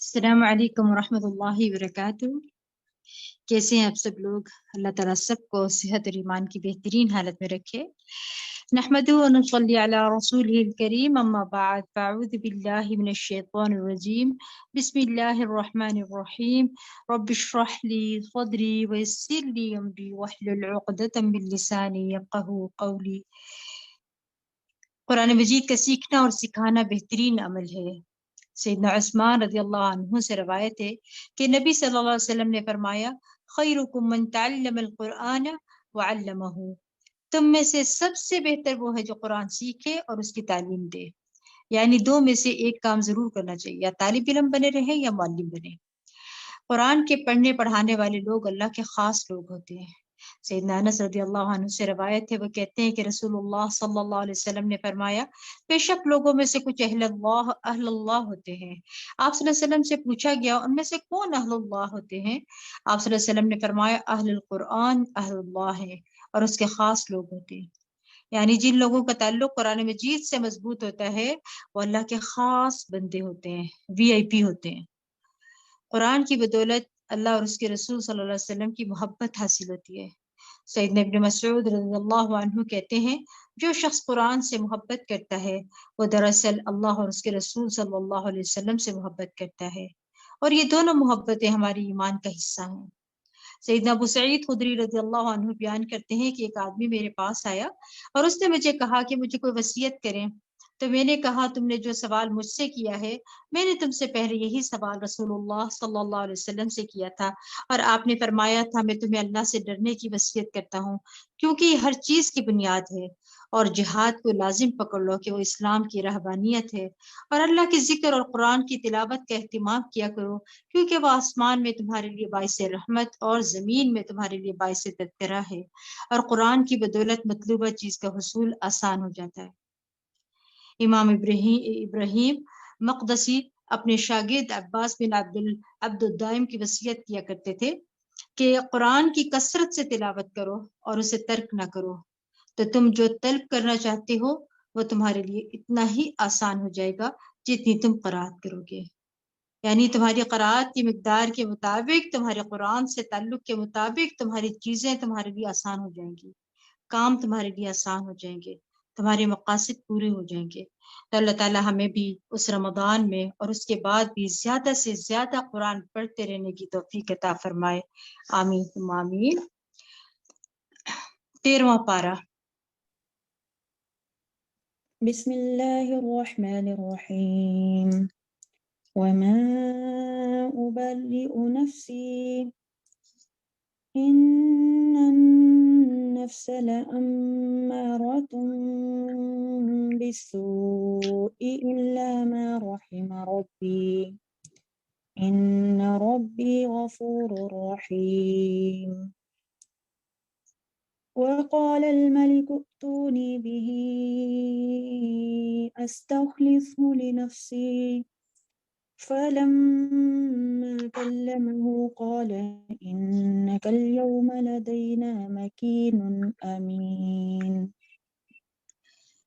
السلام علیکم ورحمۃ اللہ وبرکاتہ۔ کیسے ہیں آپ سب لوگ؟ اللہ تعالیٰ سب کو صحت اور ایمان کی بہترین حالت میں رکھے۔ نحمدہ و نصلی علی رسولہ الکریم، اما بعد، فاعوذ باللہ من الشیطان الرجیم، بسم اللہ الرحمن الرحیم، رب اشرح لی صدری ویسر لی امری واحلل عقدۃ من لسانی یفقہوا قولی۔ قرآن مجید کا سیکھنا اور سکھانا بہترین عمل ہے۔ سیدنا عثمان رضی اللہ عنہ سے روایت ہے کہ نبی صلی اللہ علیہ وسلم نے فرمایا، خیرکم من تعلم القرآن وعلمہ، تم میں سے سب سے بہتر وہ ہے جو قرآن سیکھے اور اس کی تعلیم دے۔ یعنی دو میں سے ایک کام ضرور کرنا چاہیے، یا طالب علم بنے رہے یا معلم بنے۔ قرآن کے پڑھنے پڑھانے والے لوگ اللہ کے خاص لوگ ہوتے ہیں۔ سیدنا انس رضی اللہ عنہ سے روایت ہے، وہ کہتے ہیں کہ رسول اللہ صلی اللہ علیہ وسلم نے فرمایا، بے شک لوگوں میں سے کچھ اہل اللہ ہوتے ہیں۔ آپ صلی اللہ علیہ وسلم سے پوچھا گیا، ان میں سے کون اہل اللہ ہوتے ہیں؟ آپ صلی اللہ علیہ وسلم نے فرمایا، اہل القرآن اہل اللہ ہے، اور اس کے خاص لوگ ہوتے ہیں۔ یعنی جن لوگوں کا تعلق قرآن مجید سے مضبوط ہوتا ہے وہ اللہ کے خاص بندے ہوتے ہیں، وی آئی پی ہوتے ہیں۔ قرآن کی بدولت اللہ اور اس کے رسول صلی اللہ علیہ وسلم کی محبت حاصل ہوتی ہے۔ سیدنا ابن مسعود رضی اللہ عنہ کہتے ہیں، جو شخص قرآن سے محبت کرتا ہے وہ دراصل اللہ اور اس کے رسول صلی اللہ علیہ وسلم سے محبت کرتا ہے، اور یہ دونوں محبتیں ہماری ایمان کا حصہ ہیں۔ سیدنا ابو سعید خدری رضی اللہ عنہ بیان کرتے ہیں کہ ایک آدمی میرے پاس آیا اور اس نے مجھے کہا کہ مجھے کوئی وصیت کریں، تو میں نے کہا، تم نے جو سوال مجھ سے کیا ہے، میں نے تم سے پہلے یہی سوال رسول اللہ صلی اللہ علیہ وسلم سے کیا تھا، اور آپ نے فرمایا تھا، میں تمہیں اللہ سے ڈرنے کی وصیت کرتا ہوں، کیونکہ یہ ہر چیز کی بنیاد ہے، اور جہاد کو لازم پکڑ لو کہ وہ اسلام کی رہبانیت ہے، اور اللہ کے ذکر اور قرآن کی تلاوت کا اہتمام کیا کرو، کیونکہ وہ آسمان میں تمہارے لیے باعث رحمت اور زمین میں تمہارے لیے باعث تذکرہ ہے، اور قرآن کی بدولت مطلوبہ چیز کا حصول آسان ہو جاتا ہے۔ امام ابراہیم مقدسی اپنے شاگرد عباس بن عبد الدائم کی وصیت کیا کرتے تھے کہ قرآن کی کثرت سے تلاوت کرو اور اسے ترک نہ کرو، تو تم جو طلب کرنا چاہتے ہو وہ تمہارے لیے اتنا ہی آسان ہو جائے گا جتنی تم قرات کرو گے۔ یعنی تمہاری قرات کی مقدار کے مطابق، تمہارے قرآن سے تعلق کے مطابق تمہاری چیزیں تمہارے لیے آسان ہو جائیں گی، کام تمہارے لیے آسان ہو جائیں گے، تمہارے مقاصد پورے ہو جائیں گے۔ تو اللہ تعالیٰ ہمیں بھی اس رمضان میں اور اس کے بعد بھی زیادہ سے زیادہ قرآن پڑھتے رہنے کی توفیق عطا فرمائے، آمین ثم آمین۔ 13واں پارہ۔ بسم اللہ الرحمن الرحیم وما أبرئ نفسی إن النفس لأمارة بالسوء إلا ما رحم ربي إن ربي غفور رحيم وقال الملك ائتوني به أستخلصه لنفسي فلما كلمه قال إنك اليوم لدينا مكين أمين۔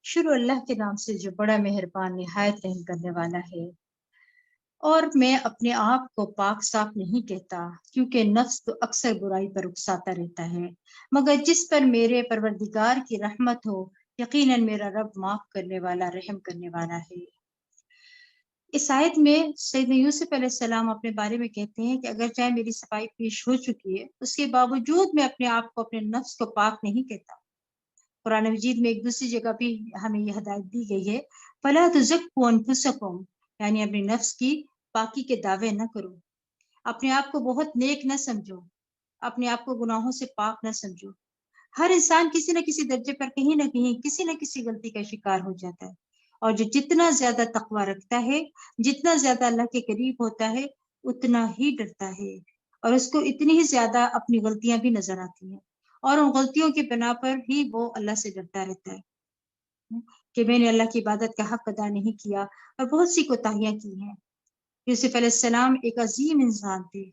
شروع اللہ کے نام سے جو بڑا مہربان نہایت رحم کرنے والا ہے۔ اور میں اپنے آپ کو پاک صاف نہیں کہتا، کیونکہ نفس تو اکثر برائی پر اکساتا رہتا ہے، مگر جس پر میرے پروردگار کی رحمت ہو، یقیناً میرا رب معاف کرنے والا، رحم کرنے والا ہے۔ اس آیت میں سیدنا یوسف علیہ السلام اپنے بارے میں کہتے ہیں کہ اگر چاہے میری صفائی پیش ہو چکی ہے، اس کے باوجود میں اپنے آپ کو، اپنے نفس کو پاک نہیں کہتا۔ قرآن مجید میں ایک دوسری جگہ بھی ہمیں یہ ہدایت دی گئی ہے، فَلَا تُزَكُّوا أَنفُسَكُمْ، یعنی اپنے نفس کی پاکی کے دعوے نہ کرو، اپنے آپ کو بہت نیک نہ سمجھو، اپنے آپ کو گناہوں سے پاک نہ سمجھو۔ ہر انسان کسی نہ کسی درجے پر کہیں نہ کہیں کسی نہ کسی غلطی کا شکار ہو جاتا ہے، اور جو جتنا زیادہ تقویٰ رکھتا ہے، جتنا زیادہ اللہ کے قریب ہوتا ہے، اتنا ہی ڈرتا ہے، اور اس کو اتنی ہی زیادہ اپنی غلطیاں بھی نظر آتی ہیں، اور ان غلطیوں کی بنا پر ہی وہ اللہ سے ڈرتا رہتا ہے کہ میں نے اللہ کی عبادت کا حق ادا نہیں کیا اور بہت سی کوتاہیاں کی ہیں۔ یوسف علیہ السلام ایک عظیم انسان تھے،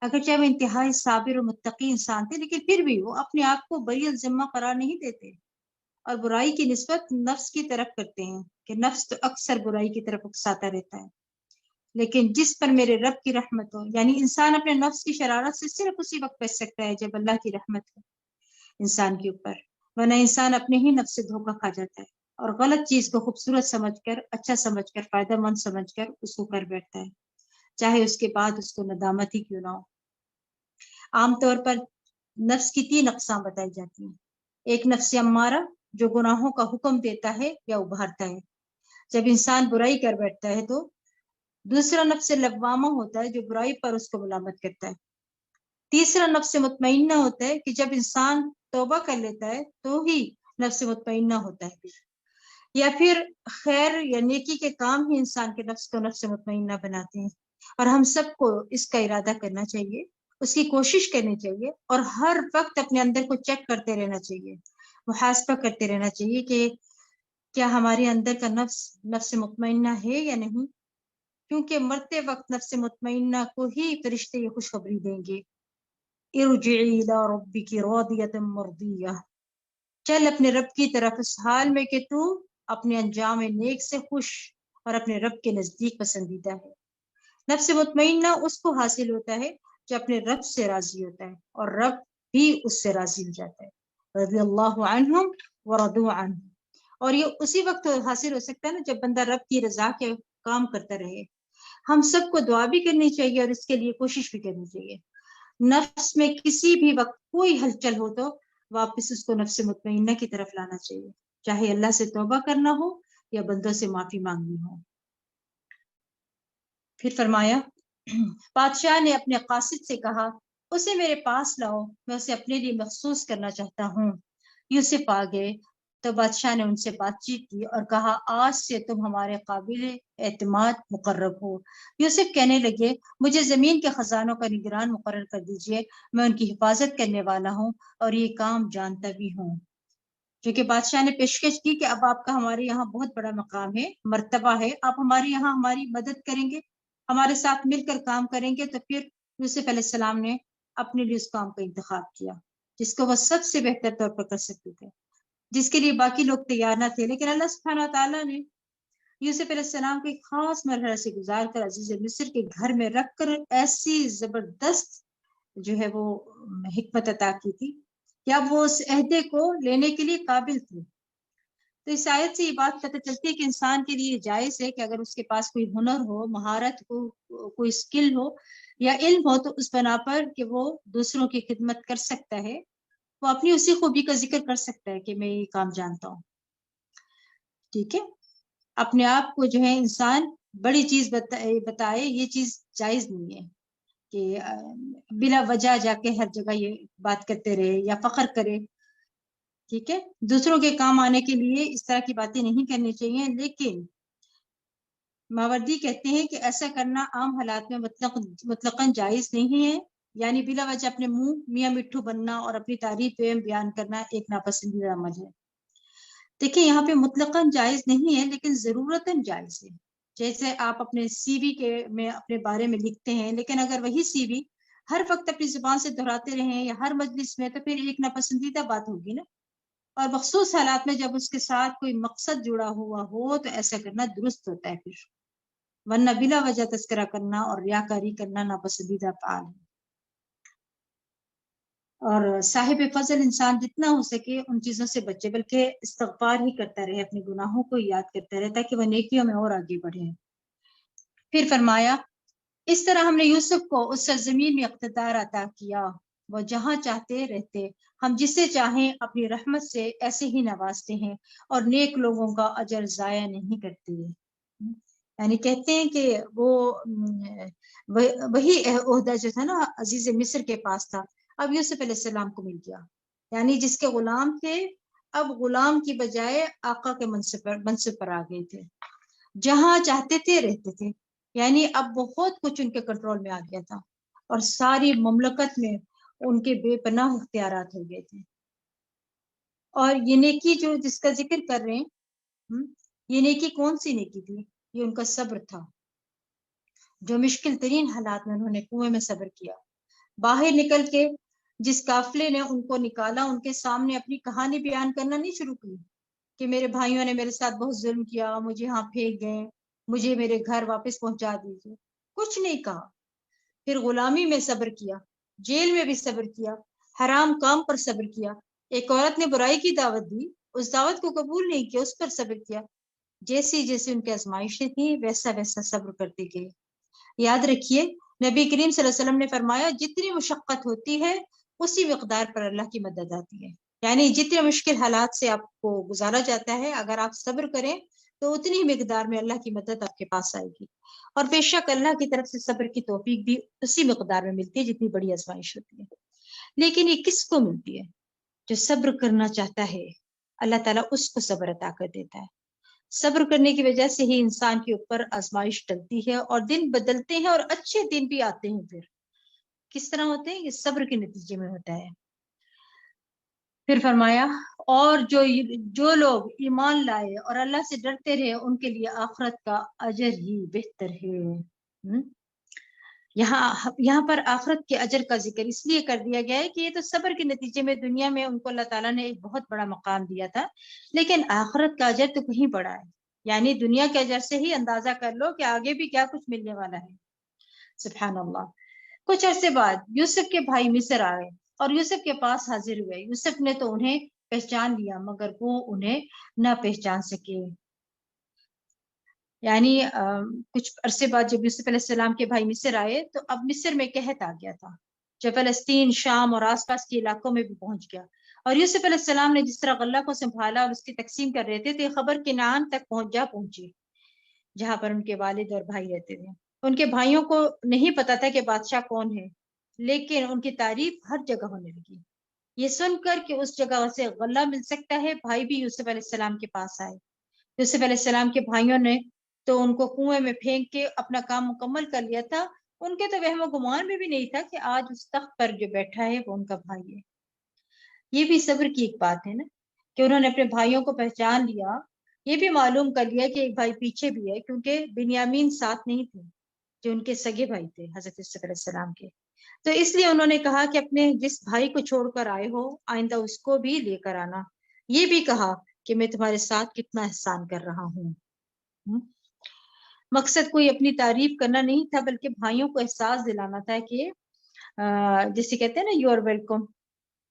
اگرچہ وہ انتہائی صابر و متقی انسان تھے، لیکن پھر بھی وہ اپنے آپ کو بری الذمہ قرار نہیں دیتے، اور برائی کی نسبت نفس کی طرف کرتے ہیں کہ نفس تو اکثر برائی کی طرف اکساتا رہتا ہے۔ لیکن جس پر میرے رب کی رحمت ہو، یعنی انسان اپنے نفس کی شرارت سے صرف اسی وقت بچ سکتا ہے جب اللہ کی رحمت ہو انسان کے اوپر، ورنہ انسان اپنے ہی نفس سے دھوکہ کھا جاتا ہے اور غلط چیز کو خوبصورت سمجھ کر، اچھا سمجھ کر، فائدہ مند سمجھ کر اس کو کر بیٹھتا ہے، چاہے اس کے بعد اس کو ندامت ہی کیوں نہ ہو۔ عام طور پر نفس کی 3 اقسام بتائی جاتی ہیں۔ ایک نفس امارہ جو گناہوں کا حکم دیتا ہے یا ابھارتا ہے، جب انسان برائی کر بیٹھتا ہے تو۔ دوسرا نفس لوامہ ہوتا ہے جو برائی پر اس کو ملامت کرتا ہے۔ تیسرا نفس مطمئنہ ہوتا ہے کہ جب انسان توبہ کر لیتا ہے تو ہی نفس مطمئنہ ہوتا ہے، یا پھر خیر یا نیکی کے کام ہی انسان کے نفس کو نفس مطمئنہ بناتے ہیں۔ اور ہم سب کو اس کا ارادہ کرنا چاہیے، اس کی کوشش کرنی چاہیے، اور ہر وقت اپنے اندر کو چیک کرتے رہنا چاہیے، محاسبہ کرتے رہنا چاہیے کہ کیا ہمارے اندر کا نفس نفس مطمئنہ ہے یا نہیں، کیونکہ مرتے وقت نفس مطمئنہ کو ہی فرشتے یہ خوشخبری دیں گے، ارجعی الی ربک راضیۃ مرضیہ، چل اپنے رب کی طرف اس حال میں کہ تو اپنے انجام نیک سے خوش اور اپنے رب کے نزدیک پسندیدہ ہے۔ نفس مطمئنہ اس کو حاصل ہوتا ہے جو اپنے رب سے راضی ہوتا ہے، اور رب بھی اس سے راضی ہو جاتا ہے، رضی اللہ عنہم ورضوا عنہ۔ اور یہ اسی وقت حاصل ہو سکتا ہے نا جب بندہ رب کی رضا کے کام کرتا رہے۔ ہم سب کو دعا بھی کرنی چاہیے اور اس کے لیے کوشش بھی کرنی چاہیے۔ نفس میں کسی بھی وقت کوئی ہلچل ہو تو واپس اس کو نفس مطمئنہ کی طرف لانا چاہیے، چاہے اللہ سے توبہ کرنا ہو یا بندوں سے معافی مانگنی ہو۔ پھر فرمایا، بادشاہ نے اپنے قاصد سے کہا، اسے میرے پاس لاؤ، میں اسے اپنے لیے مخصوص کرنا چاہتا ہوں۔ یوسف آ گئے تو بادشاہ نے ان سے بات چیت کی اور کہا، آج سے تم ہمارے قابل اعتماد مقرر ہو۔ یوسف کہنے لگے، مجھے زمین کے خزانوں کا نگران مقرر کر دیجئے، میں ان کی حفاظت کرنے والا ہوں اور یہ کام جانتا بھی ہوں۔ کیونکہ بادشاہ نے پیشکش کی کہ اب آپ کا ہمارے یہاں بہت بڑا مقام ہے، مرتبہ ہے، آپ ہمارے یہاں ہماری مدد کریں گے، ہمارے ساتھ مل کر کام کریں گے۔ تو پھر یوسف علیہ السلام نے اپنے لیے اس کام کا انتخاب کیا جس کو وہ سب سے بہتر طور پر کر سکتے تھے، جس کے لیے باقی لوگ تیار نہ تھے، لیکن اللہ سبحانہ تعالیٰ نے یوسف علیہ السلام کو ایک خاص مرحلہ سے گزار کر عزیز مصر کے گھر میں رکھ کر ایسی زبردست جو ہے وہ حکمت عطا کی تھی کہ اب وہ اس عہدے کو لینے کے لیے قابل تھے۔ تو اس آیت سے یہ بات پتہ چلتی ہے کہ انسان کے لیے جائز ہے کہ اگر اس کے پاس کوئی ہنر ہو، مہارت ہو، کوئی اسکل ہو یا علم ہو، تو اس بنا پر کہ وہ دوسروں کی خدمت کر سکتا ہے، وہ اپنی اسی خوبی کا ذکر کر سکتا ہے کہ میں یہ کام جانتا ہوں۔ ٹھیک ہے، اپنے آپ کو جو ہے انسان بڑی چیز بتائے، یہ چیز جائز نہیں ہے کہ بلا وجہ جا کے ہر جگہ یہ بات کرتے رہے یا فخر کرے۔ ٹھیک ہے، دوسروں کے کام آنے کے لیے اس طرح کی باتیں نہیں کرنی چاہیے، لیکن ماوردی کہتے ہیں کہ ایسا کرنا عام حالات میں مطلقاً جائز نہیں ہے، یعنی بلا وجہ اپنے منہ میاں مٹھو بننا اور اپنی تعریف بیان کرنا ایک ناپسندیدہ عمل ہے۔ دیکھیں یہاں پہ مطلقاً جائز نہیں ہے، لیکن ضرورتاً جائز ہے۔ جیسے آپ اپنے سی وی میں اپنے بارے میں لکھتے ہیں، لیکن اگر وہی سی وی ہر وقت اپنی زبان سے دہراتے رہیں یا ہر مجلس میں، تو پھر ایک ناپسندیدہ بات ہوگی نا۔ اور مخصوص حالات میں جب اس کے ساتھ کوئی مقصد جڑا ہوا ہو تو ایسا کرنا درست ہوتا ہے، پھر ورنہ بلا وجہ تذکرہ کرنا اور ریاکاری کرنا ناپسندیدہ فعال ہے۔ اور صاحب فضل انسان جتنا ہو سکے ان چیزوں سے بچے، بلکہ استغفار ہی کرتا رہے، اپنے گناہوں کو یاد کرتا رہے تاکہ وہ نیکیوں میں اور آگے بڑھے۔ پھر فرمایا، اس طرح ہم نے یوسف کو اس سرزمین میں اقتدار عطا کیا، وہ جہاں چاہتے رہتے، ہم جسے چاہیں اپنی رحمت سے ایسے ہی نوازتے ہیں اور نیک لوگوں کا اجر ضائع نہیں کرتے۔ یعنی کہتے ہیں کہ وہ وہی عہدہ جو تھا نا عزیز مصر کے پاس تھا، اب یوسف علیہ السلام کو مل گیا، یعنی جس کے غلام تھے اب غلام کی بجائے آقا کے منصب پر آ گئے تھے، جہاں چاہتے تھے رہتے تھے، یعنی اب بہت کچھ ان کے کنٹرول میں آ گیا تھا اور ساری مملکت میں ان کے بے پناہ اختیارات ہو گئے تھے۔ اور یہ نیکی جو جس کا ذکر کر رہے ہیں، یہ نیکی کون سی نیکی تھی؟ یہ ان کا صبر تھا، جو مشکل ترین حالات میں انہوں نے کنویں میں صبر کیا، باہر نکل کے جس قافلے نے ان کو نکالا ان کے سامنے اپنی کہانی بیان کرنا نہیں شروع کی کہ میرے بھائیوں نے میرے ساتھ بہت ظلم کیا، مجھے یہاں پھینک گئے، مجھے میرے گھر واپس پہنچا دیجیے۔ کچھ نہیں کہا. پھر غلامی میں صبر کیا, جیل میں بھی صبر کیا, حرام کام پر صبر کیا. ایک عورت نے برائی کی دعوت دی, اس دعوت کو قبول نہیں کیا, اس پر صبر کیا. جیسی جیسی ان کی آزمائشیں تھیں ویسا ویسا صبر کرتے گئے. یاد رکھیے نبی کریم صلی اللہ علیہ وسلم نے فرمایا جتنی مشقت ہوتی ہے اسی مقدار پر اللہ کی مدد آتی ہے. یعنی جتنے مشکل حالات سے آپ کو گزارا جاتا ہے, اگر آپ صبر کریں تو اتنی مقدار میں اللہ کی مدد آپ کے پاس آئے گی. اور بے شک اللہ کی طرف سے صبر کی توفیق بھی اسی مقدار میں ملتی ہے جتنی بڑی آزمائش ہوتی ہے. لیکن یہ کس کو ملتی ہے؟ جو صبر کرنا چاہتا ہے اللہ تعالیٰ اس کو صبر عطا کر دیتا ہے. صبر کرنے کی وجہ سے ہی انسان کے اوپر آزمائش ٹلتی ہے اور دن بدلتے ہیں اور اچھے دن بھی آتے ہیں. پھر کس طرح ہوتے ہیں؟ یہ صبر کے نتیجے میں ہوتا ہے. پھر فرمایا اور جو لوگ ایمان لائے اور اللہ سے ڈرتے رہے ان کے لیے آخرت کا اجر ہی بہتر ہے. یہاں پر آخرت کے اجر کا ذکر اس لیے کر دیا گیا ہے کہ یہ تو صبر کے نتیجے میں دنیا میں ان کو اللہ تعالیٰ نے ایک بہت بڑا مقام دیا تھا, لیکن آخرت کا اجر تو کہیں بڑا ہے. یعنی دنیا کے اجر سے ہی اندازہ کر لو کہ آگے بھی کیا کچھ ملنے والا ہے. سبحان اللہ. کچھ عرصے بعد یوسف کے بھائی مصر آئے اور یوسف کے پاس حاضر ہوئے. یوسف نے تو انہیں پہچان لیا مگر وہ انہیں نہ پہچان سکے. یعنی کچھ عرصے بعد جب یوسف علیہ السلام کے بھائی مصر آئے تو اب مصر میں قحط آ گیا تھا, جو فلسطین, شام اور آس پاس کے علاقوں میں بھی پہنچ گیا. اور یوسف علیہ السلام نے جس طرح غلہ کو سنبھالا اور اس کی تقسیم کر رہے تھے تو یہ خبر کنعان تک پہنچی, جہاں پر ان کے والد اور بھائی رہتے تھے. ان کے بھائیوں کو نہیں پتا تھا کہ بادشاہ کون ہے, لیکن ان کی تعریف ہر جگہ ہونے لگی. یہ سن کر کہ اس جگہ سے غلہ مل سکتا ہے, بھائی بھی یوسف علیہ السلام کے پاس آئے. یوسف علیہ السلام کے بھائیوں نے تو ان کو کنویں میں پھینک کے اپنا کام مکمل کر لیا تھا. ان کے تو وہم و گمان میں بھی نہیں تھا کہ آج اس تخت پر جو بیٹھا ہے وہ ان کا بھائی ہے. یہ بھی صبر کی ایک بات ہے نا, کہ انہوں نے اپنے بھائیوں کو پہچان لیا. یہ بھی معلوم کر لیا کہ ایک بھائی پیچھے بھی ہے, کیونکہ بنیامین ساتھ نہیں تھے جو ان کے سگے بھائی تھے حضرت یوسف علیہ السلام کے. تو اس لیے انہوں نے کہا کہ اپنے جس بھائی کو چھوڑ کر آئے ہو آئندہ اس کو بھی لے کر آنا. یہ بھی کہا کہ میں تمہارے ساتھ کتنا احسان کر رہا ہوں. مقصد کوئی اپنی تعریف کرنا نہیں تھا, بلکہ بھائیوں کو احساس دلانا تھا کہ جسے کہتے ہیں نا یو آر ویلکم,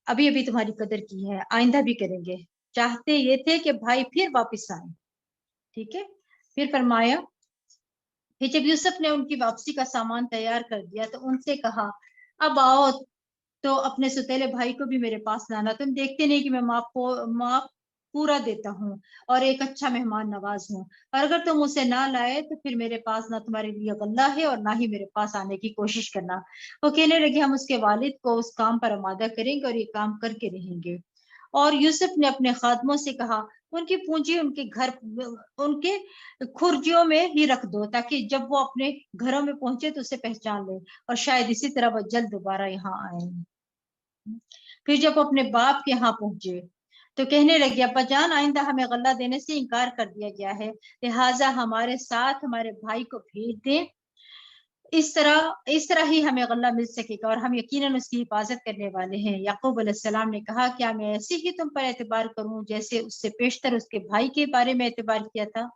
ابھی ابھی تمہاری قدر کی ہے, آئندہ بھی کریں گے. چاہتے یہ تھے کہ بھائی پھر واپس آئیں. ٹھیک ہے. پھر فرمایا کہ جب یوسف نے ان کی واپسی کا سامان تیار کر دیا تو ان سے کہا اب آؤ تو اپنے ستیلے بھائی کو بھی میرے پاس لانا. تم دیکھتے نہیں کہ میں ماں پورا دیتا ہوں اور ایک اچھا مہمان نواز ہوں, اور اگر تم اسے نہ لائے تو پھر میرے پاس نہ تمہارے لیے غلہ ہے اور نہ ہی میرے پاس آنے کی کوشش کرنا. وہ کہنے لگے ہم اس کے والد کو اس کام پر آمادہ کریں گے اور یہ کام کر کے رہیں گے. اور یوسف نے اپنے خادموں سے کہا ان کی پونجی ان کے گھر ان کے کھرجیوں میں ہی رکھ دو, تاکہ جب وہ اپنے گھروں میں پہنچے تو اسے پہچان لے, اور شاید اسی طرح وہ جلد دوبارہ یہاں آئیں. پھر جب وہ اپنے باپ کے یہاں پہنچے تو کہنے لگے ابا جان آئندہ ہمیں غلہ دینے سے انکار کر دیا گیا ہے, لہٰذا ہمارے ساتھ ہمارے بھائی کو بھیج دیں, اس طرح ہی ہمیں غلہ مل سکے گا اور ہم یقیناً اس کی حفاظت کرنے والے ہیں. یعقوب علیہ السلام نے کہا کیا میں ایسے ہی تم پر اعتبار کروں جیسے اس سے پیشتر اس کے بھائی کے بارے میں اعتبار کیا تھا.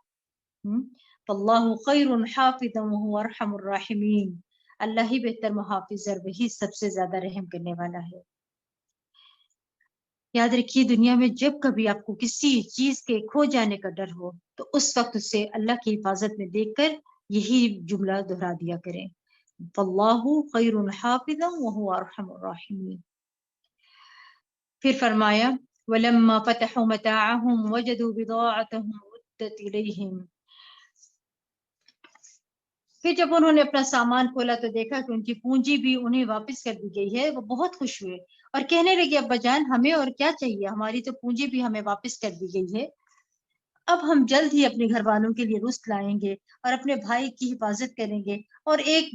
فاللہ خیر حافظا وهو ارحم الراحمین, اللہ ہی بہتر محافظ اور وہی سب سے زیادہ رحم کرنے والا ہے. یاد رکھیے دنیا میں جب کبھی آپ کو کسی چیز کے کھو جانے کا ڈر ہو تو اس وقت اسے اللہ کی حفاظت میں دیکھ کر یہی جملہ دہرا دیا کریں, فاللہ خیر حافظا وهو ارحم الراحمین. پھر فرمایا ولما فتحوا متاعهم وجدوا بضاعتهم ردت الیہم. پھر جب انہوں نے اپنا سامان کھولا تو دیکھا کہ ان کی پونجی بھی انہیں واپس کر دی گئی ہے. وہ بہت خوش ہوئے اور کہنے لگے ابا جان ہمیں اور کیا چاہیے, ہماری تو پونجی بھی ہمیں واپس کر دی گئی ہے. اب ہم جلد ہی اپنے گھر والوں کے لیے رزق لائیں گے اور اپنے بھائی کی حفاظت کریں گے اور ایک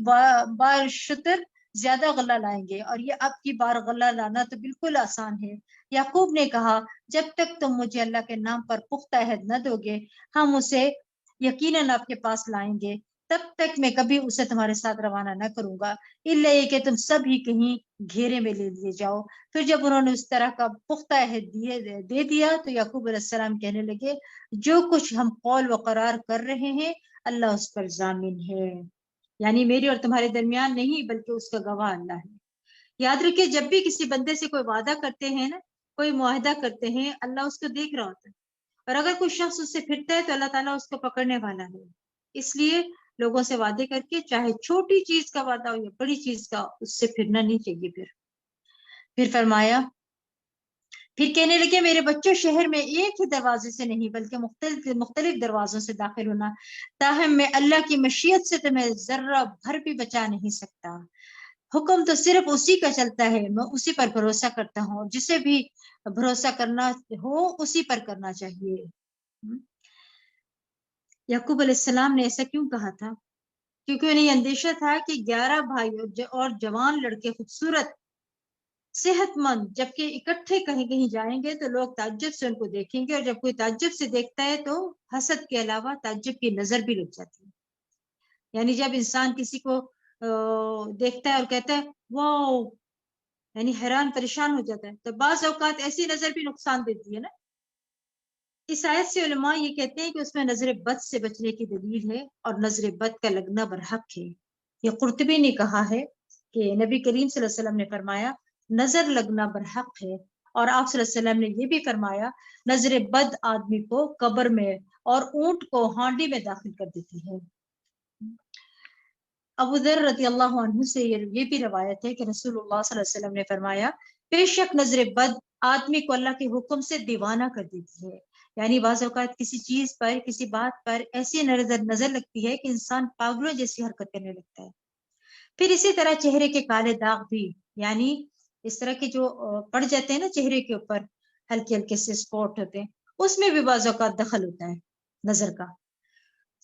بار شتر زیادہ غلہ لائیں گے, اور یہ اب کی بار غلہ لانا تو بالکل آسان ہے. یعقوب نے کہا جب تک تم مجھے اللہ کے نام پر پختہ عہد نہ دو گے ہم اسے یقیناً آپ کے پاس لائیں گے, تب تک میں کبھی اسے تمہارے ساتھ روانہ نہ کروں گا الا یہ کہ تم سب ہی کہیں گھیرے میں لے لیے جاؤ. پھر جب انہوں نے اس طرح کا پختہ عہد دے دیا تو یعقوب علیہ السلام کہنے لگے جو کچھ ہم قول و قرار کر رہے ہیں اللہ اس پر ضامن ہے. یعنی میرے اور تمہارے درمیان نہیں بلکہ اس کا گواہ اللہ ہے۔ یاد رکھیے جب بھی کسی بندے سے کوئی وعدہ کرتے ہیں نا، کوئی معاہدہ کرتے ہیں، اللہ اس کو دیکھ رہا ہوتا ہے، اور اگر کوئی شخص اس سے پھرتا ہے تو اللہ تعالیٰ اس کو پکڑنے والا ہے۔ اس لیے لوگوں سے وعدے کر کے چاہے چھوٹی چیز کا وعدہ ہو یا بڑی چیز کا، اس سے پھرنا نہیں چاہیے۔ پھر فرمایا، پھر کہنے لگے میرے بچوں شہر میں ایک ہی دروازے سے نہیں بلکہ مختلف دروازوں سے داخل ہونا، تاہم میں اللہ کی مشیت سے تمہیں ذرہ بھر بھی بچا نہیں سکتا۔ حکم تو صرف اسی کا چلتا ہے، میں اسی پر بھروسہ کرتا ہوں، جسے بھی بھروسہ کرنا ہو اسی پر کرنا چاہیے۔ یعقوب علیہ السلام نے ایسا کیوں کہا تھا؟ کیونکہ انہیں اندیشہ تھا کہ 11 بھائی اور جوان لڑکے خوبصورت، صحت مند، جبکہ اکٹھے کہیں جائیں گے تو لوگ تعجب سے ان کو دیکھیں گے، اور جب کوئی تعجب سے دیکھتا ہے تو حسد کے علاوہ تعجب کی نظر بھی لگ جاتی ہے۔ یعنی جب انسان کسی کو دیکھتا ہے اور کہتا ہے واو، یعنی حیران پریشان ہو جاتا ہے، تو بعض اوقات ایسی نظر بھی نقصان دیتی ہے نا۔ اس آیت سے علماء یہ کہتے ہیں کہ اس میں نظر بد سے بچنے کی دلیل ہے، اور نظر بد کا لگنا برحق ہے۔ یہ قرطبی نے کہا ہے کہ نبی کریم صلی اللہ علیہ وسلم نے فرمایا نظر لگنا برحق ہے، اور آپ صلی اللہ علیہ وسلم نے یہ بھی فرمایا نظر بد آدمی کو قبر میں اور اونٹ کو ہانڈی میں داخل کر دیتی ہے۔ ابو ذر رضی اللہ عنہ سے یہ بھی روایت ہے کہ رسول اللہ صلی اللہ علیہ وسلم نے فرمایا بے شک نظر بد آدمی کو اللہ کے حکم سے دیوانہ کر دیتی ہے۔ یعنی بعض اوقات کسی چیز پر، کسی بات پر ایسی نظر لگتی ہے کہ انسان پاگلوں جیسی حرکت کرنے لگتا ہے۔ پھر اسی طرح چہرے کے کالے داغ بھی، یعنی اس طرح کے جو پڑ جاتے ہیں نا چہرے کے اوپر، ہلکے ہلکے سے اسپاٹ ہوتے ہیں، اس میں بھی بعض اوقات دخل ہوتا ہے نظر کا۔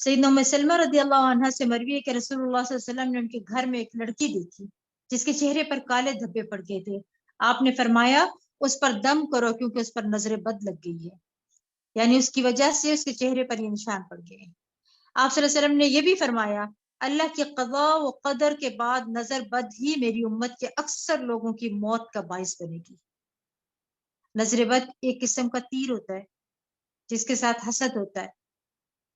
سیدنا ام سلمہ رضی اللہ عنہ سے مروی ہے کہ رسول اللہ صلی اللہ علیہ وسلم نے ان کے گھر میں ایک لڑکی دیکھی جس کے چہرے پر کالے دھبے پڑ گئے تھے۔ آپ نے فرمایا اس پر دم کرو کیونکہ اس پر نظر بد لگ گئی ہے، یعنی اس کی وجہ سے اس کے چہرے پر یہ نشان پڑ گئے ہیں۔ آپ صلی اللہ علیہ وسلم نے یہ بھی فرمایا اللہ کی قضاء و قدر کے بعد نظر بد ہی میری امت کے اکثر لوگوں کی موت کا باعث بنے گی۔ نظر بد ایک قسم کا تیر ہوتا ہے جس کے ساتھ حسد ہوتا ہے،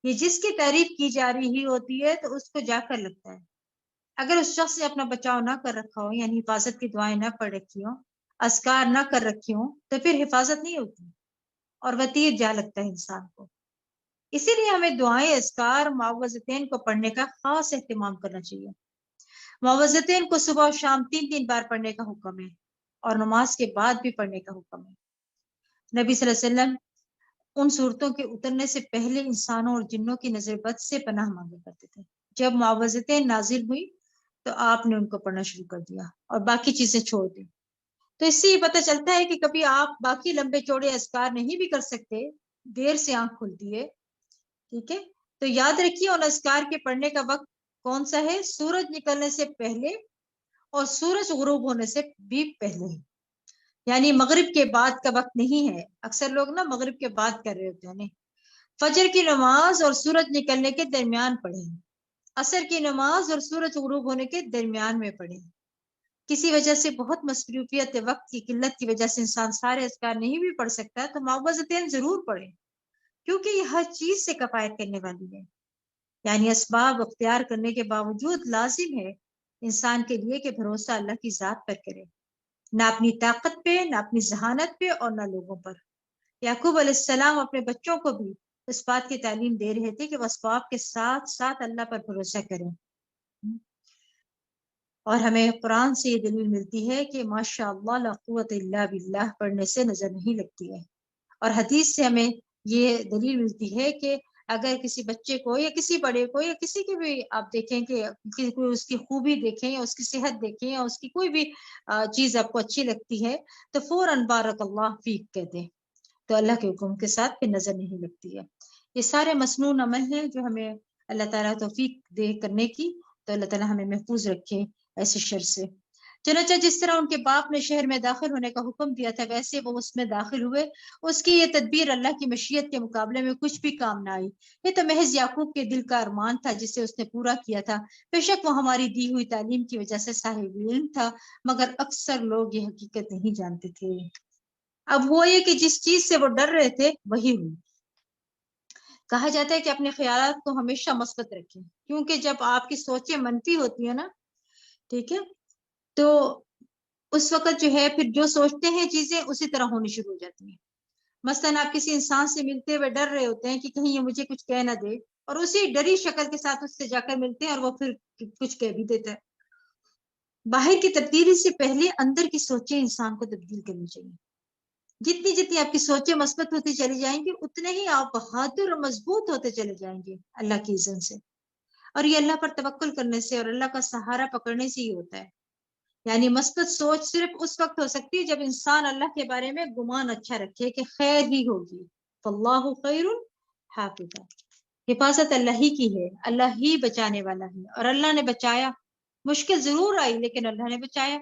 یہ جس کی تعریف کی جا رہی ہوتی ہے تو اس کو جا کر لگتا ہے۔ اگر اس شخص نے اپنا بچاؤ نہ کر رکھا ہو، یعنی حفاظت کی دعائیں نہ پڑھ رکھی ہوں، اذکار نہ کر رکھی ہوں، تو پھر حفاظت نہیں ہوتی اور وہ تیر جا لگتا ہے انسان کو۔ اسی لیے ہمیں دعائیں، اذکار، معوذتین کو پڑھنے کا خاص اہتمام کرنا چاہیے۔ معوذتین کو صبح و شام 3 بار پڑھنے کا حکم ہے، اور نماز کے بعد بھی پڑھنے کا حکم ہے۔ نبی صلی اللہ علیہ وسلم ان صورتوں کے اترنے سے پہلے انسانوں اور جنوں کی نظر بد سے پناہ مانگا کرتے تھے۔ جب معوذتین نازل ہوئی تو آپ نے ان کو پڑھنا شروع کر دیا اور باقی چیزیں چھوڑ دی۔ تو اس سے یہ پتہ چلتا ہے کہ کبھی آپ باقی لمبے چوڑے اذکار نہیں بھی کر سکتے، دیر سے آنکھ کھلتی ہے، ٹھیک ہے، تو یاد رکھیے ان اذکار کے پڑھنے کا وقت کون سا ہے؟ سورج نکلنے سے پہلے اور سورج غروب ہونے سے بھی پہلے، یعنی مغرب کے بعد کا وقت نہیں ہے۔ اکثر لوگ نا مغرب کے بعد کر رہے ہوتے ہیں۔ فجر کی نماز اور سورج نکلنے کے درمیان پڑھیں، عصر کی نماز اور سورج غروب ہونے کے درمیان میں پڑھیں۔ کسی وجہ سے بہت مصروفیت وقت کی قلت کی وجہ سے انسان سارے اذکار نہیں بھی پڑھ سکتا تو معوذتین ضرور پڑھیں، کیونکہ یہ ہر چیز سے کفایت کرنے والی ہے۔ یعنی اسباب اختیار کرنے کے باوجود لازم ہے انسان کے لیے کہ بھروسہ اللہ کی ذات پر کرے، نہ اپنی طاقت پہ، نہ اپنی ذہانت پہ، اور نہ لوگوں پر۔ یعقوب علیہ السلام اپنے بچوں کو بھی اس بات کی تعلیم دے رہے تھے کہ وہ اسباب کے ساتھ ساتھ اللہ پر بھروسہ کریں۔ اور ہمیں قرآن سے یہ دلیل ملتی ہے کہ ماشاء اللہ لا قوت الا باللہ پڑھنے سے نظر نہیں لگتی ہے، اور حدیث سے ہمیں یہ دلیل ملتی ہے کہ اگر کسی بچے کو یا کسی بڑے کو یا کسی کی بھی آپ دیکھیں کہ کوئی اس کی خوبی دیکھیں یا اس کی صحت دیکھیں یا اس کی کوئی بھی چیز آپ کو اچھی لگتی ہے تو فوراً بارک اللہ فیک کہتے ہیں، تو اللہ کے حکم کے ساتھ پھر نظر نہیں لگتی ہے۔ یہ سارے مسنون عمل ہیں جو ہمیں اللہ تعالیٰ توفیق دے کرنے کی، تو اللہ تعالیٰ ہمیں محفوظ رکھے ایسے شر سے۔ چنانچہ جس طرح ان کے باپ نے شہر میں داخل ہونے کا حکم دیا تھا ویسے وہ اس میں داخل ہوئے۔ اس کی یہ تدبیر اللہ کی مشیت کے مقابلے میں کچھ بھی کام نہ آئی، یہ تو محض یعقوب کے دل کا ارمان تھا جسے اس نے پورا کیا تھا۔ بے شک وہ ہماری دی ہوئی تعلیم کی وجہ سے صاحب علم تھا، مگر اکثر لوگ یہ حقیقت نہیں جانتے تھے۔ اب وہ یہ کہ جس چیز سے وہ ڈر رہے تھے وہی ہوئی۔ کہا جاتا ہے کہ اپنے خیالات کو ہمیشہ مثبت رکھیں، کیونکہ جب آپ کی سوچیں منفی ہوتی ہیں نا، ٹھیک ہے، تو اس وقت جو ہے پھر جو سوچتے ہیں چیزیں اسی طرح ہونی شروع ہو جاتی ہیں۔ مثلاً آپ کسی انسان سے ملتے ہوئے ڈر رہے ہوتے ہیں کہ کہیں یہ مجھے کچھ کہہ نہ دے، اور اسی ڈری شکل کے ساتھ اس سے جا کر ملتے ہیں اور وہ پھر کچھ کہہ بھی دیتا ہے۔ باہر کی تبدیلی سے پہلے اندر کی سوچیں انسان کو تبدیل کرنی چاہیے۔ جتنی جتنی آپ کی سوچیں مثبت ہوتی چلی جائیں گی، اتنے ہی آپ بہادر اور مضبوط ہوتے چلے جائیں گے اللہ کی اذن سے۔ اور یہ اللہ پر توکل کرنے سے اور اللہ کا سہارا پکڑنے سے ہی ہوتا ہے۔ یعنی مثبت سوچ صرف اس وقت ہو سکتی ہے جب انسان اللہ کے بارے میں گمان اچھا رکھے کہ خیر ہی ہوگی، فاللہ خیر حافظ، حفاظت اللہ ہی کی ہے، اللہ ہی بچانے والا ہے، اور اللہ نے بچایا۔ مشکل ضرور آئی لیکن اللہ نے بچایا۔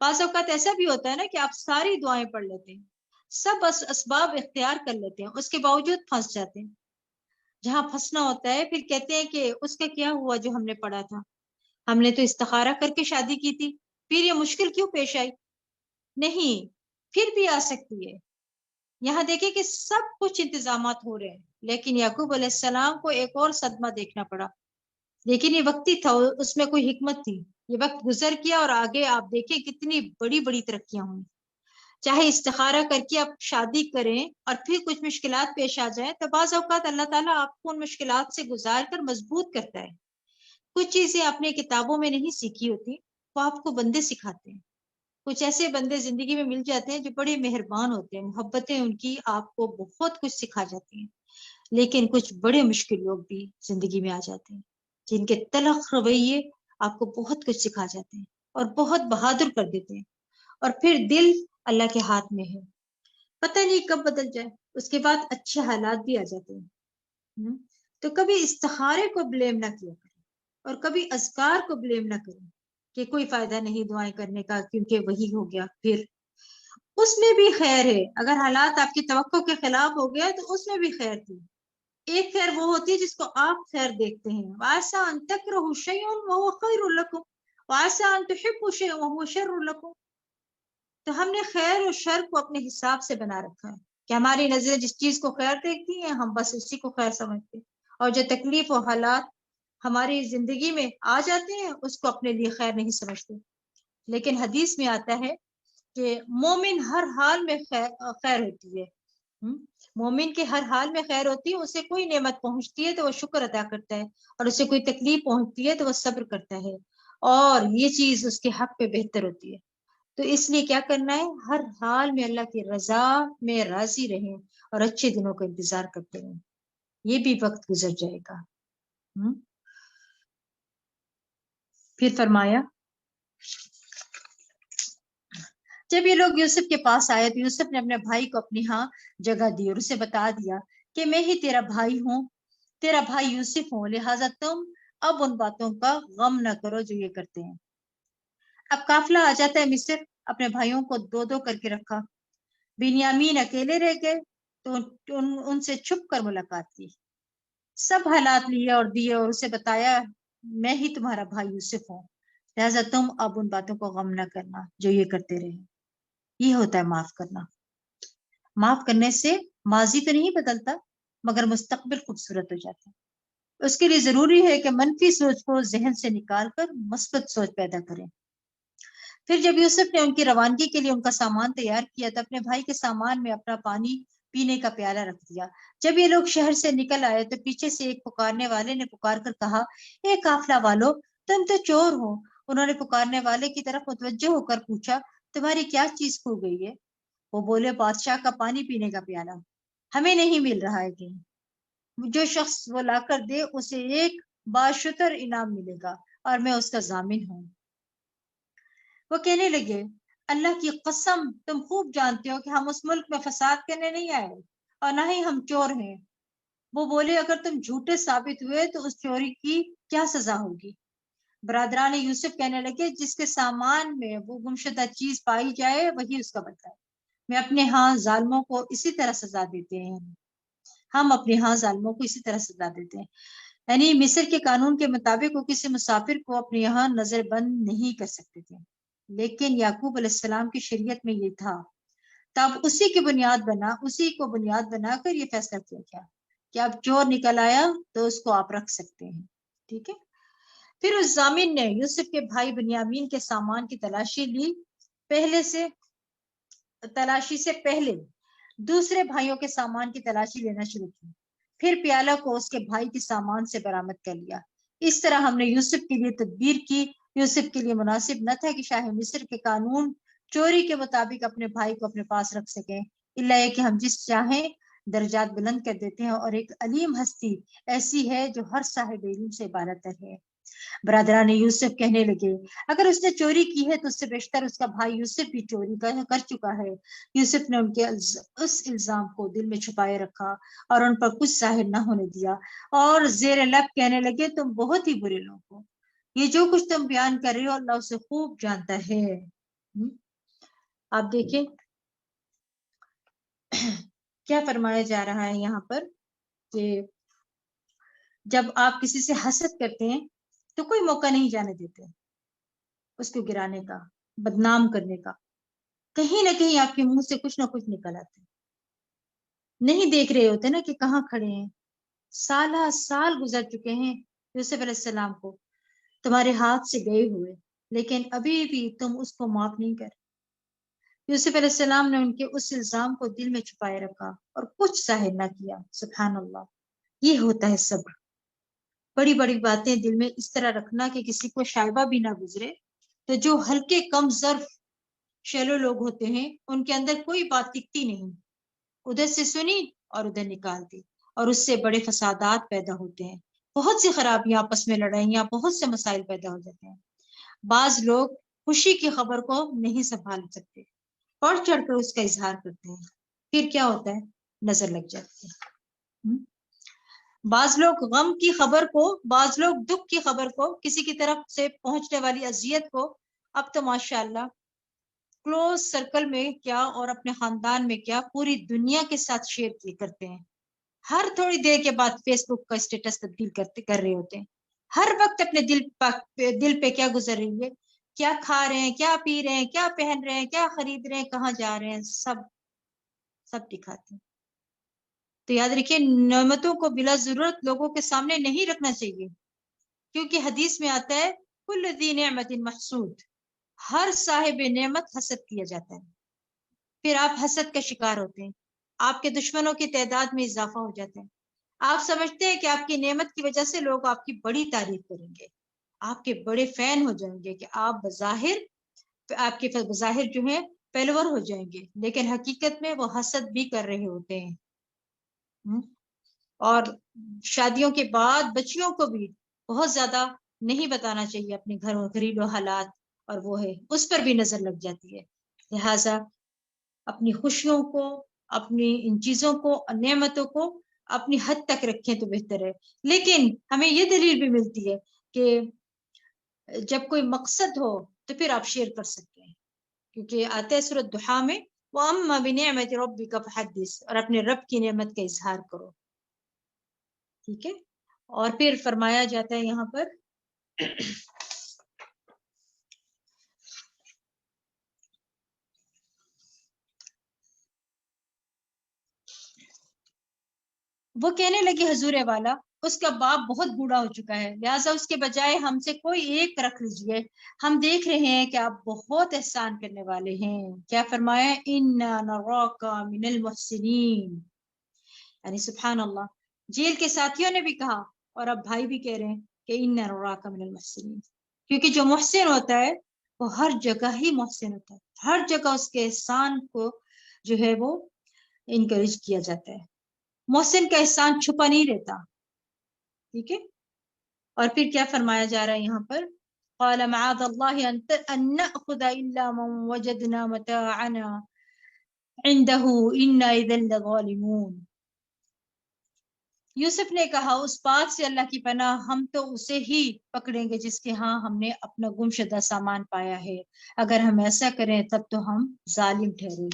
بعض اوقات ایسا بھی ہوتا ہے نا کہ آپ ساری دعائیں پڑھ لیتے ہیں، سب اسباب اختیار کر لیتے ہیں، اس کے باوجود پھنس جاتے ہیں۔ جہاں پھنسنا ہوتا ہے پھر کہتے ہیں کہ اس کا کیا ہوا جو ہم نے پڑھا تھا، ہم نے تو استخارہ کر کے شادی کی تھی، پھر یہ مشکل کیوں پیش آئی؟ نہیں، پھر بھی آ سکتی ہے۔ یہاں دیکھیں کہ سب کچھ انتظامات ہو رہے ہیں، لیکن یعقوب علیہ السلام کو ایک اور صدمہ دیکھنا پڑا، لیکن یہ وقتی تھا، اس میں کوئی حکمت تھی۔ یہ وقت گزر گیا اور آگے آپ دیکھیں کتنی بڑی بڑی ترقیاں ہوئی۔ چاہے استخارہ کر کے آپ شادی کریں اور پھر کچھ مشکلات پیش آ جائیں، تو بعض اوقات اللہ تعالیٰ آپ کو ان مشکلات سے گزار کر مضبوط کرتا ہے۔ کچھ چیزیں آپ نے کتابوں میں نہیں سیکھی ہوتی، وہ آپ کو بندے سکھاتے ہیں۔ کچھ ایسے بندے زندگی میں مل جاتے ہیں جو بڑے مہربان ہوتے ہیں، محبتیں ان کی آپ کو بہت کچھ سکھا جاتی ہیں۔ لیکن کچھ بڑے مشکل لوگ بھی زندگی میں آ جاتے ہیں، جن کے تلخ رویے آپ کو بہت کچھ سکھا جاتے ہیں اور بہت بہادر کر دیتے ہیں۔ اور پھر دل اللہ کے ہاتھ میں ہے، پتہ نہیں کب بدل جائے۔ اس کے بعد اچھے حالات بھی آ جاتے ہیں۔ تو کبھی استخارے کو بلیم نہ کیا کریں اور کبھی اذکار کو بلیم نہ کریں کہ کوئی فائدہ نہیں دعائیں کرنے کا کیونکہ وہی ہو گیا۔ پھر اس میں بھی خیر ہے، اگر حالات آپ کی توقع کے خلاف ہو گیا تو اس میں بھی خیر تھی۔ ایک خیر وہ ہوتی ہے جس کو آپ خیر دیکھتے ہیں، وَعَسَىٰ أَن تَكْرَهُوا شَيْئًا وَهُوَ خَيْرٌ لَكُمْ وَعَسَىٰ أَن تُحِبُّوا شَيْئًا وَهُوَ شَرٌّ لَكُمْ۔ تو ہم نے خیر اور شر کو اپنے حساب سے بنا رکھا ہے کہ ہماری نظریں جس چیز کو خیر دیکھتی ہیں ہم بس اسی کو خیر سمجھتے ہیں، اور جو تکلیف و حالات ہماری زندگی میں آ جاتے ہیں اس کو اپنے لیے خیر نہیں سمجھتے۔ لیکن حدیث میں آتا ہے کہ مومن ہر حال میں خیر ہوتی ہے۔ مومن کے ہر حال میں خیر ہوتی ہے، اسے کوئی نعمت پہنچتی ہے تو وہ شکر ادا کرتا ہے، اور اسے کوئی تکلیف پہنچتی ہے تو وہ صبر کرتا ہے، اور یہ چیز اس کے حق پہ بہتر ہوتی ہے۔ تو اس لیے کیا کرنا ہے، ہر حال میں اللہ کی رضا میں راضی رہیں اور اچھے دنوں کا انتظار کرتے رہیں۔ یہ بھی وقت گزر جائے گا۔ پھر فرمایا جب یہ لوگ یوسف کے پاس آئے تو یوسف نے اپنے بھائی کو اپنی ہاں جگہ دی اور اسے بتا دیا کہ میں ہی تیرا بھائی ہوں، تیرا بھائی یوسف ہوں، لہٰذا تم اب ان باتوں کا غم نہ کرو جو یہ کرتے ہیں۔ اب قافلہ آ جاتا ہے مصر، اپنے بھائیوں کو دو دو کر کے رکھا، بنیامین اکیلے رہ گئے تو ان سے چھپ کر ملاقات کی، سب حالات لیے اور دیے اور اسے بتایا میں ہی تمہارا بھائی یوسف ہوں، لہٰذا تم اب ان باتوں کو غم نہ کرنا جو یہ کرتے رہے۔ یہ ہوتا ہے معاف کرنا۔ معاف کرنے سے ماضی تو نہیں بدلتا مگر مستقبل خوبصورت ہو جاتا ہے۔ اس کے لیے ضروری ہے کہ منفی سوچ کو ذہن سے نکال کر مثبت سوچ پیدا کریں۔ پھر جب یوسف نے ان کی روانگی کے لیے ان کا سامان تیار کیا تو اپنے بھائی کے سامان میں اپنا پانی پینے کا پیالہ رکھ دیا۔ جب یہ لوگ شہر سے نکل آئے تو پیچھے سے ایک پکارنے والے نے پکار کر کہا، اے قافلہ والو، تم تو چور ہو۔ انہوں نے پکارنے والے کی طرف متوجہ ہو کر پوچھا، تمہاری کیا چیز کھو گئی ہے؟ وہ بولے، بادشاہ کا پانی پینے کا پیالہ ہمیں نہیں مل رہا ہے کہیں، جو شخص وہ لا کر دے اسے ایک باشتر انعام ملے گا اور میں اس کا ضامن ہوں۔ وہ کہنے لگے، اللہ کی قسم تم خوب جانتے ہو کہ ہم اس ملک میں فساد کرنے نہیں آئے اور نہ ہی ہم چور ہیں۔ وہ بولے، اگر تم جھوٹے ثابت ہوئے تو اس چوری کی کیا سزا ہوگی؟ برادران یوسف کہنے لگے، جس کے سامان میں وہ گمشدہ چیز پائی جائے وہی اس کا بدلہ ہے۔ میں اپنے ہاں ظالموں کو اسی طرح سزا دیتے ہیں، ہم اپنے ہاں ظالموں کو اسی طرح سزا دیتے ہیں۔ یعنی مصر کے قانون کے مطابق وہ کسی مسافر کو اپنے یہاں نظر بند نہیں کر سکتے تھے، لیکن یعقوب علیہ السلام کی شریعت میں یہ تھا، تب اسی کو بنیاد بنا کر یہ فیصلہ کیا گیا کہ اب چور نکل آیا تو اس کو آپ رکھ سکتے ہیں، ٹھیک ہے۔ پھر اس ضامن نے یوسف کے بھائی بنیامین کے سامان کی تلاشی لی، تلاشی سے پہلے دوسرے بھائیوں کے سامان کی تلاشی لینا شروع کی، پھر پیالہ کو اس کے بھائی کے سامان سے برآمد کر لیا۔ اس طرح ہم نے یوسف کے لیے تدبیر کی۔ یوسف کے لیے مناسب نہ تھا کہ شاہ مصر کے قانون چوری کے مطابق اپنے بھائی کو اپنے پاس رکھ سکیں، الا یہ کہ ہم جس چاہیں درجات بلند کر دیتے ہیں، اور ایک علیم ہستی ایسی ہے جو ہر صاحب علم سے بالاتر ہے۔ برادران یوسف کہنے لگے، اگر اس نے چوری کی ہے تو اس سے بیشتر اس کا بھائی یوسف بھی چوری کر چکا ہے۔ یوسف نے ان کے اس الزام کو دل میں چھپائے رکھا اور ان پر کچھ ظاہر نہ ہونے دیا، اور زیر لب کہنے لگے، تم بہت ہی برے لوگ ہو، یہ جو کچھ تم بیان کر رہے ہو اللہ اسے خوب جانتا ہے۔ آپ دیکھیں کیا فرمایا جا رہا ہے یہاں پر کہ جب آپ کسی سے حسد کرتے ہیں تو کوئی موقع نہیں جانے دیتے اس کو گرانے کا، بدنام کرنے کا۔ کہیں نہ کہیں آپ کے منہ سے کچھ نہ کچھ نکل آتا ہے، نہیں دیکھ رہے ہوتے نا کہ کہاں کھڑے ہیں۔ سالہ سال گزر چکے ہیں یوسف علیہ السلام کو تمہارے ہاتھ سے گئے ہوئے، لیکن ابھی بھی تم اس کو معاف نہیں کر۔ یوسف علیہ السلام نے ان کے اس الزام کو دل میں چھپائے رکھا اور کچھ ظاہر نہ کیا۔ سبحان اللہ، یہ ہوتا ہے صبر۔ بڑی بڑی باتیں دل میں اس طرح رکھنا کہ کسی کو شائبہ بھی نہ گزرے۔ تو جو ہلکے کم ظرف شیلو لوگ ہوتے ہیں ان کے اندر کوئی بات ٹکتی نہیں، ادھر سے سنی اور ادھر نکال دی، اور اس سے بڑے فسادات پیدا ہوتے ہیں، بہت سی خرابیاں، آپس میں لڑائیاں، بہت سے مسائل پیدا ہو جاتے ہیں۔ بعض لوگ خوشی کی خبر کو نہیں سنبھال سکتے، بڑھ چڑھ کر اس کا اظہار کرتے ہیں، پھر کیا ہوتا ہے، نظر لگ جاتی ہے۔ بعض لوگ غم کی خبر کو، بعض لوگ دکھ کی خبر کو، کسی کی طرف سے پہنچنے والی اذیت کو، اب تو ماشاءاللہ کلوز سرکل میں کیا اور اپنے خاندان میں کیا پوری دنیا کے ساتھ شیئر کرتے ہیں۔ ہر تھوڑی دیر کے بعد فیس بک کا اسٹیٹس تبدیل کر رہے ہوتے ہیں، ہر وقت اپنے دل پہ کیا گزر رہی ہے، کیا کھا رہے ہیں، کیا پی رہے ہیں، کیا پہن رہے ہیں، کیا خرید رہے ہیں، کہاں جا رہے ہیں، سب دکھاتے ہیں۔ تو یاد رکھیے نعمتوں کو بلا ضرورت لوگوں کے سامنے نہیں رکھنا چاہیے، کیونکہ حدیث میں آتا ہے کل ذی نعمت محسود، ہر صاحب نعمت حسد کیا جاتا ہے، پھر آپ حسد کا شکار ہوتے ہیں، آپ کے دشمنوں کی تعداد میں اضافہ ہو جاتا ہے، آپ سمجھتے ہیں کہ آپ کی نعمت کی وجہ سے لوگ آپ کی بڑی تعریف کریں گے، آپ کے بڑے فین ہو جائیں گے، کہ آپ آپ کے بظاہر جو ہے پہلور ہو جائیں گے، لیکن حقیقت میں وہ حسد بھی کر رہے ہوتے ہیں۔ اور شادیوں کے بعد بچیوں کو بھی بہت زیادہ نہیں بتانا چاہیے اپنے گھریلو حالات، اور وہ ہے اس پر بھی نظر لگ جاتی ہے۔ لہٰذا اپنی خوشیوں کو، اپنی ان چیزوں کو، نعمتوں کو اپنی حد تک رکھیں تو بہتر ہے۔ لیکن ہمیں یہ دلیل بھی ملتی ہے کہ جب کوئی مقصد ہو تو پھر آپ شیئر کر سکتے ہیں، کیونکہ آتے سورۃ دحا میں وَأَمَّا بِنِعْمَةِ رَبِّكَ فَحَدِّثْ، اور اپنے رب کی نعمت کا اظہار کرو، ٹھیک ہے۔ اور پھر فرمایا جاتا ہے یہاں پر وہ کہنے لگی حضور والا اس کا باپ بہت بوڑھا ہو چکا ہے، لہٰذا اس کے بجائے ہم سے کوئی ایک رکھ لیجئے، ہم دیکھ رہے ہیں کہ آپ بہت احسان کرنے والے ہیں۔ کیا فرمایا، اِنَّا نَرَاكَ مِنَ الْمُحْسِنِينَ، یعنی سبحان اللہ، جیل کے ساتھیوں نے بھی کہا اور اب بھائی بھی کہہ رہے ہیں کہ اِنَّا نَرَاكَ مِنَ الْمُحْسِنِينَ، کیونکہ جو محسن ہوتا ہے وہ ہر جگہ ہی محسن ہوتا ہے، ہر جگہ اس کے احسان کو جو ہے وہ انکریج کیا جاتا ہے، محسن کا احسان چھپا نہیں رہتا، ٹھیک ہے۔ اور پھر کیا فرمایا جا رہا ہے یہاں پر، قال معاذ اللہ ان نأخذ الا من وجدنا متاعنا عنده انا اذا لظالمون، یوسف نے کہا اس بات سے اللہ کی پناہ، ہم تو اسے ہی پکڑیں گے جس کے ہاں ہم نے اپنا گمشدہ سامان پایا ہے، اگر ہم ایسا کریں تب تو ہم ظالم ٹھہرے۔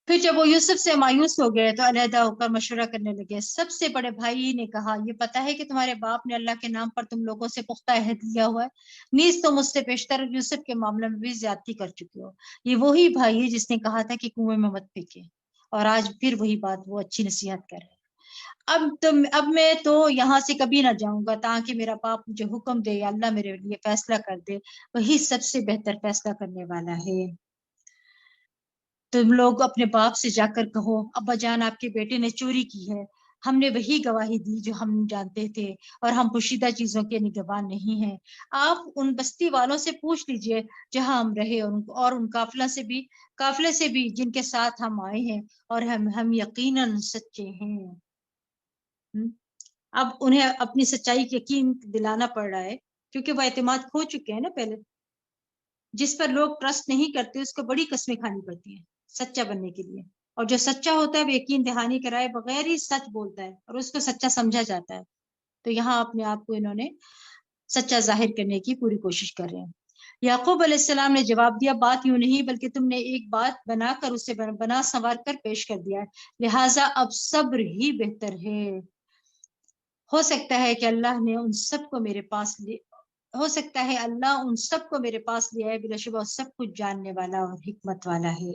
پھر جب وہ یوسف سے مایوس ہو گئے تو علیحدہ ہو کر مشورہ کرنے لگے۔ سب سے بڑے بھائی نے کہا، یہ پتہ ہے کہ تمہارے باپ نے اللہ کے نام پر تم لوگوں سے پختہ عہد لیا ہوا ہے، نیز تم اس سے پیشتر یوسف کے معاملے میں بھی زیادتی کر چکے ہو۔ یہ وہی بھائی ہے جس نے کہا تھا کہ کنویں میں مت پھینکے، اور آج پھر وہی بات وہ اچھی نصیحت کر رہے ہیں۔ اب میں تو یہاں سے کبھی نہ جاؤں گا تاکہ میرا باپ مجھے حکم دے یا اللہ میرے لیے فیصلہ کر دے، وہی سب سے بہتر فیصلہ کرنے والا ہے۔ تم لوگ اپنے باپ سے جا کر کہو ابا جان آپ کے بیٹے نے چوری کی ہے، ہم نے وہی گواہی دی جو ہم جانتے تھے اور ہم پوشیدہ چیزوں کے نگہبان نہیں ہیں۔ آپ ان بستی والوں سے پوچھ لیجئے جہاں ہم رہے اور ان قافلے سے بھی جن کے ساتھ ہم آئے ہیں، اور ہم یقیناً سچے ہیں۔ اب انہیں اپنی سچائی کی یقین دلانا پڑ رہا ہے کیونکہ وہ اعتماد کھو چکے ہیں نا پہلے۔ جس پر لوگ ٹرسٹ نہیں کرتے اس کو بڑی قسمیں کھانی پڑتی ہیں سچا بننے کے لیے، اور جو سچا ہوتا ہے وہ یقین دہانی کرائے بغیر ہی سچ بولتا ہے اور اس کو سچا سمجھا جاتا ہے۔ تو یہاں اپنے آپ کو انہوں نے سچا ظاہر کرنے کی پوری کوشش کر رہے ہیں۔ یعقوب علیہ السلام نے جواب دیا بات یوں نہیں بلکہ تم نے ایک بات بنا کر اسے بنا سنوار کر پیش کر دیا ہے، لہٰذا اب صبر ہی بہتر ہے۔ ہو سکتا ہے کہ اللہ نے ان سب کو میرے پاس ہو سکتا ہے اللہ ان سب کو میرے پاس لیا ہے، بلا شبہ سب کچھ جاننے والا اور حکمت والا ہے۔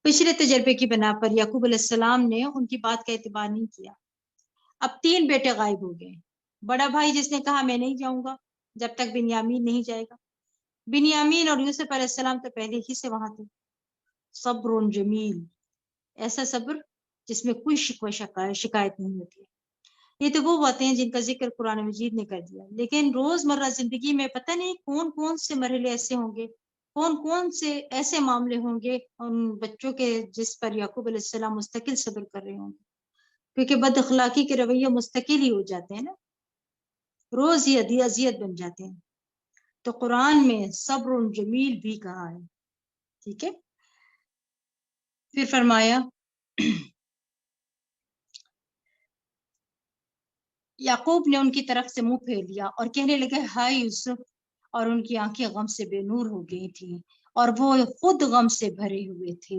پچھلے تجربے کی بنا پر یعقوب علیہ السلام نے ان کی بات کا اعتبار نہیں کیا۔ اب 3 بیٹے غائب ہو گئے۔ بڑا بھائی جس نے کہا میں نہیں جاؤں گا جب تک بنیامین نہیں جائے گا۔ بنیامین اور یوسف علیہ السلام تو پہلے ہی سے وہاں تھے۔ صبر جمیل، ایسا صبر جس میں کوئی شکایت نہیں ہوتی ہے۔ یہ تو وہ باتیں ہیں جن کا ذکر قرآن مجید نے کر دیا، لیکن روزمرہ زندگی میں پتہ نہیں کون کون سے مرحلے ایسے ہوں گے، کون کون سے ایسے معاملے ہوں گے ان بچوں کے جس پر یعقوب علیہ السلام مستقل صبر کر رہے ہوں گے، کیونکہ بد اخلاقی کے رویے مستقل ہی ہو جاتے ہیں نا، روز ہی اذیت بن جاتے ہیں۔ تو قرآن میں صبر جمیل بھی کہا ہے، ٹھیک ہے۔ پھر فرمایا یعقوب نے ان کی طرف سے منہ پھیر لیا اور کہنے لگے ہائے یوسف، اور ان کی آنکھیں غم سے بے نور ہو گئی تھیں اور وہ خود غم سے بھرے ہوئے تھے۔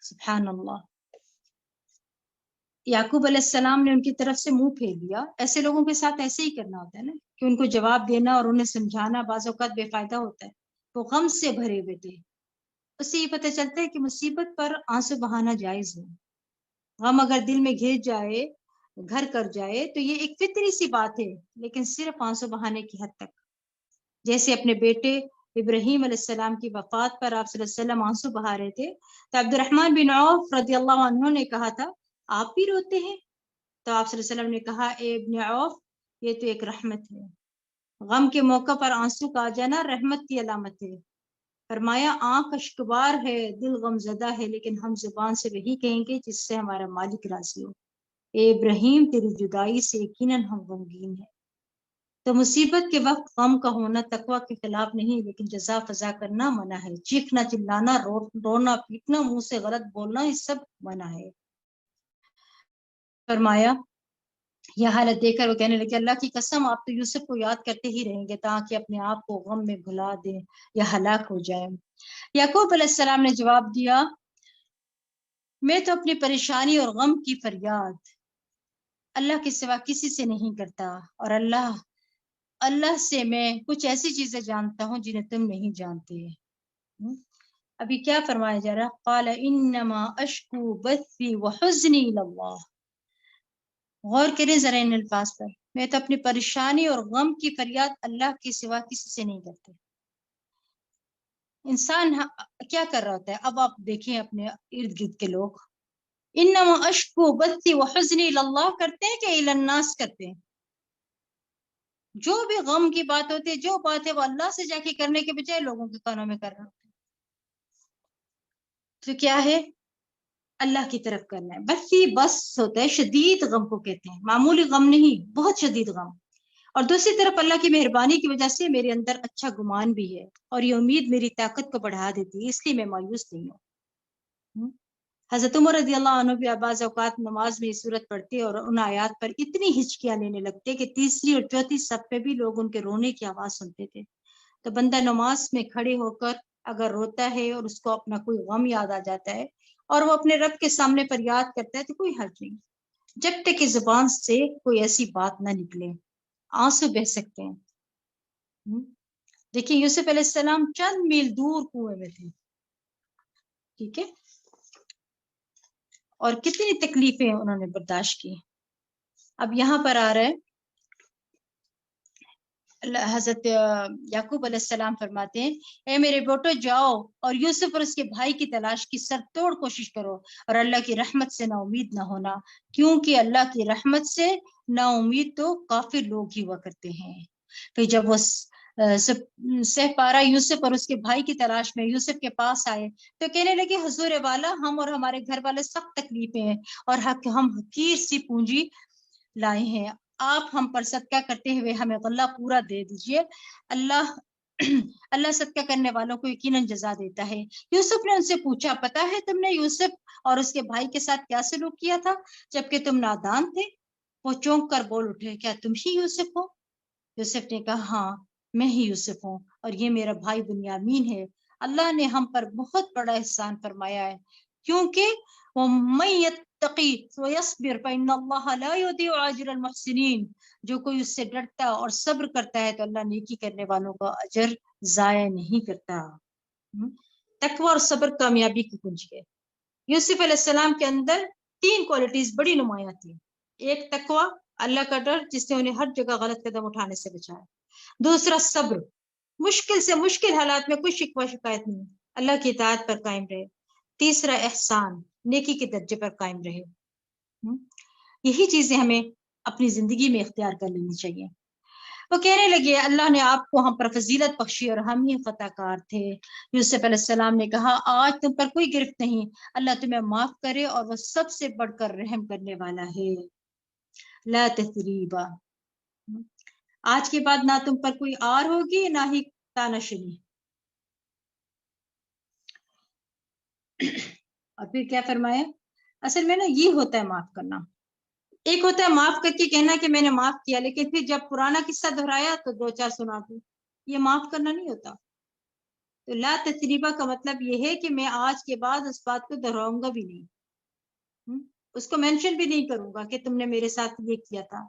سبحان اللہ، یعقوب علیہ السلام نے ان کی طرف سے منہ پھیر لیا۔ ایسے لوگوں کے ساتھ ایسے ہی کرنا ہوتا ہے نا کہ ان کو جواب دینا اور انہیں سمجھانا بعض اوقات بے فائدہ ہوتا ہے۔ وہ غم سے بھرے ہوئے تھے۔ اس سے یہ پتہ چلتا ہے کہ مصیبت پر آنسو بہانا جائز ہے۔ غم اگر دل میں گھر کر جائے تو یہ ایک فطری سی بات ہے، لیکن صرف آنسو بہانے کی حد تک۔ جیسے اپنے بیٹے ابراہیم علیہ السلام کی وفات پر آپ صلی اللہ علیہ وسلم آنسو بہا رہے تھے تو عبد الرحمن بن عوف رضی اللہ عنہ نے کہا تھا آپ بھی روتے ہیں؟ تو آپ صلی اللہ علیہ وسلم نے کہا اے ابن عوف، یہ تو ایک رحمت ہے، غم کے موقع پر آنسو کا آ جانا رحمت کی علامت ہے۔ فرمایا آنکھ اشکبار ہے، دل غم زدہ ہے، لیکن ہم زبان سے وہی کہیں گے جس سے ہمارا مالک راضی ہو۔ اے ابراہیم، تیری جدائی سے یقیناً ہم غمگین ہیں۔ تو مصیبت کے وقت غم کا ہونا تقویٰ کے خلاف نہیں، لیکن جزا فضا کرنا منع ہے۔ چیخنا چلانا، رونا پیٹنا، منہ سے غلط بولنا، یہ سب منع ہے۔ فرمایا یہ حالت دیکھ کر وہ کہنے لگے اللہ کی قسم آپ تو یوسف کو یاد کرتے ہی رہیں گے تاکہ اپنے آپ کو غم میں بھلا دیں یا ہلاک ہو جائیں۔ یعقوب علیہ السلام نے جواب دیا میں تو اپنی پریشانی اور غم کی فریاد اللہ کے سوا کسی سے نہیں کرتا، اور اللہ سے میں کچھ ایسی چیزیں جانتا ہوں جنہیں تم نہیں جانتے۔ ابھی کیا فرمایا جا رہا؟ قال انما اشکو بثی وحزنی اللہ۔ غور کریں ذرا ان الفاظ پر، میں تو اپنی پریشانی اور غم کی فریاد اللہ کے سوا کسی سے نہیں کرتے۔ انسان کیا کر رہا ہوتا ہے؟ اب آپ دیکھیں اپنے ارد گرد کے لوگ، انما اشکو بثی وحزنی اللہ کرتے ہیں کہ الی الناس کرتے ہیں؟ جو بھی غم کی بات ہوتی ہے، جو بات ہے وہ اللہ سے جا کے کرنے کے بجائے لوگوں کے کانوں میں کر رہا ہوتا ہے۔ تو کیا ہے؟ اللہ کی طرف کرنا ہے۔ بسی بس ہوتا ہے، شدید غم کو کہتے ہیں، معمولی غم نہیں، بہت شدید غم۔ اور دوسری طرف اللہ کی مہربانی کی وجہ سے میرے اندر اچھا گمان بھی ہے، اور یہ امید میری طاقت کو بڑھا دیتی ہے، اس لیے میں مایوس نہیں ہوں۔ حضرت عمر رضی اللہ عنہ بھی بعض اوقات نماز میں یہ صورت پڑھتے اور ان آیات پر اتنی ہچکیاں لینے لگتے کہ تیسری اور چوتھی صف پہ بھی لوگ ان کے رونے کی آواز سنتے تھے۔ تو بندہ نماز میں کھڑے ہو کر اگر روتا ہے اور اس کو اپنا کوئی غم یاد آ جاتا ہے اور وہ اپنے رب کے سامنے فریاد کرتا ہے تو کوئی حرج نہیں، جب تک کہ زبان سے کوئی ایسی بات نہ نکلے۔ آنسو بہہ سکتے ہیں۔ دیکھیں یوسف علیہ السلام چند میل دور کنویں میں تھے، ٹھیک ہے, اور کتنی تکلیفیں انہوں نے برداشت کی. اب یہاں پر آ رہا ہے حضرت یعقوب علیہ السلام فرماتے ہیں, اے میرے بیٹو جاؤ اور یوسف اور اس کے بھائی کی تلاش کی سر توڑ کوشش کرو, اور اللہ کی رحمت سے نا امید نہ ہونا, کیونکہ اللہ کی رحمت سے نا امید تو کافر لوگ ہی ہوا کرتے ہیں. پھر جب وہ سہ پارا یوسف اور اس کے بھائی کی تلاش میں یوسف کے پاس آئے تو کہنے لگے, حضور والا, ہم اور ہمارے گھر والے سخت تکلیفیں ہیں اور ہم حقیر سی پونجی لائے ہیں, آپ ہم پر صدقہ کرتے ہوئے ہمیں غلہ پورا دے دیجئے, اللہ صدقہ کرنے والوں کو یقیناً جزا دیتا ہے. یوسف نے ان سے پوچھا, پتا ہے تم نے یوسف اور اس کے بھائی کے ساتھ کیا سلوک کیا تھا جبکہ تم نادان تھے؟ وہ چونک کر بول اٹھے, کیا تم ہی یوسف ہو؟ یوسف نے کہا, ہاں میں ہی یوسف ہوں, اور یہ میرا بھائی بنیامین ہے. اللہ نے ہم پر بہت بڑا احسان فرمایا ہے, کیونکہ وہ من یتقی ویصبر فإن اللہ لا یضیع اجر المحسنین, جو کوئی اس سے ڈرتا اور صبر کرتا ہے تو اللہ نیکی کرنے والوں کا اجر ضائع نہیں کرتا. تقوی اور صبر کامیابی کی کنجی ہے. یوسف علیہ السلام کے اندر 3 کوالٹیز بڑی نمایاں تھی. ایک تقوی, اللہ کا ڈر جس نے انہیں ہر جگہ غلط قدم اٹھانے سے بچایا. دوسرا صبر, مشکل سے مشکل حالات میں کوئی شکوہ شکایت نہیں, اللہ کی اطاعت پر قائم رہے. تیسرا احسان, نیکی کے درجے پر قائم رہے. یہی چیزیں ہمیں اپنی زندگی میں اختیار کر لینی چاہیے. وہ کہنے لگے, اللہ نے آپ کو ہم پر فضیلت بخشی اور ہم ہی خطا کار تھے. یوسف علیہ السلام نے کہا, آج تم پر کوئی گرفت نہیں, اللہ تمہیں معاف کرے اور وہ سب سے بڑھ کر رحم کرنے والا ہے. لا تثریبا, آج کے بعد نہ تم پر کوئی آر ہوگی نہ ہی تانشنی. اور پھر کیا فرمایا, اصل میں نا یہ ہوتا ہے معاف کرنا. ایک ہوتا ہے معاف کر کے کہنا کہ میں نے معاف کیا, لیکن پھر جب پرانا قصہ دہرایا تو 2-4 سنا دوں, یہ معاف کرنا نہیں ہوتا. تو لا تثریبا کا مطلب یہ ہے کہ میں آج کے بعد اس بات کو دہراؤں گا بھی نہیں, اس کو مینشن بھی نہیں کروں گا کہ تم نے میرے ساتھ یہ کیا تھا,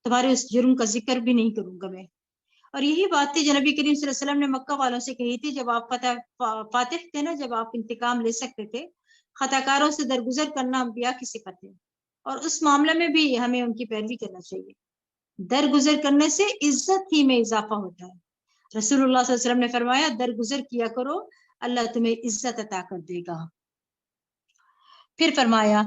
تمہارے اس جرم کا ذکر بھی نہیں کروں گا میں. اور یہی بات تھی جو نبی کریم صلی اللہ علیہ وسلم نے مکہ والوں سے کہی تھی جب آپ فاتح تھے نا, جب آپ انتقام لے سکتے تھے. خطا کاروں سے درگزر کرنا انبیاء کی صفت ہے, اور اس معاملے میں بھی ہمیں ان کی پیروی کرنا چاہیے. درگزر کرنے سے عزت ہی میں اضافہ ہوتا ہے. رسول اللہ صلی اللہ علیہ وسلم نے فرمایا, درگزر کیا کرو, اللہ تمہیں عزت عطا کر دے گا. پھر فرمایا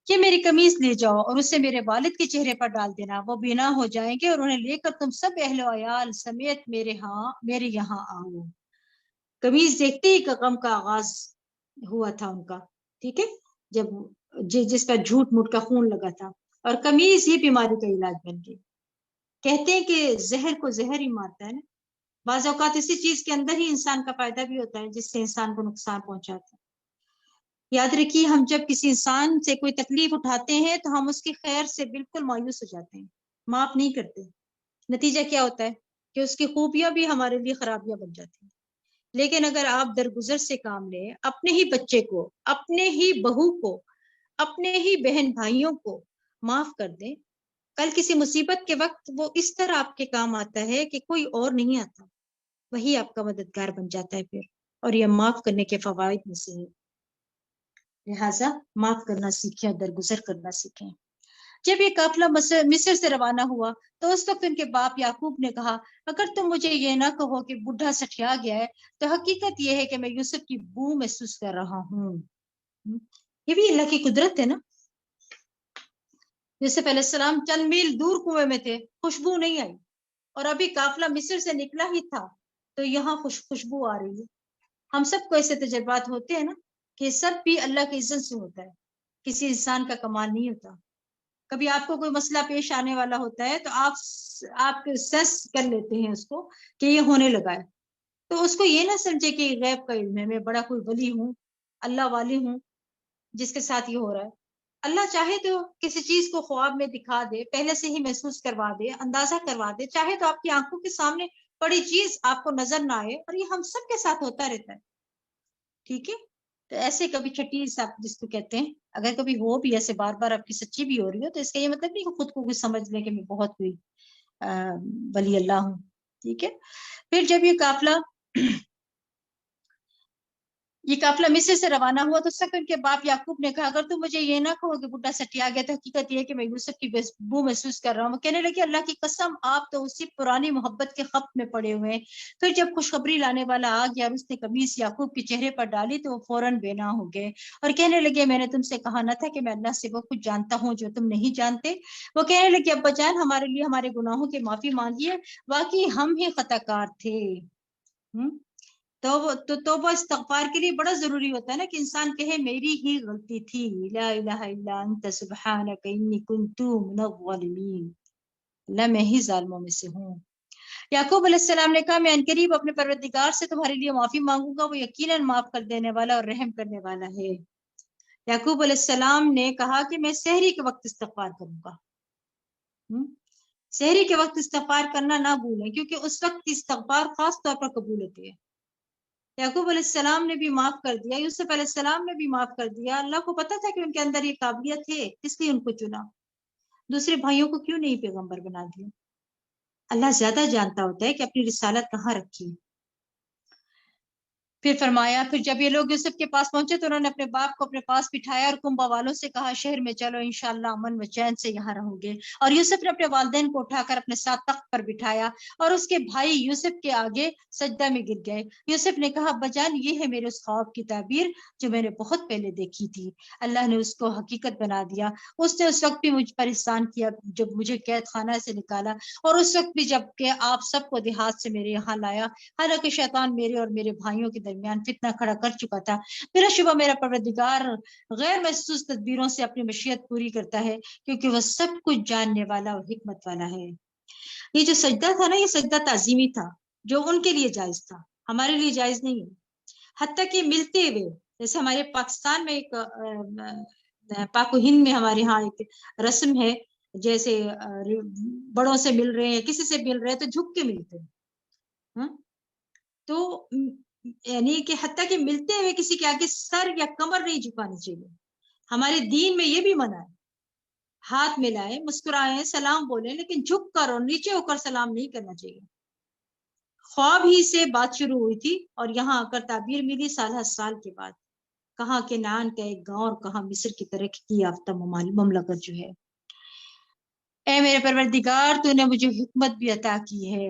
کہ میری قمیض لے جاؤ اور اسے میرے والد کے چہرے پر ڈال دینا, وہ بنا ہو جائیں گے اور انہیں لے کر تم سب اہل و عیال سمیت میرے یہاں آؤ. قمیض دیکھتے ہی غم کا آغاز ہوا تھا ان کا, ٹھیک ہے, جب جس پر جھوٹ موٹ کا خون لگا تھا, اور قمیض ہی بیماری کا علاج بن گئی. کہتے ہیں کہ زہر کو زہر ہی مارتا ہے نا, بعض اوقات اسی چیز کے اندر ہی انسان کا فائدہ بھی ہوتا ہے جس سے انسان کو نقصان پہنچاتا ہے. یاد رکھیے, ہم جب کسی انسان سے کوئی تکلیف اٹھاتے ہیں تو ہم اس کی خیر سے بالکل مایوس ہو جاتے ہیں, معاف نہیں کرتے. نتیجہ کیا ہوتا ہے کہ اس کی خوبیاں بھی ہمارے لیے خرابیاں بن جاتی ہیں. لیکن اگر آپ درگزر سے کام لیں, اپنے ہی بچے کو, اپنے ہی بہو کو, اپنے ہی بہن بھائیوں کو معاف کر دیں, کل کسی مصیبت کے وقت وہ اس طرح آپ کے کام آتا ہے کہ کوئی اور نہیں آتا, وہی آپ کا مددگار بن جاتا ہے پھر. اور یہ معاف کرنے کے فوائد میں سے ہے. لہٰذا معاف کرنا سیکھیں اور درگزر کرنا سیکھیں. جب یہ قافلہ مصر سے روانہ ہوا تو اس وقت ان کے باپ یعقوب نے کہا, اگر تم مجھے یہ نہ کہو کہ بڈھا سٹیا گیا ہے تو حقیقت یہ ہے کہ میں یوسف کی بو محسوس کر رہا ہوں. یہ بھی اللہ کی قدرت ہے نا. یوسف علیہ السلام چند میل دور کنویں میں تھے, خوشبو نہیں آئی, اور ابھی قافلہ مصر سے نکلا ہی تھا تو یہاں خوشبو آ رہی ہے. ہم سب کو ایسے تجربات ہوتے ہیں نا کہ سب بھی اللہ کے اذن سے ہوتا ہے, کسی انسان کا کمال نہیں ہوتا. کبھی آپ کو کوئی مسئلہ پیش آنے والا ہوتا ہے تو آپ سیس کر لیتے ہیں اس کو کہ یہ ہونے لگا ہے, تو اس کو یہ نہ سمجھے کہ غیب کا علم ہے, میں بڑا کوئی ولی ہوں, اللہ والی ہوں جس کے ساتھ یہ ہو رہا ہے. اللہ چاہے تو کسی چیز کو خواب میں دکھا دے, پہلے سے ہی محسوس کروا دے, اندازہ کروا دے, چاہے تو آپ کی آنکھوں کے سامنے پڑی چیز آپ کو نظر نہ آئے, اور یہ ہم سب کے ساتھ ہوتا رہتا ہے. ٹھیک ہے, تو ایسے کبھی چھٹی آپ جس کو کہتے ہیں, اگر کبھی ہو بھی ایسے بار بار آپ کی سچی بھی ہو رہی ہو تو اس کا یہ مطلب نہیں کہ خود کو کچھ سمجھ لیں کہ میں بہت کوئی ولی اللہ ہوں. ٹھیک ہے. پھر جب یہ قافلہ یہ قافلہ مصر سے روانہ ہوا تو اس وقت ان کے باپ یعقوب نے کہا اگر تم مجھے یہ نہ کہو کہ بڈھا سٹیا گیا تو حقیقت یہ ہے کہ میں یوسف کی بو محسوس کر رہا ہوں. وہ کہنے لگے اللہ کی قسم آپ تو اسی پرانی محبت کے خط میں پڑے ہوئے ہیں. پھر جب خوشخبری لانے والا آ گیا اور اس نے قمیص یعقوب کے چہرے پر ڈالی تو وہ فوراً بے نام ہو گئے اور کہنے لگے میں نے تم سے کہا نہ تھا کہ میں اللہ سے وہ کچھ جانتا ہوں جو تم نہیں جانتے. وہ کہنے لگے ابا جان ہمارے لیے ہمارے گناہوں کی معافی مانگیے واقعی ہم ہی خطا کار تھے. توبہ استغفار کے لیے بڑا ضروری ہوتا ہے نا کہ انسان کہے میری ہی غلطی تھی. لا الہ الا انت سبحانک انی کنت من الظالمین. اللہ میں ہی ظالموں میں سے ہوں. یعقوب علیہ السلام نے کہا میں عنقریب اپنے پروردگار سے تمہارے لیے معافی مانگوں گا وہ یقیناً معاف کر دینے والا اور رحم کرنے والا ہے. یعقوب علیہ السلام نے کہا کہ میں سحری کے وقت استغفار کروں گا. سحری کے وقت استغفار کرنا نہ بھولیں کیونکہ اس وقت استغفار خاص طور پر قبول ہوتی ہے. یعقوب علیہ السلام نے بھی معاف کر دیا, یوسف علیہ السلام نے بھی معاف کر دیا. اللہ کو پتا تھا کہ ان کے اندر یہ قابلیت ہے اس لیے ان کو چنا. دوسرے بھائیوں کو کیوں نہیں پیغمبر بنا دیا؟ اللہ زیادہ جانتا ہوتا ہے کہ اپنی رسالت کہاں رکھی. پھر فرمایا پھر جب یہ لوگ یوسف کے پاس پہنچے تو انہوں نے اپنے باپ کو اپنے پاس بٹھایا اور کنبہ والوں سے کہا شہر میں چلو انشاءاللہ امن و چین سے یہاں رہو گے. اور یوسف نے اپنے والدین کو اٹھا کر اپنے ساتھ تخت پر بٹھایا اور اس کے بھائی یوسف کے آگے سجدہ میں گر گئے. یوسف نے کہا ابا جان یہ ہے میرے اس خواب کی تعبیر جو میں نے بہت پہلے دیکھی تھی. اللہ نے اس کو حقیقت بنا دیا. اس نے اس وقت بھی مجھ پر احسان کیا جب مجھے قید خانہ سے نکالا اور اس وقت بھی جب کہ آپ سب کو دیہات سے میرے یہاں لایا. حالانکہ شیطان میرے اور میرے بھائیوں کے درمیان فتنہ کھڑا کر چکا تھا. بلا شبہ میرا پروردگار غیر محسوس تدبیروں سے اپنی مشیت پوری کرتا ہے کیونکہ وہ سب کچھ جاننے والا اور حکمت والا ہے. یہ جو سجدہ تھا نا یہ سجدہ تعظیمی تھا جو ان کے لیے جائز تھا, ہمارے لیے جائز نہیں ہے. حتیٰ کہ ملتے ہوئے جیسے ہمارے پاکستان میں ایک پاک و ہند میں ہمارے ہاں ایک رسم ہے جیسے بڑوں سے مل رہے ہیں کسی سے مل رہے ہیں تو جھک کے ملتے ہیں. تو یعنی کہ حتیٰ کہ ملتے ہوئے کسی کے آگے سر یا کمر نہیں جھکانی چاہیے. ہمارے دین میں یہ بھی منع ہے. ہاتھ ملائیں مسکرائیں سلام بولیں لیکن جھک کر اور نیچے ہو کر سلام نہیں کرنا چاہیے. خواب ہی سے بات شروع ہوئی تھی اور یہاں آ کر تعبیر ملی سال کے بعد. کہاں کنعان کا ایک گاؤں اور کہاں مصر کی ترقی یافتہ مملکت جو ہے. اے میرے پروردگار تو نے مجھے حکمت بھی عطا کی ہے.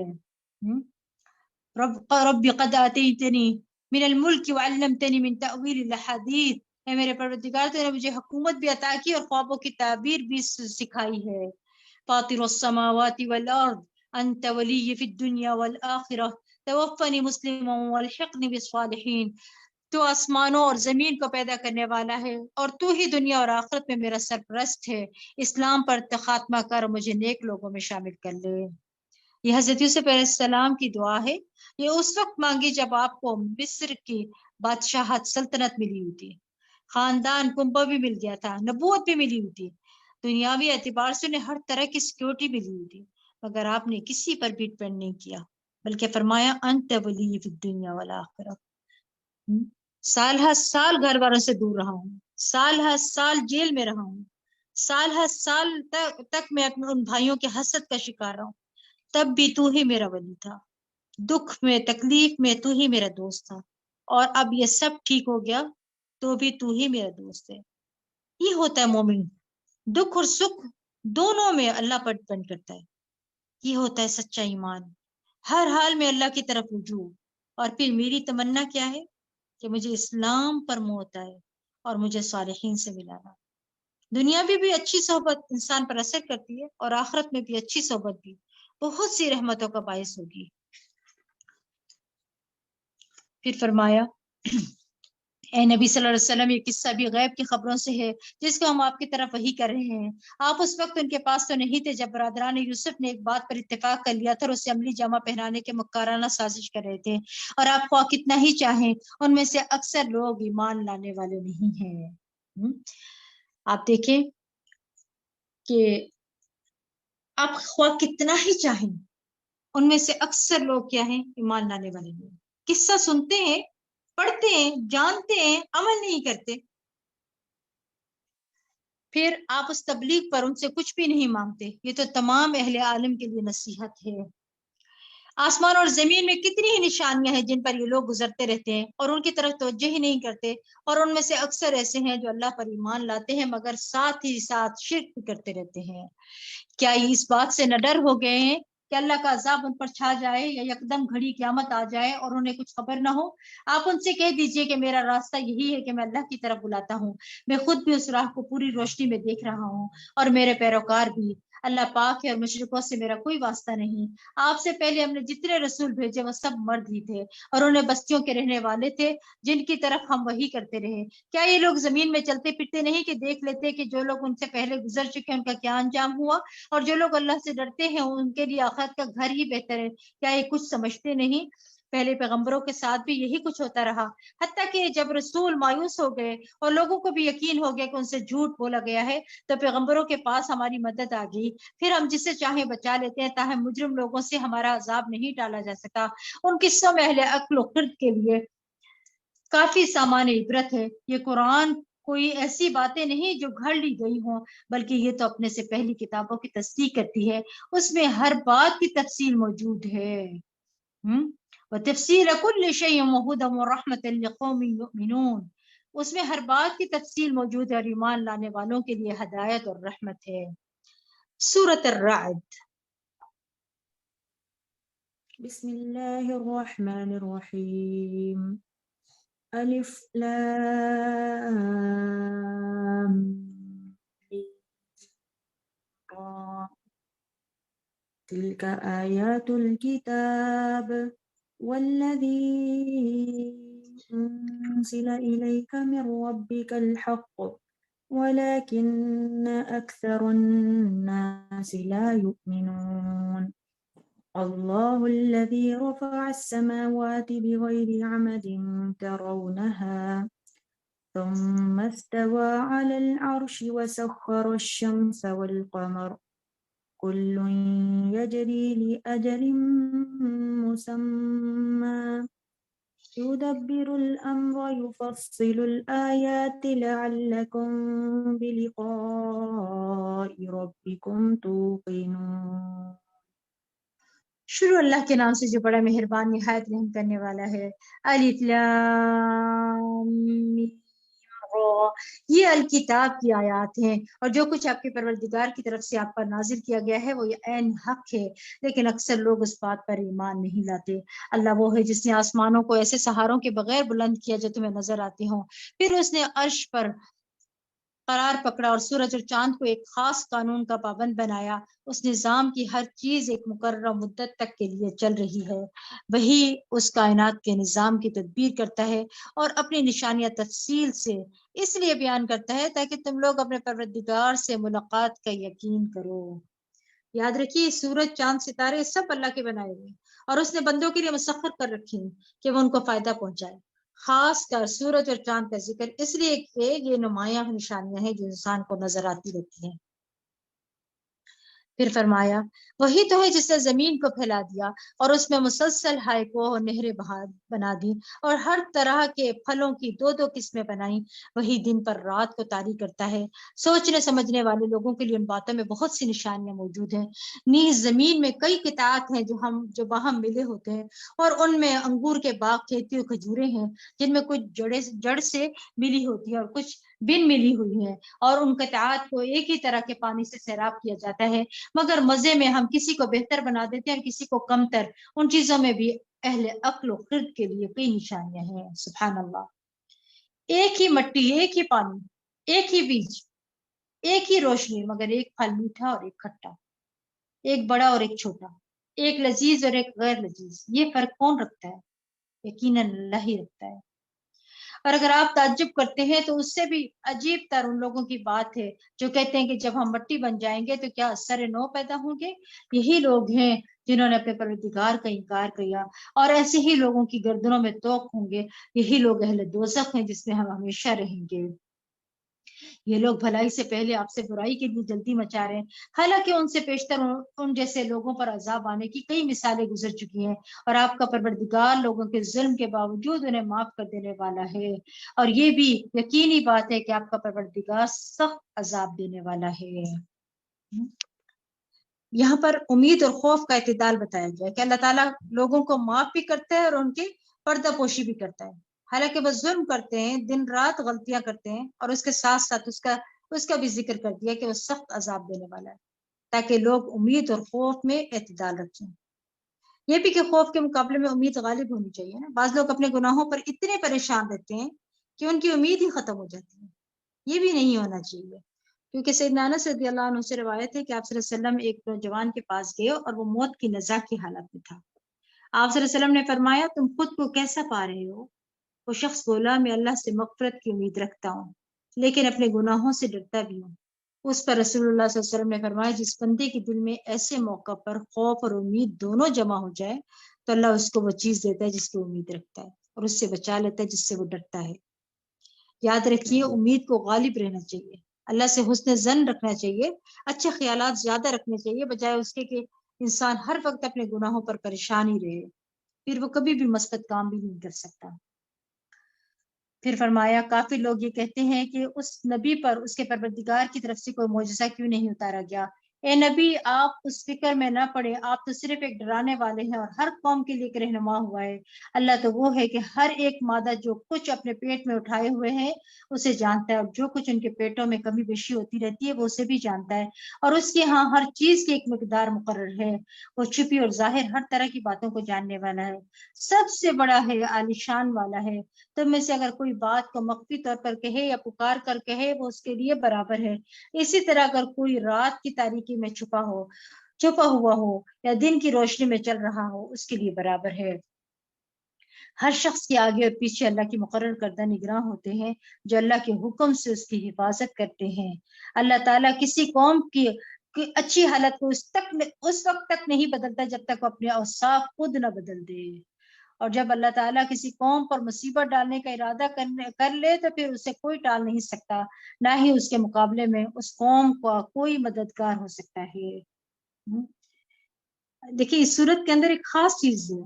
رب قد آتیتنی من الملک وعلمتنی من تأویل الاحادیث. اے میرے پروردگار تو نے مجھے حکومت بھی عطا کی اور خوابوں کی تعبیر بھی سکھائی ہے. فاطر السماوات والارض انت ولی فی الدنیا والآخرہ توفنی مسلما والحقنی بالصالحین. تو آسمانوں اور زمین کو پیدا کرنے والا ہے اور تو ہی دنیا اور آخرت میں میرا سرپرست ہے. اسلام پر خاتمہ کر مجھے نیک لوگوں میں شامل کر لے. یہ حضرت یوسف علیہ السلام کی دعا ہے. یہ اس وقت مانگی جب آپ کو مصر کی بادشاہت سلطنت ملی ہوئی تھی, خاندان کنبہ بھی مل گیا تھا, نبوت بھی ملی ہوئی تھی, دنیاوی اعتبار سے انہیں ہر طرح کی سیکیورٹی ملی ہوئی تھی, مگر آپ نے کسی پر بھی ڈپینڈ نہیں کیا بلکہ فرمایا انت ولی فی الدنیا والآخرہ. سال ہر سال گھر والوں سے دور رہا ہوں, سال ہر سال جیل میں رہا ہوں, سال ہر سال تک میں اپنے ان بھائیوں کے حسد کا شکار رہا ہوں, تب بھی تو ہی میرا ولی تھا. دکھ میں تکلیف میں تو ہی میرا دوست تھا, اور اب یہ سب ٹھیک ہو گیا تو بھی تو ہی میرا دوست ہے. یہ ہوتا ہے مومن, دکھ اور سکھ دونوں میں اللہ پر ڈپینڈ کرتا ہے. یہ ہوتا ہے سچا ایمان, ہر حال میں اللہ کی طرف رجوع. اور پھر میری تمنا کیا ہے کہ مجھے اسلام پر موت آئے اور مجھے صالحین سے ملانا. دنیا میں بھی اچھی صحبت انسان پر اثر کرتی ہے اور آخرت میں بھی اچھی صحبت بھی بہت سی رحمتوں کا باعث ہوگی. پھر فرمایا اے نبی صلی اللہ علیہ وسلم یہ قصہ بھی غیب کی خبروں سے ہے جس کو ہم آپ کی طرف وحی کر رہے ہیں. آپ اس وقت ان کے پاس تو نہیں تھے جب برادران یوسف نے ایک بات پر اتفاق کر لیا تھا اور اسے عملی جامہ پہنانے کے مکارانہ سازش کر رہے تھے, اور آپ خواہ کتنا ہی چاہیں ان میں سے اکثر لوگ ایمان لانے والے نہیں ہیں. آپ دیکھیں کہ آپ خواہ کتنا ہی چاہیں ان میں سے اکثر لوگ کیا ہیں ایمان لانے والے نہیں. قصہ سنتے ہیں پڑھتے ہیں جانتے ہیں عمل نہیں کرتے. پھر آپ اس تبلیغ پر ان سے کچھ بھی نہیں مانگتے. یہ تو تمام اہل عالم کے لیے نصیحت ہے. آسمان اور زمین میں کتنی ہی نشانیاں ہیں جن پر یہ لوگ گزرتے رہتے ہیں اور ان کی طرف توجہ ہی نہیں کرتے، اور ان میں سے اکثر ایسے ہیں جو اللہ پر ایمان لاتے ہیں مگر ساتھ ہی ساتھ شرک بھی کرتے رہتے ہیں۔ کیا یہ اس بات سے نہ ڈر ہو گئے ہیں کہ اللہ کا عذاب ان پر چھا جائے یا یکدم گھڑی قیامت آ جائے اور انہیں کچھ خبر نہ ہو؟ آپ ان سے کہہ دیجئے کہ میرا راستہ یہی ہے کہ میں اللہ کی طرف بلاتا ہوں، میں خود بھی اس راہ کو پوری روشنی میں دیکھ رہا ہوں اور میرے پیروکار بھی۔ اللہ پاک ہے اور مشرکوں سے میرا کوئی واسطہ نہیں۔ آپ سے پہلے ہم نے جتنے رسول بھیجے وہ سب مرد ہی تھے اور انہیں بستیوں کے رہنے والے تھے جن کی طرف ہم وہی کرتے رہے۔ کیا یہ لوگ زمین میں چلتے پھرتے نہیں کہ دیکھ لیتے کہ جو لوگ ان سے پہلے گزر چکے ان کا کیا انجام ہوا، اور جو لوگ اللہ سے ڈرتے ہیں ان کے لیے آخرت کا گھر ہی بہتر ہے۔ کیا یہ کچھ سمجھتے نہیں؟ پہلے پیغمبروں کے ساتھ بھی یہی کچھ ہوتا رہا، حتیٰ کہ جب رسول مایوس ہو گئے اور لوگوں کو بھی یقین ہو گیا کہ ان سے جھوٹ بولا گیا ہے تو پیغمبروں کے پاس ہماری مدد آ گئی، پھر ہم جسے چاہیں بچا لیتے ہیں، تاہم مجرم لوگوں سے ہمارا عذاب نہیں ٹالا جا سکا۔ ان قصوں میں اہل عقل و خرد کے لیے کافی سامان عبرت ہے۔ یہ قرآن کوئی ایسی باتیں نہیں جو گھڑ لی گئی ہوں، بلکہ یہ تو اپنے سے پہلی کتابوں کی تصدیق کرتی ہے، اس میں ہر بات کی تفصیل موجود ہے۔ وَتَفْصِيلَ كُلِّ شَيْءٍ وَهُدًى وَرَحْمَةً لِقَوْمٍ يُؤْمِنُونَ، اس میں ہر بات کی تفصیل موجود ہے اور ایمان لانے والوں کے لیے ہدایت اور رحمت ہے۔ سورۃ الرعد۔ بسم الله الرحمن الرحيم. ألف لام ميم را. تلك آيات الكتاب والذي أنزل إليك من ربك الحق ولكن أكثر الناس لا يؤمنون. الله الذي رفع السماوات بغير عمد ترونها ثم استوى على العرش وسخر الشمس والقمر كل يجري لأجل مسمى يدبر الأمر يفصل الآيات لعلكم بلقاء ربكم توقنون. شروع اللہ کے نام سے جو بڑا مہربان نہایت رحم کرنے والا ہے۔ الف لام میم را، یہ الکتاب کی آیات ہیں اور جو کچھ آپ کے پروردگار کی طرف سے آپ پر نازل کیا گیا ہے وہ یہ عین حق ہے، لیکن اکثر لوگ اس بات پر ایمان نہیں لاتے۔ اللہ وہ ہے جس نے آسمانوں کو ایسے سہاروں کے بغیر بلند کیا جو تمہیں نظر آتے ہوں، پھر اس نے عرش پر قرار پکڑا اور سورج اور چاند کو ایک خاص قانون کا پابند بنایا۔ اس نظام کی ہر چیز ایک مقررہ مدت تک کے لیے چل رہی ہے۔ وہی اس کائنات کے نظام کی تدبیر کرتا ہے اور اپنی نشانیاں تفصیل سے اس لیے بیان کرتا ہے تاکہ تم لوگ اپنے پروردگار سے ملاقات کا یقین کرو۔ یاد رکھیے سورج، چاند، ستارے سب اللہ کے بنائے ہوئے اور اس نے بندوں کے لیے مسخر کر رکھے ہیں کہ وہ ان کو فائدہ پہنچائے۔ خاص کر سورج اور چاند کا ذکر اس لیے کہ یہ نمایاں نشانیاں ہیں جو انسان کو نظر آتی رہتی ہیں۔ پھر فرمایا وہی تو ہے جس نے زمین کو پھیلا دیا اور اس میں مسلسل ہائیکو اور نہریں بنا دی اور ہر طرح کے پھلوں کی دو دو قسمیں بنائیں۔ وہی دن پر رات کو طاری کرتا ہے۔ سوچنے سمجھنے والے لوگوں کے لیے ان باتوں میں بہت سی نشانیاں موجود ہیں۔ نیز زمین میں کئی قطعات ہیں جو باہم ملے ہوتے ہیں اور ان میں انگور کے باغ، کھیتی اور کھجوریں ہیں جن میں کچھ جڑ سے ملی ہوتی ہے اور کچھ بن ملی ہوئی ہیں، اور ان قطعات کو ایک ہی طرح کے پانی سے سیراب کیا جاتا ہے، مگر مزے میں ہم کسی کو بہتر بنا دیتے ہیں اور کسی کو کمتر۔ ان چیزوں میں بھی اہل عقل و خرد کے لیے کئی نشانیاں ہیں۔ سبحان اللہ۔ ایک ہی مٹی، ایک ہی پانی، ایک ہی بیج، ایک ہی روشنی، مگر ایک پھل میٹھا اور ایک کھٹا، ایک بڑا اور ایک چھوٹا، ایک لذیذ اور ایک غیر لذیذ، یہ فرق کون رکھتا ہے؟ یقیناً اللہ ہی رکھتا ہے۔ اور اگر آپ تعجب کرتے ہیں تو اس سے بھی عجیب تر ان لوگوں کی بات ہے جو کہتے ہیں کہ جب ہم مٹی بن جائیں گے تو کیا سر نو پیدا ہوں گے؟ یہی لوگ ہیں جنہوں نے اپنے پروردگار کا انکار کیا، اور ایسے ہی لوگوں کی گردنوں میں توق ہوں گے۔ یہی لوگ اہل دوزخ ہیں جس میں ہم ہمیشہ رہیں گے۔ یہ لوگ بھلائی سے پہلے آپ سے برائی کے لیے جلدی مچا رہے ہیں، حالانکہ ان سے پیشتر ان جیسے لوگوں پر عذاب آنے کی کئی مثالیں گزر چکی ہیں، اور آپ کا پروردگار لوگوں کے ظلم کے باوجود انہیں معاف کر دینے والا ہے، اور یہ بھی یقینی بات ہے کہ آپ کا پروردگار سخت عذاب دینے والا ہے۔ یہاں پر امید اور خوف کا اعتدال بتایا گیا کہ اللہ تعالیٰ لوگوں کو معاف بھی کرتا ہے اور ان کی پردہ پوشی بھی کرتا ہے، حالانکہ وہ ظلم کرتے ہیں، دن رات غلطیاں کرتے ہیں، اور اس کے ساتھ ساتھ اس کا بھی ذکر کر دیا کہ وہ سخت عذاب دینے والا ہے، تاکہ لوگ امید اور خوف میں اعتدال رکھیں۔ یہ بھی کہ خوف کے مقابلے میں امید غالب ہونی چاہیے نا۔ بعض لوگ اپنے گناہوں پر اتنے پریشان رہتے ہیں کہ ان کی امید ہی ختم ہو جاتی ہے، یہ بھی نہیں ہونا چاہیے، کیونکہ سیدنا انس رضی اللہ عنہ سے روایت ہے کہ آپ صلی اللہ علیہ وسلم ایک نوجوان کے پاس گئے اور وہ موت کی نزع کی حالت میں تھا۔ آپ صلی اللہ علیہ وسلم نے فرمایا تم خود کو کیسا پا رہے ہو؟ وہ شخص بولا میں اللہ سے مغفرت کی امید رکھتا ہوں لیکن اپنے گناہوں سے ڈرتا بھی ہوں۔ اس پر رسول اللہ صلی اللہ علیہ وسلم نے فرمایا جس بندے کے دل میں ایسے موقع پر خوف اور امید دونوں جمع ہو جائے تو اللہ اس کو وہ چیز دیتا ہے جس کی امید رکھتا ہے اور اس سے بچا لیتا ہے جس سے وہ ڈرتا ہے۔ یاد رکھیے امید کو غالب رہنا چاہیے، اللہ سے حسن ظن رکھنا چاہیے، اچھے خیالات زیادہ رکھنے چاہیے بجائے اس کے کہ انسان ہر وقت اپنے گناہوں پر پریشان ہی رہے، پھر وہ کبھی بھی مثبت کام بھی نہیں کر سکتا۔ پھر فرمایا کافی لوگ یہ کہتے ہیں کہ اس نبی پر اس کے پروردگار کی طرف سے کوئی معجزہ کیوں نہیں اتارا گیا؟ اے نبی آپ اس فکر میں نہ پڑے، آپ تو صرف ایک ڈرانے والے ہیں اور ہر قوم کے لیے ایک رہنما ہوا ہے۔ اللہ تو وہ ہے کہ ہر ایک مادہ جو کچھ اپنے پیٹ میں اٹھائے ہوئے ہیں اسے جانتا ہے، اور جو کچھ ان کے پیٹوں میں کمی بیشی ہوتی رہتی ہے وہ اسے بھی جانتا ہے، اور اس کے ہاں ہر چیز کی ایک مقدار مقرر ہے، وہ چھپی اور ظاہر ہر طرح کی باتوں کو جاننے والا ہے، سب سے بڑا ہے، عالیشان والا ہے۔ تم میں سے اگر کوئی بات کو مخفی طور پر کہے یا پکار کر کہے وہ اس کے لیے برابر ہے، اسی طرح اگر کوئی رات کی تاریکی میں چھپا ہوا ہو یا دن کی روشنی میں چل رہا ہو اس کے لیے برابر ہے۔ ہر شخص کے آگے اور پیچھے اللہ کی مقرر کردہ نگراں ہوتے ہیں جو اللہ کے حکم سے اس کی حفاظت کرتے ہیں۔ اللہ تعالیٰ کسی قوم کی اچھی حالت کو اس وقت تک نہیں بدلتا جب تک وہ اپنے اوصاف خود نہ بدل دے، اور جب اللہ تعالیٰ کسی قوم پر مصیبت ڈالنے کا ارادہ کر لے تو پھر اسے کوئی ٹال نہیں سکتا، نہ ہی اس کے مقابلے میں اس قوم کا کوئی مددگار ہو سکتا ہے۔ دیکھیے اس صورت کے اندر ایک خاص چیز ہے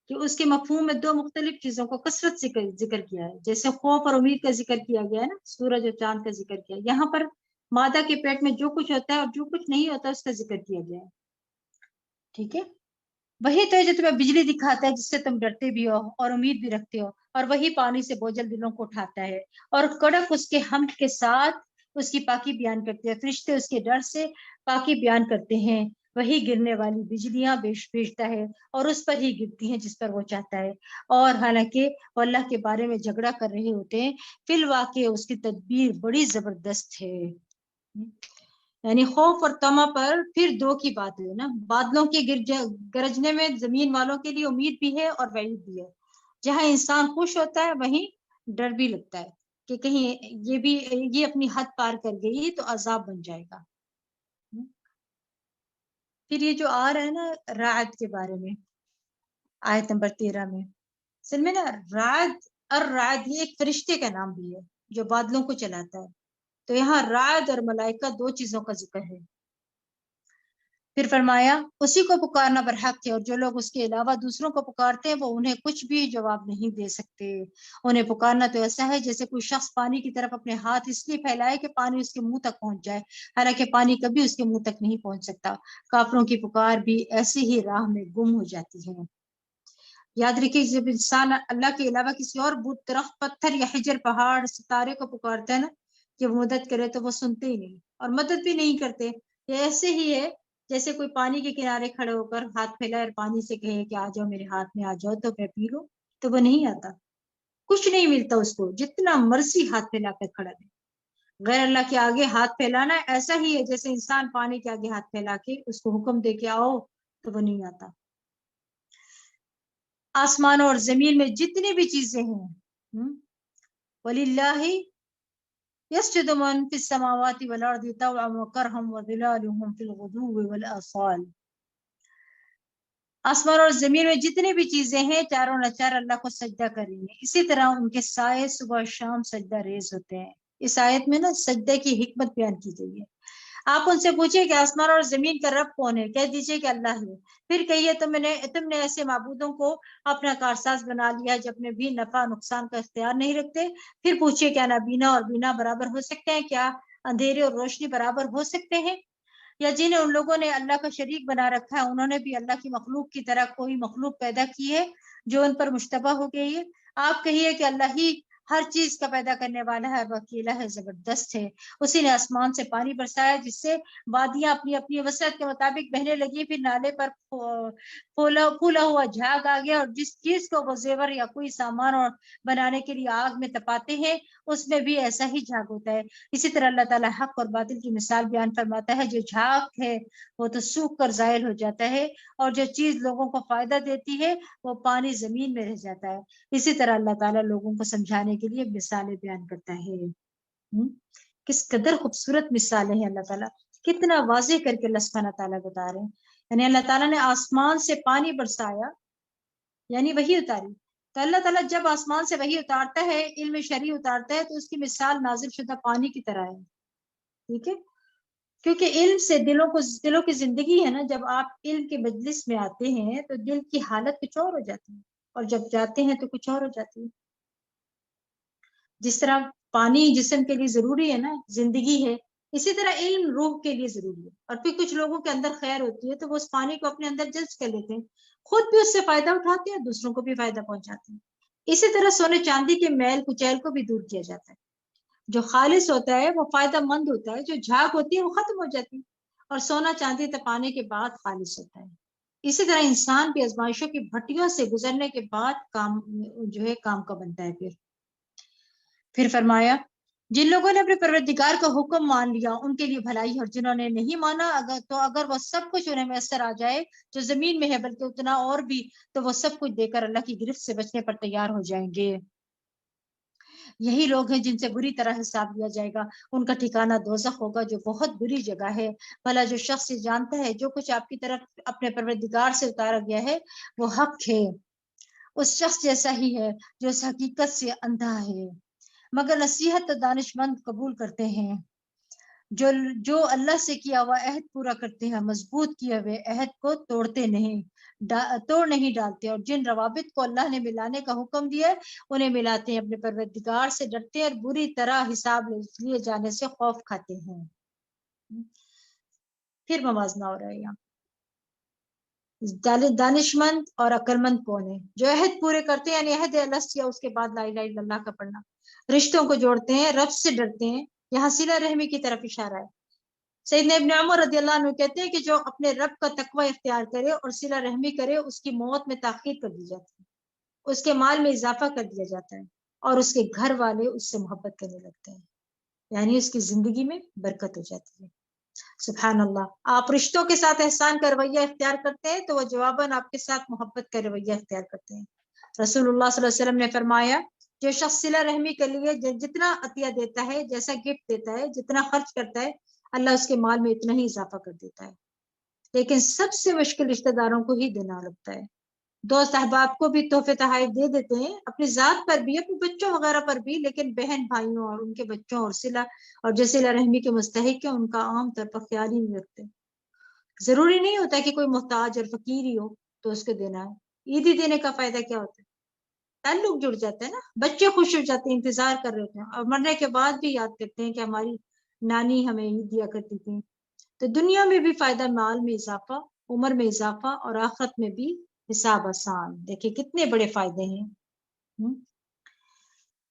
کہ اس کے مفہوم میں دو مختلف چیزوں کو کثرت سے ذکر کیا ہے، جیسے خوف اور امید کا ذکر کیا گیا ہے نا، سورج اور چاند کا ذکر کیا، یہاں پر مادہ کے پیٹ میں جو کچھ ہوتا ہے اور جو کچھ نہیں ہوتا اس کا ذکر کیا گیا ہے۔ ٹھیک ہے، وہی تو ہے جو تمہیں بجلی دکھاتا ہے جس سے تم ڈرتے بھی ہو اور امید بھی رکھتے ہو، اور وہی پانی سے بوجھل دلوں کو اٹھاتا ہے، اور کڑک اس کے حمد کے ساتھ اس کی پاکی بیان کرتے ہیں، فرشتے اس کے ڈر سے پاکی بیان کرتے ہیں، وہی گرنے والی بجلیاں بھیجتا ہے اور اس پر ہی گرتی ہیں جس پر وہ چاہتا ہے، اور حالانکہ وہ اللہ کے بارے میں جھگڑا کر رہے ہوتے ہیں فی الواقع اس کی تدبیر بڑی زبردست ہے۔ یعنی خوف اور طمع پر پھر دو کی بات ہے نا، بادلوں کے گرجنے میں زمین والوں کے لیے امید بھی ہے اور وعید بھی ہے، جہاں انسان خوش ہوتا ہے وہیں ڈر بھی لگتا ہے کہ کہیں یہ اپنی حد پار کر گئی تو عذاب بن جائے گا۔ پھر یہ جو آ رہا ہے نا رعد کے بارے میں آیت نمبر 13 میں، اصل میں نا الرعد یہ ایک فرشتے کا نام بھی ہے جو بادلوں کو چلاتا ہے، تو یہاں رعد اور ملائکہ دو چیزوں کا ذکر ہے۔ پھر فرمایا اسی کو پکارنا برحق ہے، اور جو لوگ اس کے علاوہ دوسروں کو پکارتے ہیں وہ انہیں کچھ بھی جواب نہیں دے سکتے۔ انہیں پکارنا تو ایسا ہے جیسے کوئی شخص پانی کی طرف اپنے ہاتھ اس لیے پھیلائے کہ پانی اس کے منہ تک پہنچ جائے، حالانکہ پانی کبھی اس کے منہ تک نہیں پہنچ سکتا۔ کافروں کی پکار بھی ایسی ہی راہ میں گم ہو جاتی ہے۔ یاد رکھیے جب انسان اللہ کے علاوہ کسی اور بت، درخت، پتھر یا حجر، پہاڑ، ستارے کو پکارتا ہے نا کہ وہ مدد کرے تو وہ سنتے ہی نہیں اور مدد بھی نہیں کرتے۔ یہ ایسے ہی ہے جیسے کوئی پانی کے کنارے کھڑے ہو کر ہاتھ پھیلائے اور پانی سے کہے کہ آ جاؤ میرے ہاتھ میں آ جاؤ تو میں پی لوں، تو وہ نہیں آتا، کچھ نہیں ملتا اس کو، جتنا مرضی ہاتھ پھیلا کر کھڑا رہے۔ غیر اللہ کے آگے ہاتھ پھیلانا ایسا ہی ہے جیسے انسان پانی کے آگے ہاتھ پھیلا کے اس کو حکم دے کے آؤ تو وہ نہیں آتا۔ آسمانوں اور زمین میں جتنی بھی چیزیں ہیں، وَلِلَّهِ يَسْجُدُ مَن فِي السَّمَاوَاتِ وَالْأَرْضِ طَوْعًا وَكَرْهًا وَظِلَالُهُمْ فِي الْغُدُوِّ وَالْآصَالِ۔ آسمان اور زمین میں جتنی بھی چیزیں ہیں چاروں ناچار اللہ کو سجدہ کر رہی ہیں، اسی طرح ان کے سائے صبح شام سجدہ ریز ہوتے ہیں۔ اس آیت میں نا سجدے کی حکمت بیان کی گئی ہے۔ آپ ان سے پوچھیں کہ آسمان اور زمین کا رب کون ہے، کہہ دیجئے کہ اللہ ہے۔ پھر کہیے تم نے ایسے معبودوں کو اپنا کارساز بنا لیا جب میں بھی نفع نقصان کا اختیار نہیں رکھتے۔ پھر پوچھئے کیا نابینا اور بینا برابر ہو سکتے ہیں، کیا اندھیرے اور روشنی برابر ہو سکتے ہیں؟ یا جنہیں ان لوگوں نے اللہ کا شریک بنا رکھا ہے انہوں نے بھی اللہ کی مخلوق کی طرح کوئی مخلوق پیدا کی ہے جو ان پر مشتبہ ہو گئی ہے. آپ کہیے کہ اللہ ہی ہر چیز کا پیدا کرنے والا ہے، وہ اکیلا ہے، زبردست ہے. اسی نے آسمان سے پانی برسایا جس سے وادیاں اپنی اپنی وسعت کے مطابق بہنے لگی، پھر نالے پر پھولا ہوا جھاگ آ گیا، اور جس چیز کو وہ زیور یا کوئی سامان اور بنانے کے لیے آگ میں تپاتے ہیں اس میں بھی ایسا ہی جھاگ ہوتا ہے. اسی طرح اللہ تعالیٰ حق اور باطل کی مثال بیان فرماتا ہے. جو جھاگ ہے وہ تو سوکھ کر زائل ہو جاتا ہے، اور جو چیز لوگوں کو فائدہ دیتی ہے وہ پانی زمین میں رہ جاتا ہے. اسی طرح اللہ تعالیٰ لوگوں کو سمجھانے کے لیے مثالیں بیان کرتا ہے. کس قدر خوبصورت مثالیں ہیں اللہ تعالیٰ، کتنا واضح کر کے اللہ سبحانہ تعالیٰ بتا رہے ہیں. یعنی اللہ تعالیٰ نے آسمان سے پانی برسایا، یعنی وہی اتاری. تو اللہ تعالیٰ جب آسمان سے وہی اتارتا ہے، علم شرعی اتارتا ہے، تو اس کی مثال نازل شدہ پانی کی طرح ہے. ٹھیک ہے، کیونکہ علم سے دلوں کی زندگی ہے نا. جب آپ علم کے مجلس میں آتے ہیں تو دل کی حالت کچھ اور ہو جاتی ہے، اور جب جاتے ہیں تو کچھ اور ہو جاتی ہے. جس طرح پانی جسم کے لیے ضروری ہے نا، زندگی ہے، اسی طرح علم روح کے لیے ضروری ہے. اور پھر کچھ لوگوں کے اندر خیر ہوتی ہے تو وہ اس پانی کو اپنے اندر جذب کر لیتے ہیں، خود بھی اس سے فائدہ اٹھاتے ہیں، دوسروں کو بھی فائدہ پہنچاتے ہیں. اسی طرح سونے چاندی کے میل کچیل کو بھی دور کیا جاتا ہے. جو خالص ہوتا ہے وہ فائدہ مند ہوتا ہے، جو جھاگ ہوتی ہے وہ ختم ہو جاتی ہے، اور سونا چاندی تپانے کے بعد خالص ہوتا ہے. اسی طرح انسان بھی آزمائشوں کی بھٹیوں سے گزرنے کے بعد کام کا بنتا ہے. پھر فرمایا جن لوگوں نے اپنے پروردگار کا حکم مان لیا ان کے لیے بھلائی، اور جنہوں نے نہیں مانا اگر وہ سب کچھ انہیں میسر آ جائے جو زمین میں ہے، بلکہ اتنا اور بھی، تو وہ سب کچھ دے کر اللہ کی گرفت سے بچنے پر تیار ہو جائیں گے. یہی لوگ ہیں جن سے بری طرح حساب لیا جائے گا، ان کا ٹھکانہ دوزخ ہوگا جو بہت بری جگہ ہے. بھلا جو شخص یہ جانتا ہے جو کچھ آپ کی طرف اپنے پروردگار سے اتارا گیا ہے وہ حق ہے، اس شخص جیسا ہی ہے جو اس حقیقت سے اندھا ہے. مگر نصیحت تو دانش مند قبول کرتے ہیں، جو اللہ سے کیا ہوا عہد پورا کرتے ہیں، مضبوط کیے ہوئے عہد کو توڑ نہیں ڈالتے، اور جن روابط کو اللہ نے ملانے کا حکم دیا ہے انہیں ملاتے ہیں، اپنے پروردگار سے ڈرتے ہیں اور بری طرح حساب لیے جانے سے خوف کھاتے ہیں. پھر موازنہ ہو رہا ہے یہاں. دانش مند اور عقل مند کون ہے؟ جو عہد پورے کرتے ہیں، یعنی عہد اللہ کیا اس کے بعد لا الہ الا اللہ کا پڑھنا، رشتوں کو جوڑتے ہیں، رب سے ڈرتے ہیں. یہاں صلہ رحمی کی طرف اشارہ ہے. سیدنا ابن عمر رضی اللہ عنہ کہتے ہیں کہ جو اپنے رب کا تقوی اختیار کرے اور صلہ رحمی کرے اس کی موت میں تاخیر کر دی جاتی ہے، اس کے مال میں اضافہ کر دیا جاتا ہے، اور اس کے گھر والے اس سے محبت کرنے لگتے ہیں، یعنی اس کی زندگی میں برکت ہو جاتی ہے. سبحان اللہ. آپ رشتوں کے ساتھ احسان کا رویہ اختیار کرتے ہیں تو وہ جواباً آپ کے ساتھ محبت کا رویہ اختیار کرتے ہیں. رسول اللہ صلی اللہ علیہ وسلم نے فرمایا جو شخص صلہ رحمی کے لیے جتنا عطیہ دیتا ہے، جیسا گفٹ دیتا ہے، جتنا خرچ کرتا ہے، اللہ اس کے مال میں اتنا ہی اضافہ کر دیتا ہے. لیکن سب سے مشکل رشتہ داروں کو ہی دینا لگتا ہے. دوست احباب کو بھی تحفے تحائف دے دیتے ہیں، اپنی ذات پر بھی، اپنے بچوں وغیرہ پر بھی، لیکن بہن بھائیوں اور ان کے بچوں اور جو صلہ رحمی کے مستحق ہیں ان کا عام طور پر خیال ہی نہیں رکھتے. ضروری نہیں ہوتا کہ کوئی محتاج اور فقیر ہی ہو تو اس کو دینا ہے. عیدی دینے کا فائدہ کیا ہوتا ہے؟ تعلق جڑ جاتا ہے نا، بچے خوش ہو جاتے ہیں، انتظار کر رہے ہوتے ہیں، اور مرنے کے بعد بھی یاد کرتے ہیں کہ ہماری نانی ہمیں عید دیا کرتی تھی. تو دنیا میں بھی فائدہ، مال میں اضافہ، عمر میں اضافہ، اور آخرت میں بھی حساب آسان. دیکھیں کتنے بڑے فائدے ہیں.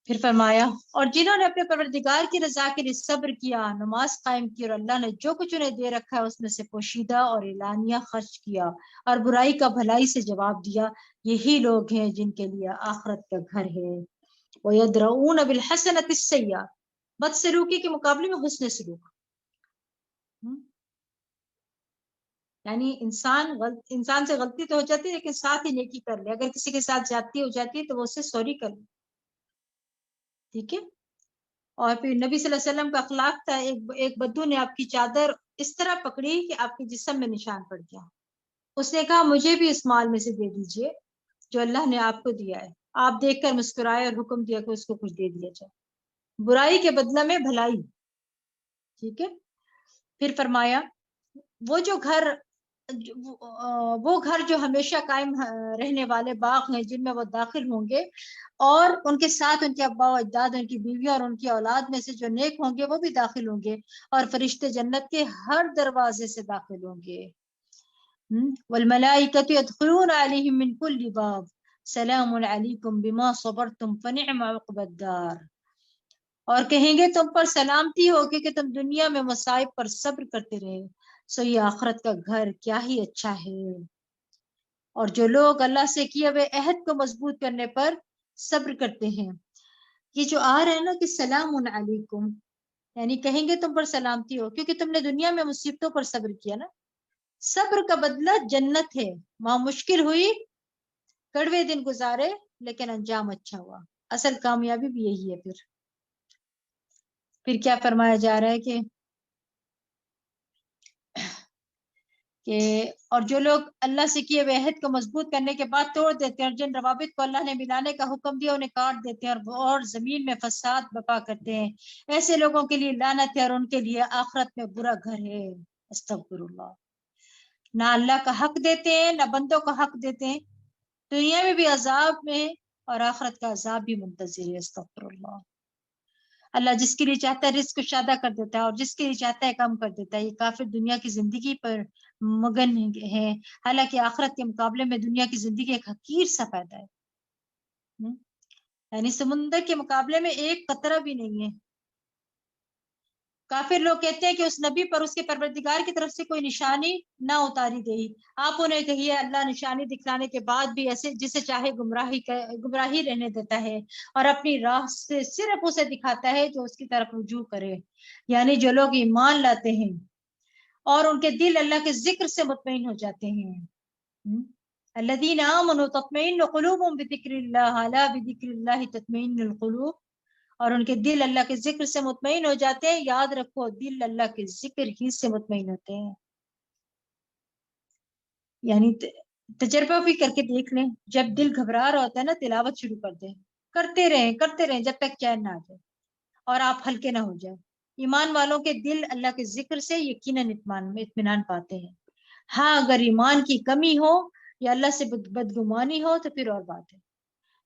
پھر فرمایا اور جنہوں نے اپنے پروردگار کی رضا کے لیے صبر کیا، نماز قائم کی، اور اللہ نے جو کچھ انہیں دے رکھا ہے اس میں سے پوشیدہ اور اعلانیہ خرچ کیا، اور برائی کا بھلائی سے جواب دیا، یہی لوگ ہیں جن کے لیے آخرت کا گھر ہے. وَيَدْرَؤُونَ بِالْحَسَنَةِ السَّيِّئَةَ، بد سلوکی کے مقابلے میں حسن سلوک. یعنی انسان سے غلطی تو ہو جاتی ہے لیکن ساتھ ہی نیکی کر لے. اگر کسی کے ساتھ زیادتی ہو جاتی ہے تو وہ اسے سوری کر لے. ٹھیک ہے. اور پھر نبی صلی اللہ علیہ وسلم کا اخلاق تھا، ایک بدو نے آپ کی چادر اس طرح پکڑی کہ آپ کے جسم میں نشان پڑ گیا. اس نے کہا مجھے بھی اس مال میں سے دے دیجئے جو اللہ نے آپ کو دیا ہے. آپ دیکھ کر مسکرائے اور حکم دیا کہ اس کو کچھ دے دیا جائے، برائی کے بدلہ میں بھلائی. ٹھیک ہے. پھر فرمایا وہ جو گھر وہ گھر جو ہمیشہ قائم رہنے والے باغ ہیں جن میں وہ داخل ہوں گے، اور ان کے ساتھ ان کے ابا و اجداد، ان کی بیویاں اور ان کی اولاد میں سے جو نیک ہوں گے وہ بھی داخل ہوں گے، اور فرشتے جنت کے ہر دروازے سے داخل ہوں گے۔ والملائکۃ یدخلون علیہم من کل باب سلام علیکم بما صبرتم فنعم عقبی الدار، اور کہیں گے تم پر سلامتی ہوگی کہ تم دنیا میں مصائب پر صبر کرتے رہے، سو یہ آخرت کا گھر کیا ہی اچھا ہے۔ اور جو لوگ اللہ سے کیے ہوئے عہد کو مضبوط کرنے پر صبر کرتے ہیں، یہ جو آ رہا ہے نا کہ سلام علیکم، یعنی کہیں گے تم پر سلامتی ہو کیونکہ تم نے دنیا میں مصیبتوں پر صبر کیا نا۔ صبر کا بدلہ جنت ہے، وہاں مشکل ہوئی، کڑوے دن گزارے، لیکن انجام اچھا ہوا، اصل کامیابی بھی یہی ہے۔ پھر کیا فرمایا جا رہا ہے کہ اور جو لوگ اللہ سے کیے ہوئے عہد کو مضبوط کرنے کے بعد توڑ دیتے ہیں، اور جن روابط کو اللہ نے ملانے کا حکم دیا انہیں کاٹ دیتے ہیں، اور زمین میں فساد برپا کرتے ہیں، ایسے لوگوں کے لیے لعنت ہے اور ان کے لیے آخرت میں برا گھر ہے۔ استغفر اللہ۔ نہ اللہ کا حق دیتے ہیں نہ بندوں کا حق دیتے ہیں، دنیا میں بھی عذاب میں اور آخرت کا عذاب بھی منتظر ہے۔ استغفر اللہ۔ اللہ جس کے لیے چاہتا ہے رزق شادہ کر دیتا ہے اور جس کے لیے چاہتا ہے کم کر دیتا ہے۔ یہ کافر دنیا کی زندگی پر مگن ہے، حالانکہ آخرت کے مقابلے میں دنیا کی زندگی ایک حقیر سا فائدہ ہے، یعنی سمندر کے مقابلے میں ایک قطرہ بھی نہیں ہے۔ کافر لوگ کہتے ہیں کہ اس نبی پر اس کے پروردگار کی طرف سے کوئی نشانی نہ اتاری گئی۔ آپ انہیں کہیے اللہ نشانی دکھلانے کے بعد بھی ایسے جسے چاہے گمراہی رہنے دیتا ہے، اور اپنی راہ سے صرف اسے دکھاتا ہے جو اس کی طرف رجوع کرے، یعنی جو لوگ ایمان لاتے ہیں اور ان کے دل اللہ کے ذکر سے مطمئن ہو جاتے ہیں۔ الذین آمنوا تطمئن قلوبهم بذکر اللہ الا بذکر اللہ تطمئن القلوب، اور ان کے دل اللہ کے ذکر سے مطمئن ہو جاتے ہیں۔ یاد رکھو دل اللہ کے ذکر ہی سے مطمئن ہوتے ہیں، یعنی تجربہ بھی کر کے دیکھ لیں، جب دل گھبرا رہا ہوتا ہے نا تلاوت شروع کر دیں، کرتے رہیں جب تک چین نہ آ جائے اور آپ ہلکے نہ ہو جائے۔ ایمان والوں کے دل اللہ کے ذکر سے یقیناً اطمینان پاتے ہیں۔ ہاں اگر ایمان کی کمی ہو یا اللہ سے بدگمانی ہو تو پھر اور بات ہے۔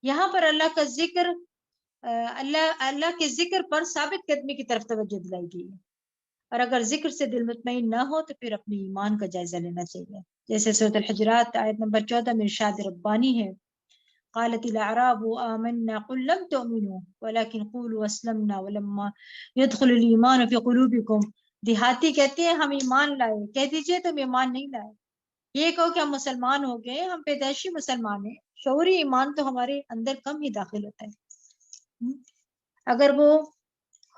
یہاں پر اللہ کا ذکر اللہ کے ذکر پر ثابت قدمی کی طرف توجہ دلائی گئی ہے، اور اگر ذکر سے دل مطمئن نہ ہو تو پھر اپنی ایمان کا جائزہ لینا چاہیے، جیسے سورۃ الحجرات آیت نمبر 14 میں ارشاد ربانی ہے، قالت الاعراب آمنا قل لم تؤمنوا ولكن قولوا اسلمنا ولما يدخل الايمان في قلوبكم، دیہاتی کہتے ہیں ہم ایمان لائے، کہہ دیجئے تم ایمان نہیں لائے، یہ کہو کہ ہم مسلمان ہو گئے، ہم پیدائشی مسلمان ہیں، شعوری ایمان تو ہمارے اندر کم ہی داخل ہوتا ہے۔ اگر وہ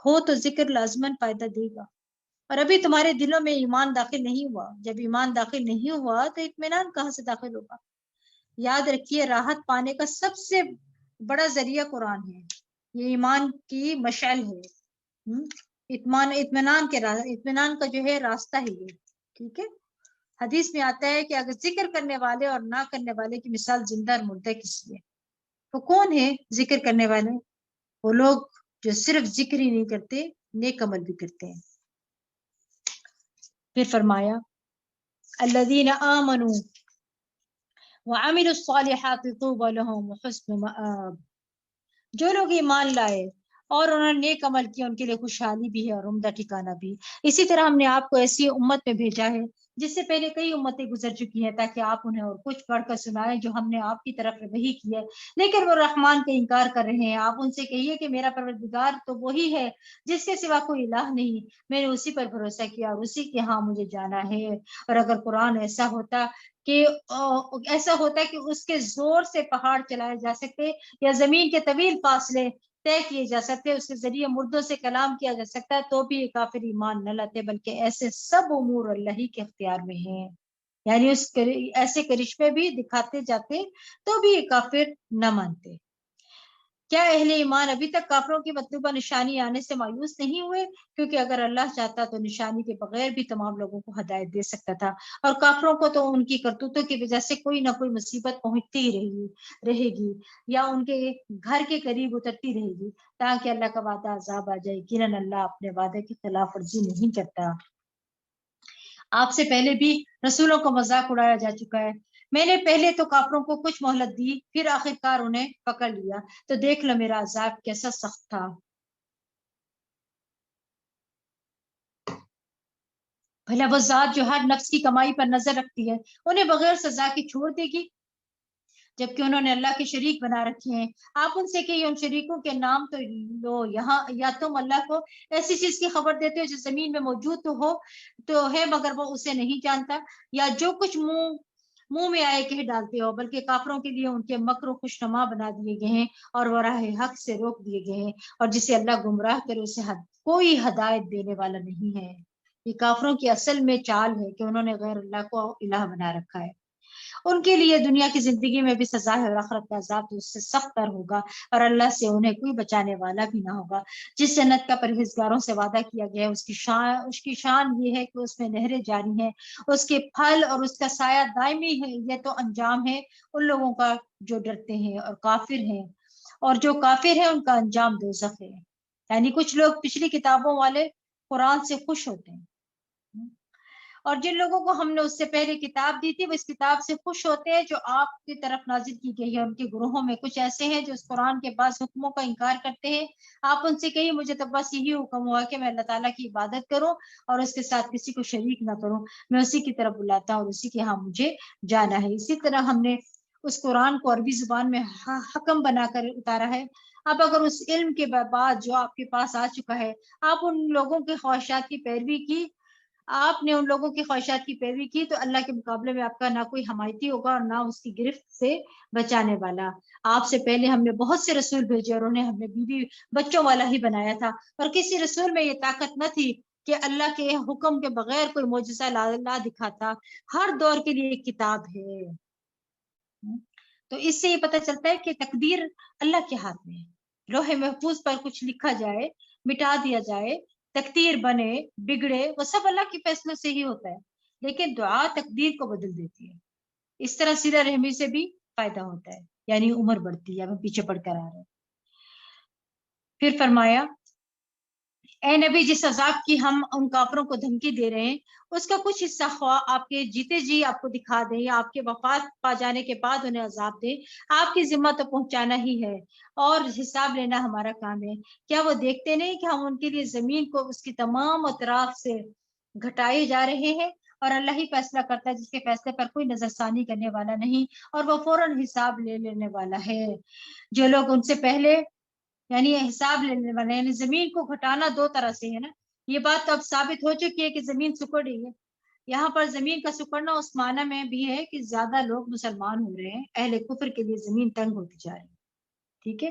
ہو تو ذکر لازماً فائدہ دے گا، اور ابھی تمہارے دلوں میں ایمان داخل نہیں ہوا، جب ایمان داخل نہیں ہوا تو اطمینان کہاں سے داخل ہوگا؟ یاد رکھیے راحت پانے کا سب سے بڑا ذریعہ قرآن ہے، یہ ایمان کی مشعل ہے، اطمینان کا جو ہے راستہ ہے یہ، ٹھیک ہے۔ حدیث میں آتا ہے کہ اگر ذکر کرنے والے اور نہ کرنے والے کی مثال زندہ اور مردہ کسی ہے، تو کون ہے ذکر کرنے والے؟ وہ لوگ جو صرف ذکر ہی نہیں کرتے، نیک عمل بھی کرتے ہیں۔ پھر فرمایا الذین آمنوا وعملوا الصالحات طوبى لهم وحسن مآب، جو لوگ ایمان لائے اور انہوں نے نیک عمل کیا ان کے لیے خوشحالی بھی ہے اور عمدہ ٹھکانہ بھی۔ اسی طرح ہم نے آپ کو ایسی امت میں بھیجا ہے جس سے پہلے کئی امتیں گزر چکی ہیں، تاکہ آپ انہیں اور کچھ پڑھ کر سنائیں جو ہم نے آپ کی طرف وحی کی ہے، لیکن وہ رحمان کا انکار کر رہے ہیں۔ آپ ان سے کہیے کہ میرا پروردگار تو وہی ہے جس کے سوا کوئی الہ نہیں، میں نے اسی پر بھروسہ کیا اور اسی کے ہاں مجھے جانا ہے۔ اور اگر قرآن ایسا ہوتا کہ اس کے زور سے پہاڑ چلائے جا سکتے یا زمین کے طویل فاصلے طے کیے جا سکتے، اس کے ذریعے مردوں سے کلام کیا جا سکتا ہے، تو بھی یہ کافر ایمان نہ لاتے، بلکہ ایسے سب امور اللہ ہی کے اختیار میں ہیں، یعنی ایسے کرشمے بھی دکھاتے جاتے تو بھی یہ کافر نہ مانتے۔ کیا اہل ایمان ابھی تک کافروں کی مطلوبہ نشانی آنے سے مایوس نہیں ہوئے؟ کیونکہ اگر اللہ چاہتا تو نشانی کے بغیر بھی تمام لوگوں کو ہدایت دے سکتا تھا، اور کافروں کو تو ان کی کرتوتوں کی وجہ سے کوئی نہ کوئی مصیبت پہنچتی ہی رہے گی یا ان کے گھر کے قریب اترتی رہے گی، تاکہ اللہ کا وعدہ عذاب آ جائے۔ یقیناً اللہ اپنے وعدے کی خلاف ورزی نہیں کرتا۔ آپ سے پہلے بھی رسولوں کو مذاق اڑایا جا چکا ہے. میں نے پہلے تو کافروں کو کچھ مہلت دی، پھر آخرکار انہیں پکڑ لیا، تو دیکھ لو میرا عذاب کیسا سخت تھا. بھلا وہ ذات جو ہر نفس کی کمائی پر نظر رکھتی ہے انہیں بغیر سزا کے چھوڑ دے گی جبکہ انہوں نے اللہ کے شریک بنا رکھے ہیں؟ آپ ان سے کہ ان شریکوں کے نام تو لو یہاں، یا تم اللہ کو ایسی چیز کی خبر دیتے ہو جو زمین میں موجود تو ہے مگر وہ اسے نہیں جانتا، یا جو کچھ منہ میں آئے کہہ ڈالتے ہو، بلکہ کافروں کے لیے ان کے مکر و خوشنما بنا دیے گئے ہیں اور وہ راہ حق سے روک دیے گئے ہیں، اور جسے اللہ گمراہ کرے اسے کوئی ہدایت دینے والا نہیں ہے. یہ کافروں کی اصل میں چال ہے کہ انہوں نے غیر اللہ کو الہ بنا رکھا ہے. ان کے لیے دنیا کی زندگی میں بھی سزا ہے اور آخرت کا عذاب تو اس سے سخت تر ہوگا، اور اللہ سے انہیں کوئی بچانے والا بھی نہ ہوگا. جس جنت کا پرہیزگاروں سے وعدہ کیا گیا ہے اس کی شان یہ ہے کہ اس میں نہریں جاری ہیں، اس کے پھل اور اس کا سایہ دائمی ہے. یہ تو انجام ہے ان لوگوں کا جو ڈرتے ہیں اور کافر ہیں، اور جو کافر ہیں ان کا انجام دوزخ ہے. یعنی کچھ لوگ پچھلی کتابوں والے قرآن سے خوش ہوتے ہیں، اور جن لوگوں کو ہم نے اس سے پہلے کتاب دی تھی وہ اس کتاب سے خوش ہوتے ہیں جو آپ کی طرف نازل کی گئی ہے. ان کے گروہوں میں کچھ ایسے ہیں جو اس قرآن کے بعض حکموں کا انکار کرتے ہیں. آپ ان سے کہیے مجھے تو بس یہی حکم ہوا کہ میں اللہ تعالیٰ کی عبادت کروں اور اس کے ساتھ کسی کو شریک نہ کروں، میں اسی کی طرف بلاتا ہوں اور اسی کے ہاں مجھے جانا ہے. اسی طرح ہم نے اس قرآن کو عربی زبان میں حکم بنا کر اتارا ہے. اب اگر اس علم کے بعد جو آپ کے پاس آ چکا ہے آپ ان لوگوں کے خواہشات کی پیروی کی، آپ نے ان لوگوں کی خواہشات کی پیروی کی، تو اللہ کے مقابلے میں آپ کا نہ کوئی حمایتی ہوگا اور نہ اس کی گرفت سے بچانے والا. آپ سے پہلے ہم نے بہت سے رسول بھیجے اور انہیں ہم نے بیوی بچوں والا ہی بنایا تھا، اور کسی رسول میں یہ طاقت نہ تھی کہ اللہ کے حکم کے بغیر کوئی معجزہ لا دکھاتا. ہر دور کے لیے ایک کتاب ہے. تو اس سے یہ پتہ چلتا ہے کہ تقدیر اللہ کے ہاتھ میں ہے. لوح محفوظ پر کچھ لکھا جائے، مٹا دیا جائے، تقدیر بنے بگڑے، وہ سب اللہ کے فیصلوں سے ہی ہوتا ہے، لیکن دعا تقدیر کو بدل دیتی ہے. اس طرح صلہ رحمی سے بھی فائدہ ہوتا ہے، یعنی عمر بڑھتی ہے. اب ہم پیچھے پڑھ کر آ رہے ہیں. پھر فرمایا اے نبی جس عذاب کی ہم ان کافروں کو دھمکی دے رہے ہیں اس کا کچھ حصہ خواہ آپ کے جیتے جی آپ کو دکھا دیں یا آپ کے وفات پا جانے کے بعد انہیں عذاب دیں، آپ کی ذمہ تو پہنچانا ہی ہے اور حساب لینا ہمارا کام ہے. کیا وہ دیکھتے نہیں کہ ہم ان کے لیے زمین کو اس کی تمام اطراف سے گھٹائے جا رہے ہیں، اور اللہ ہی فیصلہ کرتا ہے جس کے فیصلے پر کوئی نظر ثانی کرنے والا نہیں، اور وہ فوراً حساب لے لینے والا ہے. جو لوگ ان سے پہلے یعنی حساب لینے والے، یعنی زمین کو گھٹانا دو طرح سے ہے نا. یہ بات تو اب ثابت ہو چکی ہے کہ زمین سکڑ رہی ہے. یہاں پر زمین کا سکڑنا اس معنی میں بھی ہے کہ زیادہ لوگ مسلمان ہو رہے ہیں، اہل کفر کے لیے زمین تنگ ہوتی جا رہی ہے. ٹھیک ہے.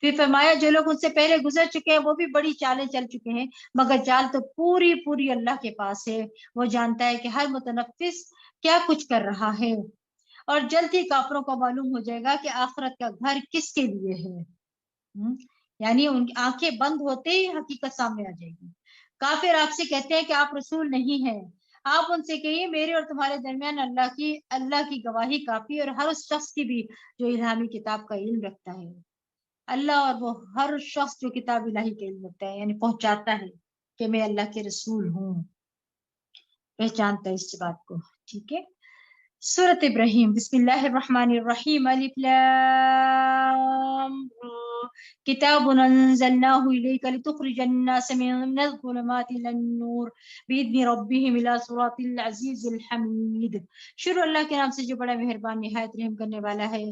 پھر فرمایا جو لوگ ان سے پہلے گزر چکے ہیں وہ بھی بڑی چالیں چل چکے ہیں، مگر چال تو پوری اللہ کے پاس ہے. وہ جانتا ہے کہ ہر متنفس کیا کچھ کر رہا ہے، اور جلد ہی کافروں کو معلوم ہو جائے گا کہ آخرت کا گھر کس کے لیے ہے. یعنی ان کی آنکھیں بند ہوتے ہی حقیقت سامنے آ جائے گی. کافر آپ سے کہتے ہیں کہ آپ رسول نہیں ہیں. آپ ان سے کہیے میرے اور تمہارے درمیان اللہ کی گواہی کافی، اور ہر اس شخص کی بھی جو الہامی کتاب کا علم رکھتا ہے. اللہ اور وہ ہر شخص جو کتاب الہی کا علم رکھتا ہے یعنی پہنچاتا ہے کہ میں اللہ کے رسول ہوں، پہچانتا ہے اس بات کو. ٹھیک ہے. سورۃ ابراہیم. بسم اللہ الرحمن الرحیم. الف لام را کتاب انزلناه الیک لتخرج الناس من الظلمات الى النور باذن ربهم الى صراط العزیز الحمید. شروع اللہ کے نام سے جو بڑا مہربان نہایت رحم کرنے والا ہے.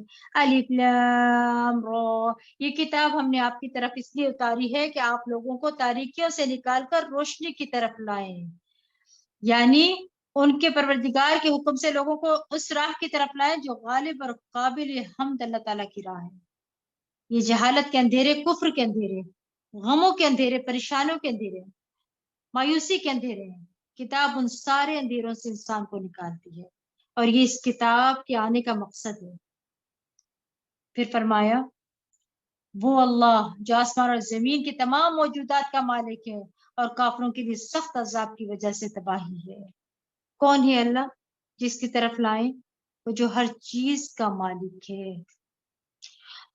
الف لام را، یہ کتاب ہم نے آپ کی طرف اس لیے اتاری ہے کہ آپ لوگوں کو تاریکیوں سے نکال کر روشنی کی طرف لائیں، یعنی ان کے پروردگار کے حکم سے لوگوں کو اس راہ کی طرف لائیں جو غالب اور قابل حمد اللہ تعالیٰ کی راہ ہے. یہ جہالت کے اندھیرے، کفر کے اندھیرے، غموں کے اندھیرے، پریشانوں کے اندھیرے، مایوسی کے اندھیرے ہیں. کتاب ان سارے اندھیروں سے انسان کو نکالتی ہے، اور یہ اس کتاب کے آنے کا مقصد ہے. پھر فرمایا وہ اللہ جو آسمان اور زمین کی تمام موجودات کا مالک ہے اور کافروں کے لیے سخت عذاب کی وجہ سے تباہی ہے. کون ہے اللہ؟ جس کی طرف لائیں وہ جو ہر چیز کا مالک ہے،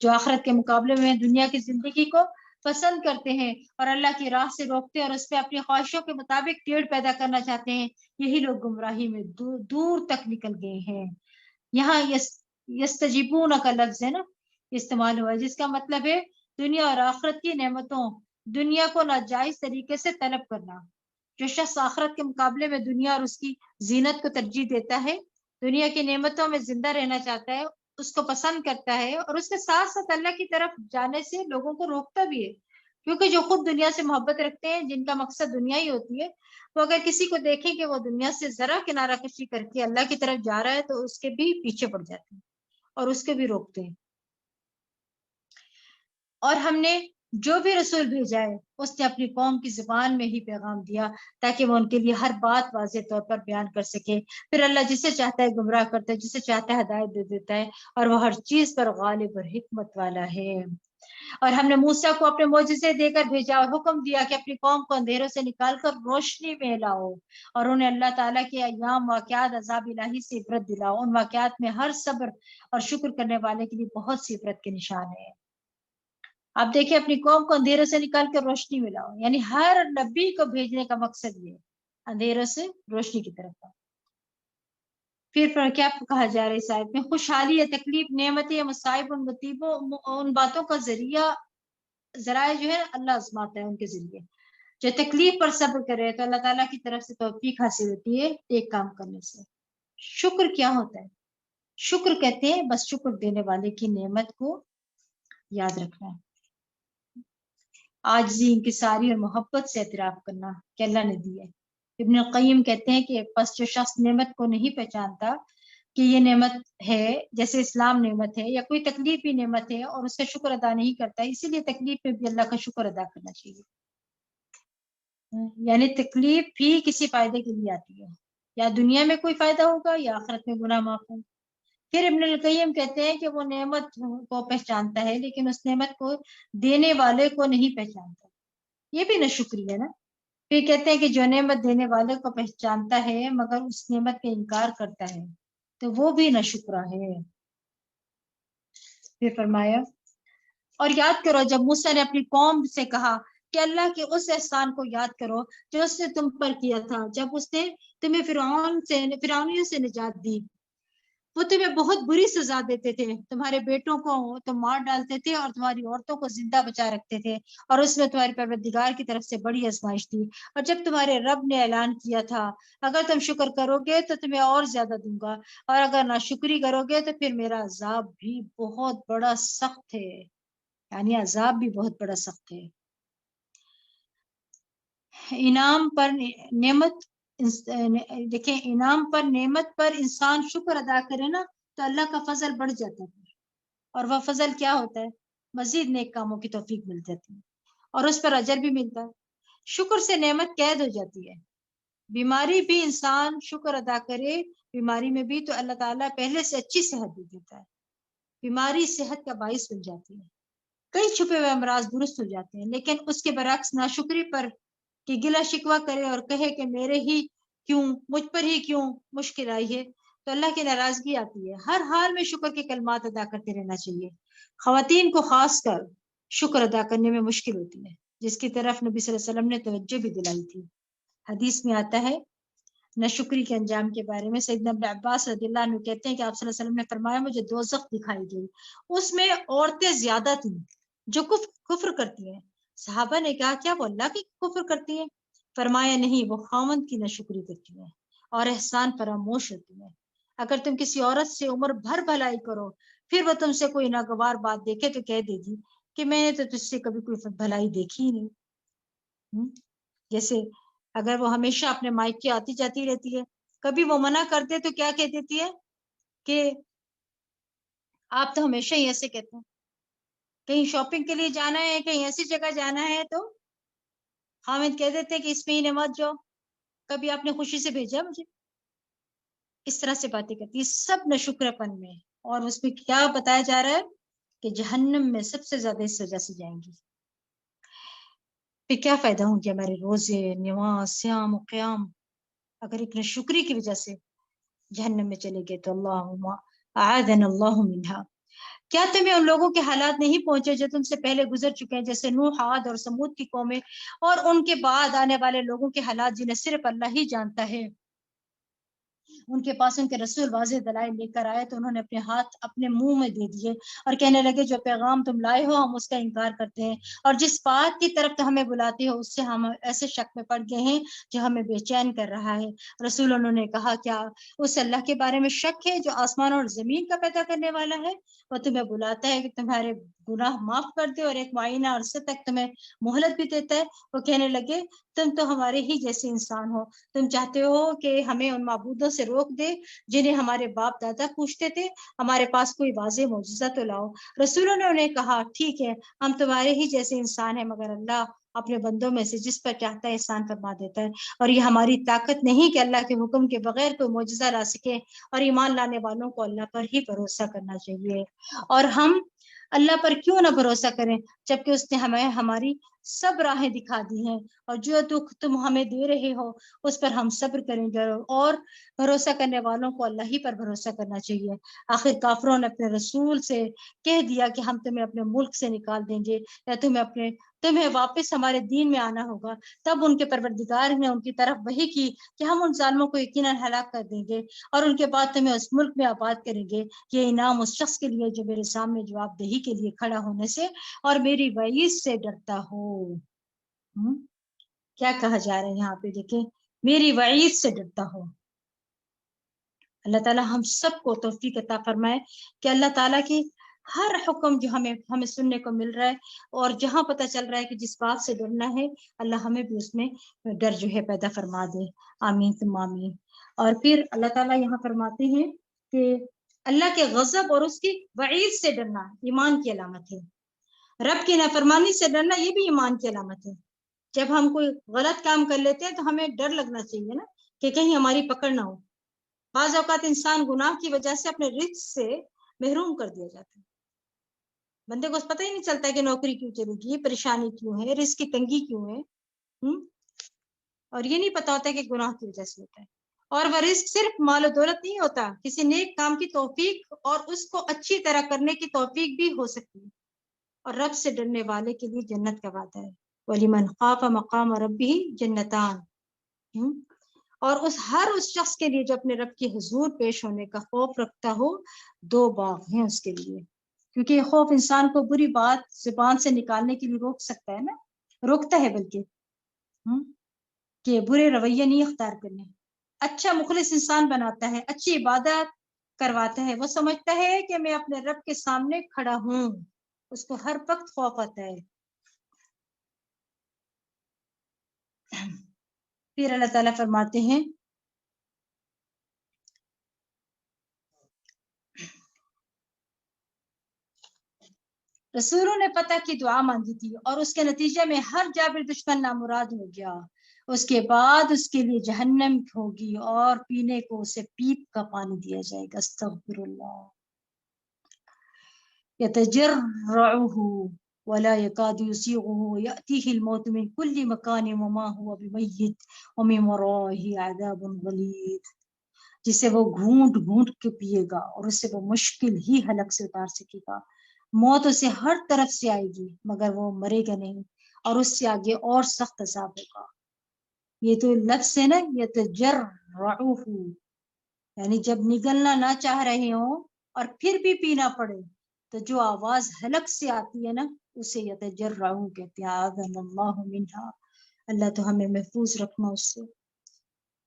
جو آخرت کے مقابلے میں دنیا کی زندگی کو پسند کرتے ہیں اور اللہ کی راہ سے روکتے ہیں اور اس پہ اپنی خواہشوں کے مطابق ٹیڑھ پیدا کرنا چاہتے ہیں، یہی لوگ گمراہی میں دور دور تک نکل گئے ہیں۔ یہاں یستجیبون کا لفظ ہے نا استعمال ہوا ہے، جس کا مطلب ہے دنیا اور آخرت کی نعمتوں، دنیا کو ناجائز طریقے سے طلب کرنا۔ جو شخص آخرت کے مقابلے میں دنیا اور اس کی زینت کو ترجیح دیتا ہے، دنیا کی نعمتوں میں زندہ رہنا چاہتا ہے، اس کو پسند کرتا ہے اور اس کے ساتھ ساتھ اللہ کی طرف جانے سے لوگوں کو روکتا بھی ہے، کیونکہ جو خود دنیا سے محبت رکھتے ہیں، جن کا مقصد دنیا ہی ہوتی ہے، وہ اگر کسی کو دیکھیں کہ وہ دنیا سے ذرا کنارہ کشی کر کے اللہ کی طرف جا رہا ہے تو اس کے بھی پیچھے پڑ جاتے ہیں اور اس کے بھی روکتے ہیں۔ اور ہم نے جو بھی رسول بھیجا ہے اس نے اپنی قوم کی زبان میں ہی پیغام دیا تاکہ وہ ان کے لیے ہر بات واضح طور پر بیان کر سکے۔ پھر اللہ جسے چاہتا ہے گمراہ کرتا ہے، جسے چاہتا ہے ہدایت دے دیتا ہے، اور وہ ہر چیز پر غالب اور حکمت والا ہے۔ اور ہم نے موسیٰ کو اپنے معجزے دے کر بھیجا اور حکم دیا کہ اپنی قوم کو اندھیروں سے نکال کر روشنی میں لاؤ، اور انہیں اللہ تعالیٰ کے ایام، واقعات، عذاب الہی سے عبرت دلاؤ۔ ان واقعات میں ہر صبر اور شکر کرنے والے کے لیے بہت سی عبرت کے نشان ہیں۔ آپ دیکھیں اپنی قوم کو اندھیروں سے نکال کر روشنی میں لاؤ، یعنی ہر نبی کو بھیجنے کا مقصد یہ اندھیروں سے روشنی کی طرف لاؤ۔ پھر کیا کہا جا رہا ہے اس آیت میں؟ خوشحالی یا تکلیف، نعمتیں یا مصائب، ان مصیبوں، ان باتوں کا ذرائع جو ہے اللہ آزماتا ہے ان کے ذریعے۔ جو تکلیف پر صبر کرے تو اللہ تعالیٰ کی طرف سے توفیق حاصل ہوتی ہے ایک کام کرنے سے۔ شکر کیا ہوتا ہے؟ شکر کہتے ہیں بس شکر دینے والے کی نعمت کو یاد رکھنا ہے، عاجزی، انکساری اور محبت سے اعتراف کرنا کہ اللہ نے دی ہے۔ ابن القیم کہتے ہیں کہ بس جو شخص نعمت کو نہیں پہچانتا کہ یہ نعمت ہے، جیسے اسلام نعمت ہے یا کوئی تکلیف بھی نعمت ہے، اور اس کا شکر ادا نہیں کرتا، اسی لیے تکلیف میں بھی اللہ کا شکر ادا کرنا چاہیے۔ یعنی تکلیف بھی کسی فائدے کے لیے آتی ہے، یا دنیا میں کوئی فائدہ ہوگا یا آخرت میں گناہ معاف ہوگا۔ پھر ابن القیم کہتے ہیں کہ وہ نعمت کو پہچانتا ہے لیکن اس نعمت کو دینے والے کو نہیں پہچانتا، یہ بھی ناشکری ہے نا۔ پھر کہتے ہیں کہ جو نعمت دینے والے کو پہچانتا ہے مگر اس نعمت کا انکار کرتا ہے تو وہ بھی ناشکرا ہے۔ پھر فرمایا اور یاد کرو جب موسیٰ نے اپنی قوم سے کہا کہ اللہ کے اس احسان کو یاد کرو جو اس نے تم پر کیا تھا، جب اس نے تمہیں فرعونیوں سے نجات دی۔ وہ تمہیں بہت بری سزا دیتے تھے، تمہارے بیٹوں کو تم مار ڈالتے تھے اور تمہاری عورتوں کو زندہ بچا رکھتے تھے، اور اس میں تمہارے پروردگار کی طرف سے بڑی آزمائش تھی۔ اور جب تمہارے رب نے اعلان کیا تھا اگر تم شکر کرو گے تو تمہیں اور زیادہ دوں گا، اور اگر ناشکری کرو گے تو پھر میرا عذاب بھی بہت بڑا سخت ہے، یعنی عذاب بھی بہت بڑا سخت ہے۔ انعام پر نعمت، دیکھیں انعام پر نعمت پر انسان شکر ادا کرے نا تو اللہ کا فضل بڑھ جاتا ہے، اور وہ فضل کیا ہوتا ہے؟ مزید نیک کاموں کی توفیق مل جاتی ہے اور اس پر اجر بھی ملتا ہے۔ شکر سے نعمت قید ہو جاتی ہے۔ بیماری بھی انسان شکر ادا کرے، بیماری میں بھی تو اللہ تعالیٰ پہلے سے اچھی صحت دے دیتا ہے، بیماری صحت کا باعث بن جاتی ہے، کئی چھپے ہوئے امراض درست ہو جاتے ہیں۔ لیکن اس کے برعکس ناشکری پر کہ گلہ شکوہ کرے اور کہے کہ مجھ پر ہی کیوں مشکل آئی ہے، تو اللہ کی ناراضگی آتی ہے۔ ہر حال میں شکر کے کلمات ادا کرتے رہنا چاہیے۔ خواتین کو خاص کر شکر ادا کرنے میں مشکل ہوتی ہے، جس کی طرف نبی صلی اللہ علیہ وسلم نے توجہ بھی دلائی تھی۔ حدیث میں آتا ہے ناشکری کے انجام کے بارے میں، سیدنا ابن عباس رضی اللہ عنہ کہتے ہیں کہ آپ صلی اللہ علیہ وسلم نے فرمایا مجھے دوزخ دکھائی گئی، اس میں عورتیں زیادہ تھیں جو کفر کرتی ہیں۔ صحابہ نے کہا کیا وہ اللہ کی کفر کرتی ہیں؟ فرمایا نہیں، وہ خاوند کی ناشکری کرتی ہیں اور احسان فراموش ہوتی ہیں۔ اگر تم کسی عورت سے عمر بھر بھلائی کرو پھر وہ تم سے کوئی ناگوار بات دیکھے تو کہہ دے گی کہ میں نے تو تجھ سے کبھی کوئی بھلائی دیکھی ہی نہیں۔ جیسے اگر وہ ہمیشہ اپنے مائکے آتی جاتی رہتی ہے، کبھی وہ منع کرتے تو کیا کہہ دیتی ہے کہ آپ تو ہمیشہ ہی ایسے کہتے ہیں، کہیں شاپنگ کے لیے جانا ہے، کہیں ایسی جگہ جانا ہے تو خاوند کہہ دیتے کہ اس مہینے مت جاؤ، کبھی آپ نے خوشی سے بھیجا مجھے، اس طرح سے باتیں کرتی ہے، سب ناشکر پن میں۔ اور اس میں کیا بتایا جا رہا ہے کہ جہنم میں سب سے زیادہ اس وجہ سے جائیں گی۔ پھر کیا فائدہ ہوں گے ہمارے روزے، نماز، صیام و قیام اگر ایک ناشکری کی وجہ سے جہنم میں چلے گئے تو اللہم اعاذنا اللہ منہا۔ کیا تمہیں ان لوگوں کے حالات نہیں پہنچے جو تم سے پہلے گزر چکے ہیں، جیسے نوح، عاد اور سمود کی قومیں، اور ان کے بعد آنے والے لوگوں کے حالات جنہیں صرف اللہ ہی جانتا ہے۔ ان کے پاس ان کے رسول واضح دلائل لے کر آئے تو انہوں نے اپنے ہاتھ اپنے منہ میں دے دیے اور کہنے لگے جو پیغام تم لائے ہو ہم اس کا انکار کرتے ہیں، اور جس بات کی طرف تو ہمیں بلاتے ہو اس سے ہم ایسے شک میں پڑ گئے ہیں جو ہمیں بے چین کر رہا ہے۔ رسول انہوں نے کہا کیا اس اللہ کے بارے میں شک ہے جو آسمان اور زمین کا پیدا کرنے والا ہے؟ وہ تمہیں بلاتا ہے کہ تمہارے گناہ معاف کر دے اور ایک معینہ عرصے تک تمہیں مہلت بھی دیتا ہے۔ وہ کہنے لگے تم تو ہمارے ہی جیسے انسان ہو، تم چاہتے ہو کہ ہمیں ان معبودوں سے روک دے جنہیں ہمارے باپ دادا پوچھتے تھے، ہمارے پاس کوئی واضح معجزہ تو لاؤ۔ رسولوں نے انہیں کہا ٹھیک ہے ہم تمہارے ہی جیسے انسان ہیں، مگر اللہ اپنے بندوں میں سے جس پر چاہتا ہے احسان فرما دیتا ہے، اور یہ ہماری طاقت نہیں کہ اللہ کے حکم کے بغیر کوئی معجزہ لا سکے، اور ایمان لانے والوں کو اللہ پر ہی بھروسہ کرنا چاہیے۔ اور ہم اللہ پر کیوں نہ بھروسہ کریں جبکہ اس نے ہمیں ہماری سب راہیں دکھا دی ہیں، اور جو دکھ تم ہمیں دے رہے ہو اس پر ہم صبر کریں گے، اور بھروسہ کرنے والوں کو اللہ ہی پر بھروسہ کرنا چاہیے۔ آخر کافروں نے اپنے رسول سے کہہ دیا کہ ہم تمہیں اپنے ملک سے نکال دیں گے یا تمہیں واپس ہمارے دین میں آنا ہوگا۔ تب ان کے پروردگار نے ان کی طرف وحی کی کہ ہم ان ظالموں کو یقیناً ہلاک کر دیں گے اور ان کے بعد تمہیں اس ملک میں آباد کریں گے۔ یہ انعام اس شخص کے لیے جو میرے سامنے جواب دہی کے لیے کھڑا ہونے سے اور میری وعید سے ڈرتا ہو۔ کیا کہا جا رہا ہے یہاں پہ دیکھیں، میری وعید سے ڈرتا ہو۔ اللہ تعالیٰ ہم سب کو توفیق عطا فرمائے کہ اللہ تعالیٰ کی ہر حکم جو ہمیں سننے کو مل رہا ہے اور جہاں پتہ چل رہا ہے کہ جس بات سے ڈرنا ہے اللہ ہمیں بھی اس میں ڈر جو ہے پیدا فرما دے۔ آمین ثم آمین۔ اور پھر اللہ تعالیٰ یہاں فرماتے ہیں کہ اللہ کے غضب اور اس کی وعید سے ڈرنا ایمان کی علامت ہے۔ رب کی نافرمانی سے ڈرنا یہ بھی ایمان کی علامت ہے۔ جب ہم کوئی غلط کام کر لیتے ہیں تو ہمیں ڈر لگنا چاہیے نا کہ کہیں ہماری پکڑ نہ ہو۔ بعض اوقات انسان گناہ کی وجہ سے اپنے رزق سے محروم کر دیا جاتا ہے، بندے کو پتہ ہی نہیں چلتا کہ نوکری کیوں چلے گی، پریشانی کیوں ہے، رزق کی تنگی کیوں ہے، اور یہ نہیں پتا ہوتا کہ گناہ کی وجہ سے ہوتا ہے۔ اور وہ رزق صرف مال و دولت نہیں ہوتا، کسی نیک کام کی توفیق اور اس کو اچھی طرح کرنے کی توفیق بھی ہو سکتی ہے۔ اور رب سے ڈرنے والے کے لیے جنت کا وعدہ ہے، وَلِمَنْ خَافَ مَقَامَ رَبِّهِ جَنَّتَانِ، اور ہر اس شخص کے لیے جو اپنے رب کے حضور پیش ہونے کا خوف رکھتا ہو 2 باغ ہیں اس کے لیے، کیونکہ یہ خوف انسان کو بری بات زبان سے نکالنے کے لیے روک سکتا ہے نا، روکتا ہے بلکہ کہ برے رویے نہیں اختیار کرنے، اچھا مخلص انسان بناتا ہے، اچھی عبادت کرواتا ہے، وہ سمجھتا ہے کہ میں اپنے رب کے سامنے کھڑا ہوں، اس کو ہر وقت خوف آتا ہے۔ پھر اللہ تعالیٰ فرماتے ہیں رسولوں نے پتہ کی دعا مانگی تھی اور اس کے نتیجے میں ہر جابر دشمن نامراد ہو گیا، اس کے بعد اس کے لیے جہنم ہوگی اور پینے کو اسے پیپ کا پانی دیا جائے گا۔ استغفر اللہ۔ یتجرعہ ولا يكاد يسيغه يأتيه الموت من كل مكان وما هو بميت ومن ورائه عذاب غلیظ، جسے وہ گھونٹ گھونٹ کے پیے گا اور اسے وہ مشکل ہی حلق سے اتار سکے گا۔ موت اسے ہر طرف سے آئے گی مگر وہ مرے گا نہیں، اور اس سے آگے اور سخت عذاب ہوگا۔ یہ تو لفظ ہے نا یتجرعہ، یعنی جب نگلنا نہ چاہ رہے ہوں اور پھر بھی پینا پڑے تو جو آواز حلق سے آتی ہے نا اسے یتجرعہ کہتے ہیں۔ اعاذنا اللہ منہا، اللہ تو ہمیں محفوظ رکھنا اس سے۔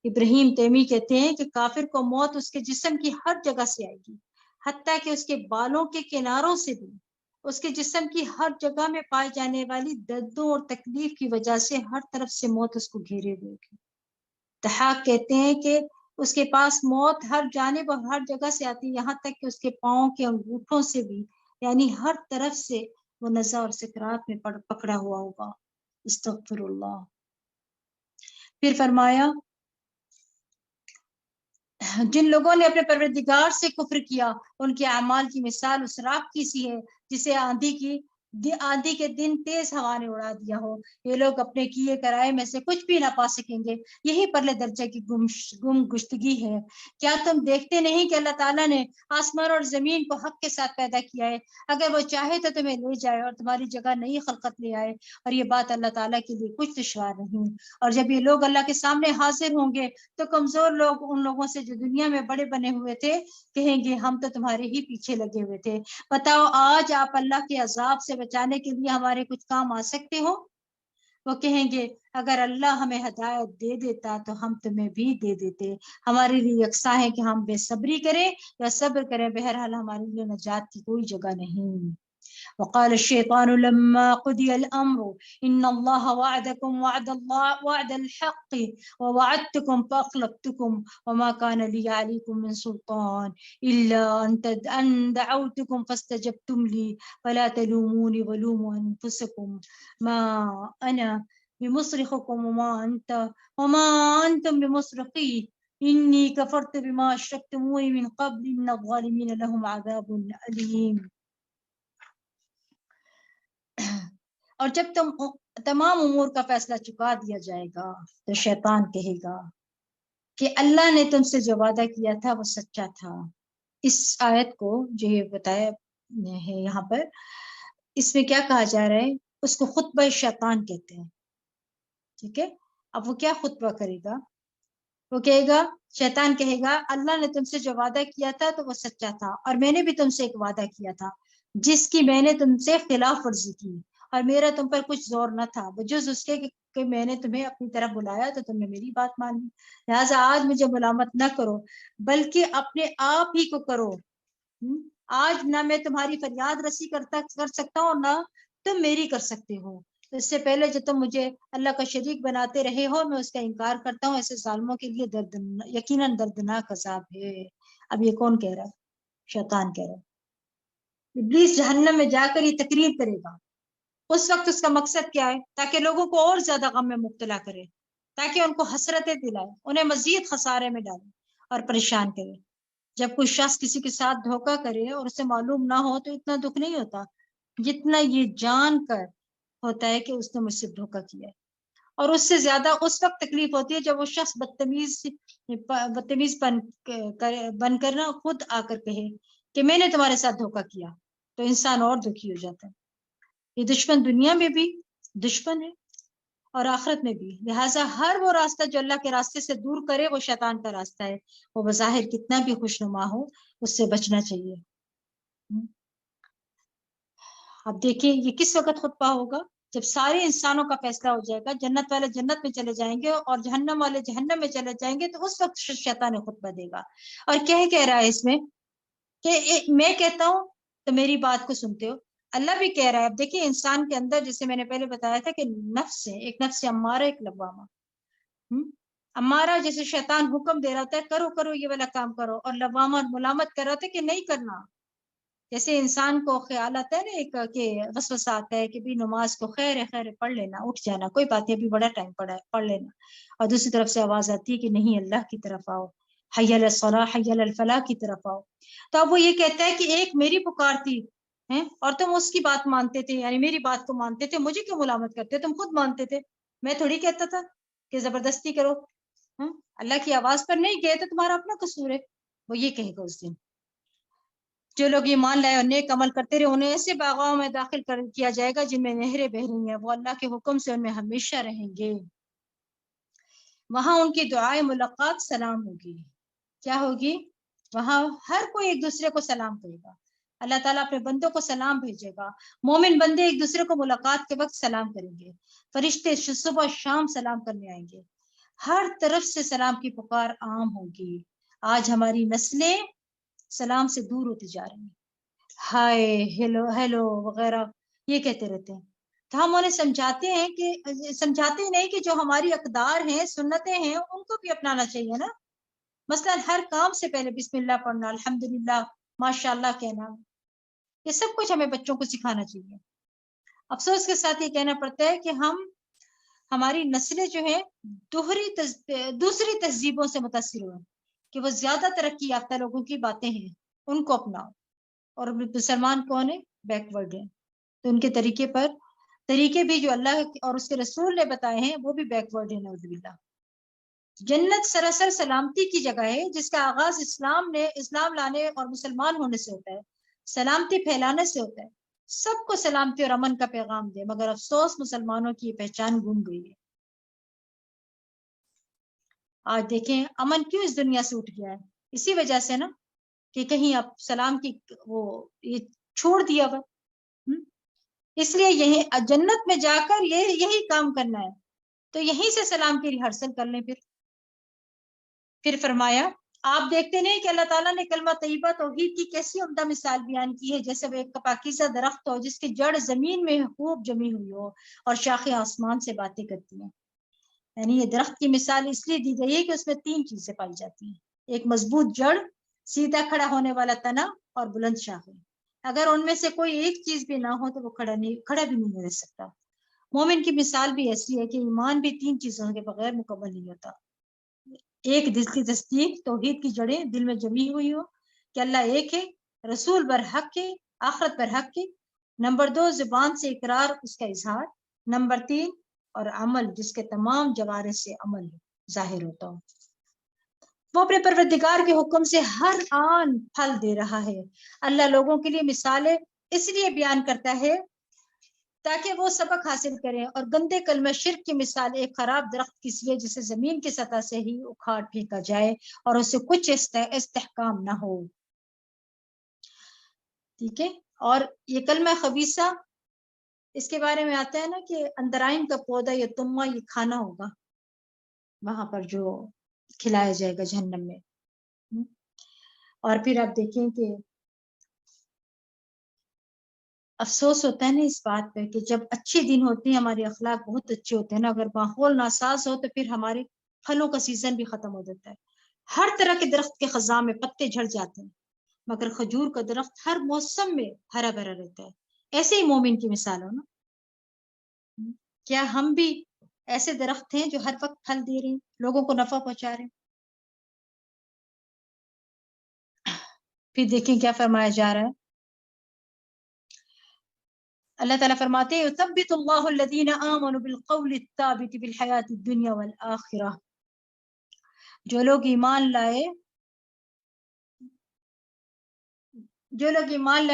ابراہیم تیمی کہتے ہیں کہ کافر کو موت اس کے جسم کی ہر جگہ سے آئے گی، حتیٰ کہ اس کے بالوں کے کناروں سے بھی۔ اس کے جسم کی ہر جگہ میں پائے جانے والی دردوں اور تکلیف کی وجہ سے ہر طرف سے موت اس کو گھیرے ہوئے گی۔ دھاک کہتے ہیں کہ اس کے پاس موت ہر جانب اور ہر جگہ سے آتی ہے، یہاں تک کہ اس کے پاؤں کے انگوٹھوں سے بھی، یعنی ہر طرف سے وہ نزع اور سکرات میں پکڑا ہوا ہوگا۔ استغفر اللہ۔ پھر فرمایا جن لوگوں نے اپنے پروردگار سے کفر کیا ان کے اعمال کی مثال اس راکھ کی سی ہے جسے آندھی کی آندھی کے دن تیز ہوا نے اڑا دیا ہو، یہ لوگ اپنے کیے کرائے میں سے کچھ بھی نہ پا سکیں گے، یہی پرلے درجے کی گم گشتگی ہے۔ کیا تم دیکھتے نہیں کہ اللہ تعالیٰ نے آسمان اور زمین کو حق کے ساتھ پیدا کیا ہے، اگر وہ چاہے تو تمہیں لے جائے اور تمہاری جگہ نئی خلقت لے آئے، اور یہ بات اللہ تعالیٰ کے لیے کچھ دشوار نہیں۔ اور جب یہ لوگ اللہ کے سامنے حاضر ہوں گے تو کمزور لوگ ان لوگوں سے جو دنیا میں بڑے بنے ہوئے تھے کہیں گے ہم تو تمہارے ہی پیچھے لگے ہوئے تھے، بتاؤ آج آپ اللہ کے عذاب سے بچانے کے لیے ہمارے کچھ کام آ سکتے ہو؟ وہ کہیں گے اگر اللہ ہمیں ہدایت دے دیتا تو ہم تمہیں بھی دے دیتے، ہمارے لیے یکساں ہے کہ ہم بے صبری کریں یا صبر کریں، بہرحال ہمارے لیے نجات کی کوئی جگہ نہیں۔ وقال الشيطان لما قضي الأمر إن الله وعدكم وعد الحق ووعدتكم فأخلفتكم وما كان لي عليكم من سلطان إلا أن دعوتكم فاستجبتم لي فلا تلوموني ولوموا أنفسكم ما أنا بمصرخكم وما أنتم بمصرخي إني كفرت بما أشركتموني من قبل إن الظالمين لهم عذاب أليم۔ اور جب تمام امور کا فیصلہ چکا دیا جائے گا تو شیطان کہے گا کہ اللہ نے تم سے جو وعدہ کیا تھا وہ سچا تھا۔ اس آیت کو جو یہ بتایا ہے یہاں پر، اس میں کیا کہا جا رہا ہے، اس کو خطبہ شیطان کہتے ہیں، ٹھیک ہے۔ اب وہ کیا خطبہ کرے گا، وہ کہے گا، شیطان کہے گا اللہ نے تم سے جو وعدہ کیا تھا تو وہ سچا تھا، اور میں نے بھی تم سے ایک وعدہ کیا تھا جس کی میں نے تم سے خلاف ورزی کی، اور میرا تم پر کچھ زور نہ تھا بجز اس کے کہ میں نے تمہیں اپنی طرف بلایا تو تم نے میری بات مان لی، لہٰذا آج مجھے ملامت نہ کرو بلکہ اپنے آپ ہی کو کرو۔ آج نہ میں تمہاری فریاد رسی کر سکتا ہوں نہ تم میری کر سکتے ہو، اس سے پہلے جو تم مجھے اللہ کا شریک بناتے رہے ہو میں اس کا انکار کرتا ہوں، ایسے ظالموں کے لیے یقیناً دردناک عذاب ہے۔ اب یہ کون کہہ رہا ہے؟ شیطان کہہ رہا ہے۔ ابلیس جہنم میں جا کر یہ تقریر کرے گا، اس وقت اس کا مقصد کیا ہے؟ تاکہ لوگوں کو اور زیادہ غم میں مبتلا کرے، تاکہ ان کو حسرتیں دلائے، انہیں مزید خسارے میں ڈالے اور پریشان کرے۔ جب کوئی شخص کسی کے ساتھ دھوکہ کرے اور اسے معلوم نہ ہو تو اتنا دکھ نہیں ہوتا جتنا یہ جان کر ہوتا ہے کہ اس نے مجھ سے دھوکہ کیا ہے، اور اس سے زیادہ اس وقت تکلیف ہوتی ہے جب وہ شخص بدتمیز بن کر نہ خود آ کر کہے کہ میں نے تمہارے ساتھ دھوکہ کیا، تو انسان اور دکھی ہو جاتا ہے۔ یہ دشمن دنیا میں بھی دشمن ہے اور آخرت میں بھی، لہٰذا ہر وہ راستہ جو اللہ کے راستے سے دور کرے وہ شیطان کا راستہ ہے، وہ بظاہر کتنا بھی خوشنما ہو اس سے بچنا چاہیے۔ اب دیکھیں یہ کس وقت خطبہ ہوگا؟ جب سارے انسانوں کا فیصلہ ہو جائے گا، جنت والے جنت میں چلے جائیں گے اور جہنم والے جہنم میں چلے جائیں گے، تو اس وقت شیطان خطبہ دے گا، اور کہہ رہا ہے اس میں کہ میں کہتا ہوں تو میری بات کو سنتے ہو، اللہ بھی کہہ رہا ہے۔ اب دیکھیے انسان کے اندر جیسے میں نے پہلے بتایا تھا کہ نفس ہے، ایک نفس امارہ ایک لوامہ۔ امارہ جیسے شیطان حکم دے رہا ہوتا ہے کرو کرو یہ والا کام کرو، اور لوامہ ملامت کر رہا ہوتا ہے کہ نہیں کرنا۔ جیسے انسان کو خیال آتا ہے نا ایک کہ وسوسہ آتا ہے کہ بھی نماز کو خیر ہے خیر ہے پڑھ لینا، اٹھ جانا، کوئی بات نہیں ابھی بڑا ٹائم پڑا ہے پڑھ لینا، اور دوسری طرف سے آواز آتی ہے کہ نہیں اللہ کی طرف آؤ، حی علی الصلاح حی علی الفلاح کی طرف آؤ۔ تو اب وہ یہ کہتا ہے کہ ایک میری پکار تھی اور تم اس کی بات مانتے تھے، یعنی میری بات کو مانتے تھے، مجھے کیوں ملامت کرتے؟ تم خود مانتے تھے، میں تھوڑی کہتا تھا کہ زبردستی کرو، اللہ کی آواز پر نہیں گئے تو تمہارا اپنا قصور ہے۔ وہ یہ کہے گا اس دن جو لوگ ایمان لائے اور نیک عمل کرتے رہے انہیں ایسے باغوں میں داخل کیا جائے گا جن میں نہریں بہ رہی ہیں، وہ اللہ کے حکم سے ان میں ہمیشہ رہیں گے، وہاں ان کی دعائیں ملاقات سلام ہوگی۔ کیا ہوگی؟ وہاں ہر کوئی ایک دوسرے کو سلام کرے گا، اللہ تعالیٰ اپنے بندوں کو سلام بھیجے گا، مومن بندے ایک دوسرے کو ملاقات کے وقت سلام کریں گے، فرشتے صبح شام سلام کرنے آئیں گے، ہر طرف سے سلام کی پکار عام ہوگی۔ آج ہماری نسلیں سلام سے دور ہوتی جا رہی ہیں، ہائے ہیلو ہیلو وغیرہ یہ کہتے رہتے ہیں، تو ہم انہیں سمجھاتے ہی نہیں کہ جو ہماری اقدار ہیں سنتیں ہیں ان کو بھی اپنانا چاہیے نا، مثلا ہر کام سے پہلے بسم اللہ پڑھنا، الحمدللہ، ماشاء اللہ کہنا، یہ سب کچھ ہمیں بچوں کو سکھانا چاہیے۔ افسوس کے ساتھ یہ کہنا پڑتا ہے کہ ہماری نسلیں جو ہیں دوسری تہذیبوں سے متاثر ہوئے، کہ وہ زیادہ ترقی یافتہ لوگوں کی باتیں ہیں ان کو اپناؤ، اور مسلمان کون ہے؟ بیک ورڈ ہے۔ تو ان کے طریقے بھی جو اللہ اور اس کے رسول نے بتائے ہیں وہ بھی بیکورڈ ہے، نعوذ باللہ۔ جنت سراسر سلامتی کی جگہ ہے، جس کا آغاز اسلام لانے اور مسلمان ہونے سے ہوتا ہے، سلامتی پھیلانے سے ہوتا ہے۔ سب کو سلامتی اور امن کا پیغام دے، مگر افسوس مسلمانوں کی یہ پہچان گم گئی ہے۔ آج دیکھیں امن کیوں اس دنیا سے اٹھ گیا ہے، اسی وجہ سے نا کہ کہیں اب سلام کی وہ یہ چھوڑ دیا ہوا، اس لیے یہی جنت میں جا کر یہی کام کرنا ہے، تو یہیں سے سلام کی ریہرسل کر لیں۔ پھر فرمایا آپ دیکھتے نہیں کہ اللہ تعالیٰ نے کلمہ طیبہ توحید کی کیسی عمدہ مثال بیان کی ہے، جیسے وہ ایک پاکیزہ درخت ہو جس کی جڑ زمین میں خوب جمی ہوئی ہو اور شاخیں آسمان سے باتیں کرتی ہیں۔ یعنی یہ درخت کی مثال اس لیے دی گئی ہے کہ اس میں 3 چیزیں پائی جاتی ہیں، ایک مضبوط جڑ، سیدھا کھڑا ہونے والا تنا اور بلند شاخیں۔ اگر ان میں سے کوئی ایک چیز بھی نہ ہو تو وہ کھڑا بھی نہیں رہ سکتا۔ مومن کی مثال بھی ایسی ہے کہ ایمان بھی 3 چیزوں کے بغیر مکمل نہیں ہوتا۔ ایک، دل کی تصدیق، توحید کی جڑیں دل میں جمی ہوئی ہو کہ اللہ ایک ہے، رسول برحق ہے، آخرت برحق ہے۔ نمبر 2، زبان سے اقرار، اس کا اظہار۔ نمبر 3، اور عمل جس کے تمام جوارح سے عمل ظاہر ہوتا ہو۔ وہ اپنے پروردگار کے حکم سے ہر آن پھل دے رہا ہے۔ اللہ لوگوں کے لیے مثالیں اس لیے بیان کرتا ہے تاکہ وہ سبق حاصل کریں، اور گندے کلمہ شرک کی مثال ایک خراب درخت کی سی ہے جسے زمین کی سطح سے ہی اکھاڑ پھینکا جائے اور اسے کچھ استحکام نہ ہو۔ ٹھیک ہے، اور یہ کلمہ خبیثہ اس کے بارے میں آتا ہے نا کہ اندرائن کا پودا یا تمہ یہ کھانا ہوگا وہاں پر جو کھلایا جائے گا جہنم میں۔ اور پھر آپ دیکھیں کہ افسوس ہوتا ہے نا اس بات پہ کہ جب اچھے دن ہوتے ہیں ہمارے اخلاق بہت اچھے ہوتے ہیں نا، اگر ماحول ناساز ہو تو پھر ہمارے پھلوں کا سیزن بھی ختم ہو جاتا ہے۔ ہر طرح کے درخت کے خزاں میں پتے جھڑ جاتے ہیں، مگر کھجور کا درخت ہر موسم میں ہرا بھرا رہتا ہے۔ ایسے ہی مومن کی مثال ہو نا، کیا ہم بھی ایسے درخت ہیں جو ہر وقت پھل دے رہے ہیں، لوگوں کو نفع پہنچا رہے ہیں؟ پھر دیکھیں کیا فرمایا جا رہا ہے۔ اللہ تعالیٰ فرماتے ہیں یثبت اللہ الذین آمنوا بالقول الثابت فی الحیاۃ الدنیا والآخرہ، جو لوگ ایمان لائے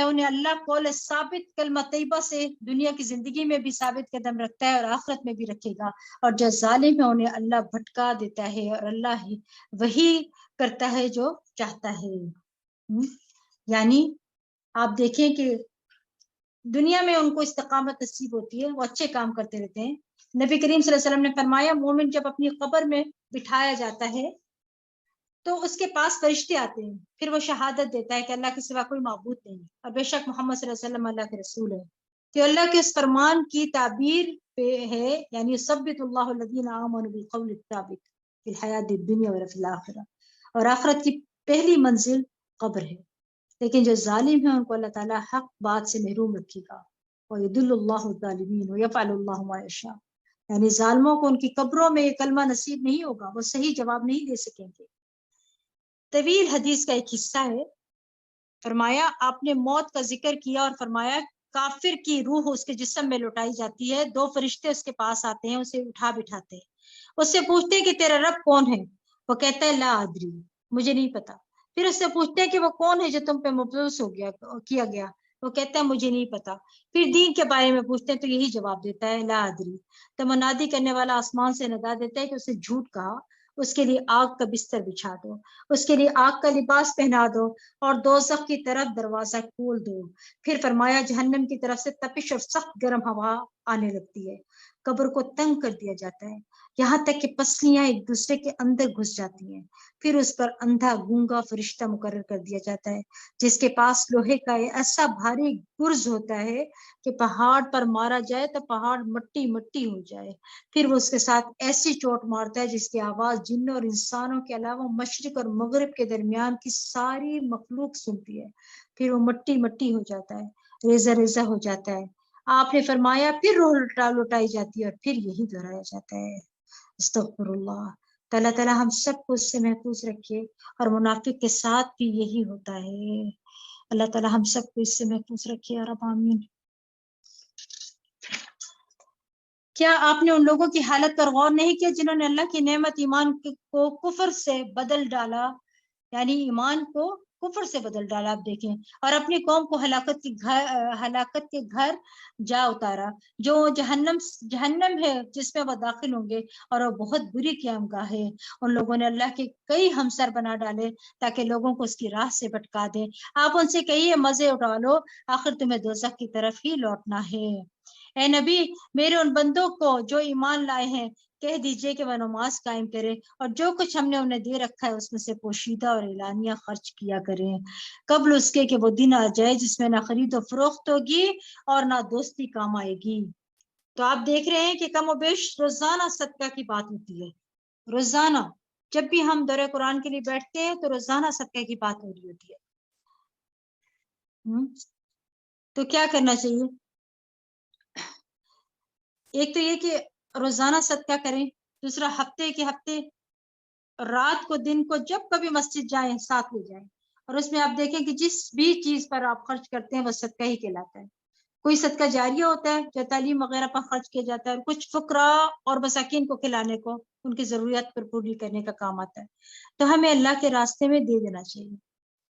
انہیں اللہ قول ثابت کلمہ طیبہ سے دنیا کی زندگی میں بھی ثابت قدم رکھتا ہے اور آخرت میں بھی رکھے گا، اور جو ظالم ہے انہیں اللہ بھٹکا دیتا ہے اور اللہ ہی وہی کرتا ہے جو چاہتا ہے۔ یعنی آپ دیکھیں کہ دنیا میں ان کو استقامت نصیب ہوتی ہے، وہ اچھے کام کرتے رہتے ہیں۔ نبی کریم صلی اللہ علیہ وسلم نے فرمایا مومن جب اپنی قبر میں بٹھایا جاتا ہے تو اس کے پاس فرشتے آتے ہیں، پھر وہ شہادت دیتا ہے کہ اللہ کے سوا کوئی معبود نہیں اور بے شک محمد صلی اللہ علیہ وسلم اللہ کے رسول ہے، کہ اللہ کے اس فرمان کی تعبیر پہ ہے، یعنی ثبت اللہ الذین آمنوا بالقول الثابت فی الحیاۃ الدنیا وفی الآخرہ، اور آخرت کی پہلی منزل قبر ہے، لیکن جو ظالم ہیں ان کو اللہ تعالیٰ حق بات سے محروم رکھے گا۔ وَيُضِلُّ اللَّهُ الظَّالِمِينَ وَيَفْعَلُ اللَّهُ مَا يَشَاءُ، یعنی ظالموں کو ان کی قبروں میں یہ کلمہ نصیب نہیں ہوگا، وہ صحیح جواب نہیں دے سکیں گے۔ طویل حدیث کا ایک حصہ ہے، فرمایا آپ نے موت کا ذکر کیا اور فرمایا کافر کی روح اس کے جسم میں لوٹائی جاتی ہے، 2 فرشتے اس کے پاس آتے ہیں، اسے اٹھا بٹھاتے ہیں، اس سے پوچھتے ہیں کہ تیرا رب کون ہے؟ وہ کہتا ہے لا ادری، مجھے نہیں پتا۔ پھر اس سے پوچھتے ہیں کہ وہ کون ہے جو تم پہ مبعوث کیا گیا؟ وہ کہتا ہے مجھے نہیں پتا۔ پھر دین کے بارے میں پوچھتے ہیں تو یہی جواب دیتا ہے لا ادری۔ تو منادی کرنے والا آسمان سے ندا دیتا ہے کہ اسے جھوٹ کہا، اس کے لیے آگ کا بستر بچھا دو، اس کے لیے آگ کا لباس پہنا دو اور دوزخ کی طرف دروازہ کھول دو۔ پھر فرمایا جہنم کی طرف سے تپش اور سخت گرم ہوا آنے لگتی ہے، قبر کو تنگ کر دیا جاتا ہے یہاں تک کہ پسلیاں ایک دوسرے کے اندر گھس جاتی ہیں، پھر اس پر اندھا گونگا فرشتہ مقرر کر دیا جاتا ہے جس کے پاس لوہے کا ایسا بھاری گرز ہوتا ہے کہ پہاڑ پر مارا جائے تو پہاڑ مٹی مٹی ہو جائے، پھر وہ اس کے ساتھ ایسی چوٹ مارتا ہے جس کی آواز جنوں اور انسانوں کے علاوہ مشرق اور مغرب کے درمیان کی ساری مخلوق سنتی ہے، پھر وہ مٹی مٹی ہو جاتا ہے، ریزہ ریزہ ہو جاتا ہے۔ آپ نے فرمایا پھر روح لوٹائی جاتی ہے اور پھر یہی دہرایا جاتا ہے۔ استغفر اللہ۔ تو اللہ تعالیٰ ہم سب کو اس سے محفوظ رکھے، اور منافق کے ساتھ بھی یہی ہوتا ہے۔ اللہ تعالیٰ ہم سب کو اس سے محفوظ رکھے، اور اب آمین۔ کیا آپ نے ان لوگوں کی حالت پر غور نہیں کیا جنہوں نے اللہ کی نعمت ایمان کو کفر سے بدل ڈالا، یعنی ایمان کو کفر سے بدل ڈالا، آپ دیکھیں، اور اپنی قوم کو ہلاکت کے گھر جا اتارا، جو جہنم ہے جس میں وہ داخل ہوں گے، اور وہ بہت بری قیامگاہ ہے۔ ان لوگوں نے اللہ کے کئی ہمسر بنا ڈالے تاکہ لوگوں کو اس کی راہ سے بھٹکا دیں۔ آپ ان سے کہیے مزے اٹھا لو، آخر تمہیں دوزخ کی طرف ہی لوٹنا ہے۔ اے نبی، میرے ان بندوں کو جو ایمان لائے ہیں کہہ دیجئے کہ وہ نماز قائم کرے، اور جو کچھ ہم نے انہیں دے رکھا ہے اس میں سے پوشیدہ اور اعلانیہ خرچ کیا کریں، قبل اس کے کہ وہ دن آ جائے جس میں نہ خرید و فروخت ہوگی اور نہ دوستی کام آئے گی۔ تو آپ دیکھ رہے ہیں کہ کم و بیش روزانہ صدقہ کی بات ہوتی ہے، روزانہ جب بھی ہم دورہ قرآن کے لیے بیٹھتے ہیں تو روزانہ صدقہ کی بات ہو رہی ہوتی ہے۔ تو کیا کرنا چاہیے؟ ایک تو یہ کہ روزانہ صدقہ کریں، دوسرا ہفتے کے ہفتے رات کو دن کو جب کبھی مسجد جائیں ساتھ لے جائیں، اور اس میں آپ دیکھیں کہ جس بھی چیز پر آپ خرچ کرتے ہیں وہ صدقہ ہی کہلاتا ہے۔ کوئی صدقہ جاریہ ہوتا ہے جو تعلیم وغیرہ پر خرچ کیا جاتا ہے، اور کچھ فقراء اور مساکین کو کھلانے کو، ان کی ضروریات پر پوری کرنے کا کام آتا ہے۔ تو ہمیں اللہ کے راستے میں دے دینا چاہیے،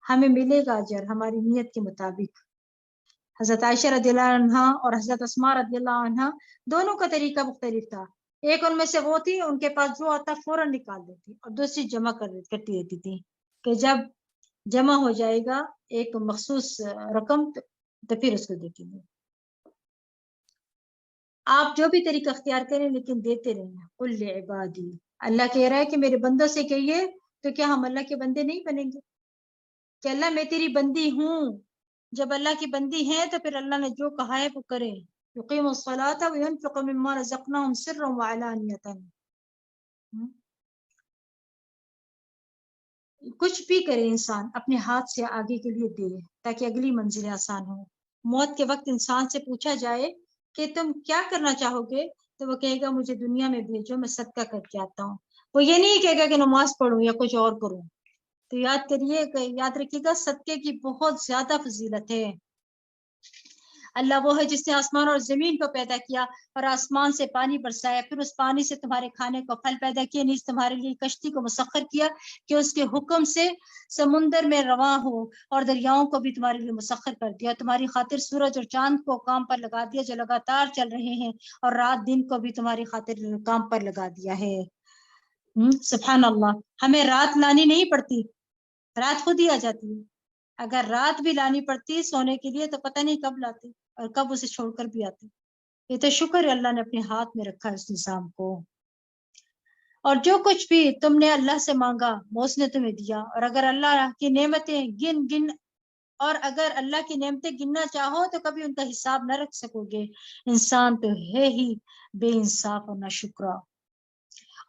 ہمیں ملے گا اجر ہماری نیت کے مطابق۔ حضرت عائشہ رضی اللہ عنہا اور حضرت اسماء رضی اللہ عنہا دونوں کا طریقہ مختلف تھا۔ ایک ان میں سے وہ تھی ان کے پاس جو آتا فوراً نکال دیتی، اور دوسری جمع کرتی رہتی تھی کہ جب جمع ہو جائے گا ایک مخصوص رقم تو پھر اس کو دیتی تھی۔ آپ جو بھی طریقہ اختیار کریں لیکن دیتے رہیں۔ قل عبادی، اللہ کہہ رہا ہے کہ میرے بندوں سے کہیے، تو کیا ہم اللہ کے بندے نہیں بنیں گے کہ اللہ میں تیری بندی ہوں؟ جب اللہ کی بندی ہیں تو پھر اللہ نے جو کہا ہے وہ کریں۔ یقیم الصلاۃ وینفق مما رزقناہم سرا وعلانیۃ۔ کچھ بھی کرے انسان اپنے ہاتھ سے آگے کے لیے دے تاکہ اگلی منزلیں آسان ہوں۔ موت کے وقت انسان سے پوچھا جائے کہ تم کیا کرنا چاہو گے تو وہ کہے گا مجھے دنیا میں بھیجو، میں صدقہ کر کے آتا ہوں۔ وہ یہ نہیں کہے گا کہ نماز پڑھوں یا کچھ اور کروں۔ تو یاد رکھیے گا صدقے کی بہت زیادہ فضیلت ہے۔ اللہ وہ ہے جس نے آسمان اور زمین کو پیدا کیا اور آسمان سے پانی برسایا، پھر اس پانی سے تمہارے کھانے کو پھل پیدا کیا، نیز تمہارے لیے کشتی کو مسخر کیا کہ اس کے حکم سے سمندر میں رواں ہو، اور دریاؤں کو بھی تمہارے لیے مسخر کر دیا۔ تمہاری خاطر سورج اور چاند کو کام پر لگا دیا جو لگاتار چل رہے ہیں، اور رات دن کو بھی تمہاری خاطر کام پر لگا دیا ہے۔ سبحان اللہ، ہمیں رات لانی نہیں پڑتی، رات خود ہی آ جاتی ہے۔ اگر رات بھی لانی پڑتی سونے کے لیے تو پتہ نہیں کب لاتے اور کب اسے چھوڑ کر بھی آتے۔ یہ تو شکر ہے اللہ نے اپنے ہاتھ میں رکھا اس نظام کو۔ اور جو کچھ بھی تم نے اللہ سے مانگا وہ اس نے تمہیں دیا، اور اگر اللہ کی نعمتیں گننا چاہو تو کبھی ان کا حساب نہ رکھ سکو گے۔ انسان تو ہے ہی بے انصاف اور ناشکرا۔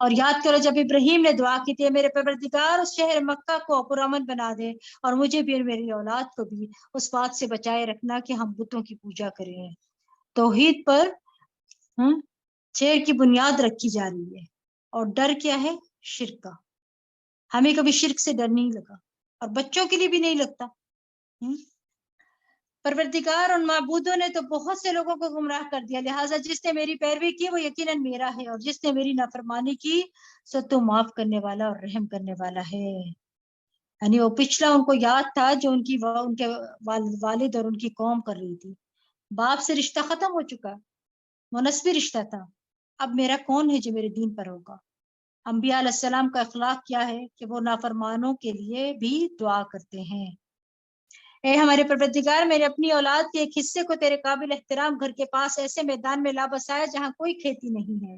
اور یاد کرو جب ابراہیم نے دعا کی تھی میرے پروردگار اس شہر مکہ کو پرامن بنا دے، اور مجھے بھی اور میری اولاد کو بھی اس بات سے بچائے رکھنا کہ ہم بتوں کی پوجا کریں۔ توحید پر شہر کی بنیاد رکھی جا رہی ہے، اور ڈر کیا ہے؟ شرک کا۔ ہمیں کبھی شرک سے ڈر نہیں لگا، اور بچوں کے لیے بھی نہیں لگتا۔ پروردگار ان معبودوں نے تو بہت سے لوگوں کو گمراہ کر دیا، لہٰذا جس نے میری پیروی کی وہ یقیناً میرا ہے، اور جس نے میری نافرمانی کی سو تو معاف کرنے والا اور رحم کرنے والا ہے۔ یعنی وہ پچھلا ان کو یاد تھا جو ان کے والد اور ان کی قوم کر رہی تھی۔ باپ سے رشتہ ختم ہو چکا، منسبی رشتہ تھا، اب میرا کون ہے جو میرے دین پر ہوگا؟ انبیاء علیہ السلام کا اخلاق کیا ہے کہ وہ نافرمانوں کے لیے بھی دعا کرتے ہیں۔ اے ہمارے پروردگار، میرے اپنی اولاد کے ایک حصے کو تیرے قابل احترام گھر کے پاس ایسے میدان میں لا بسایا جہاں کوئی کھیتی نہیں ہے،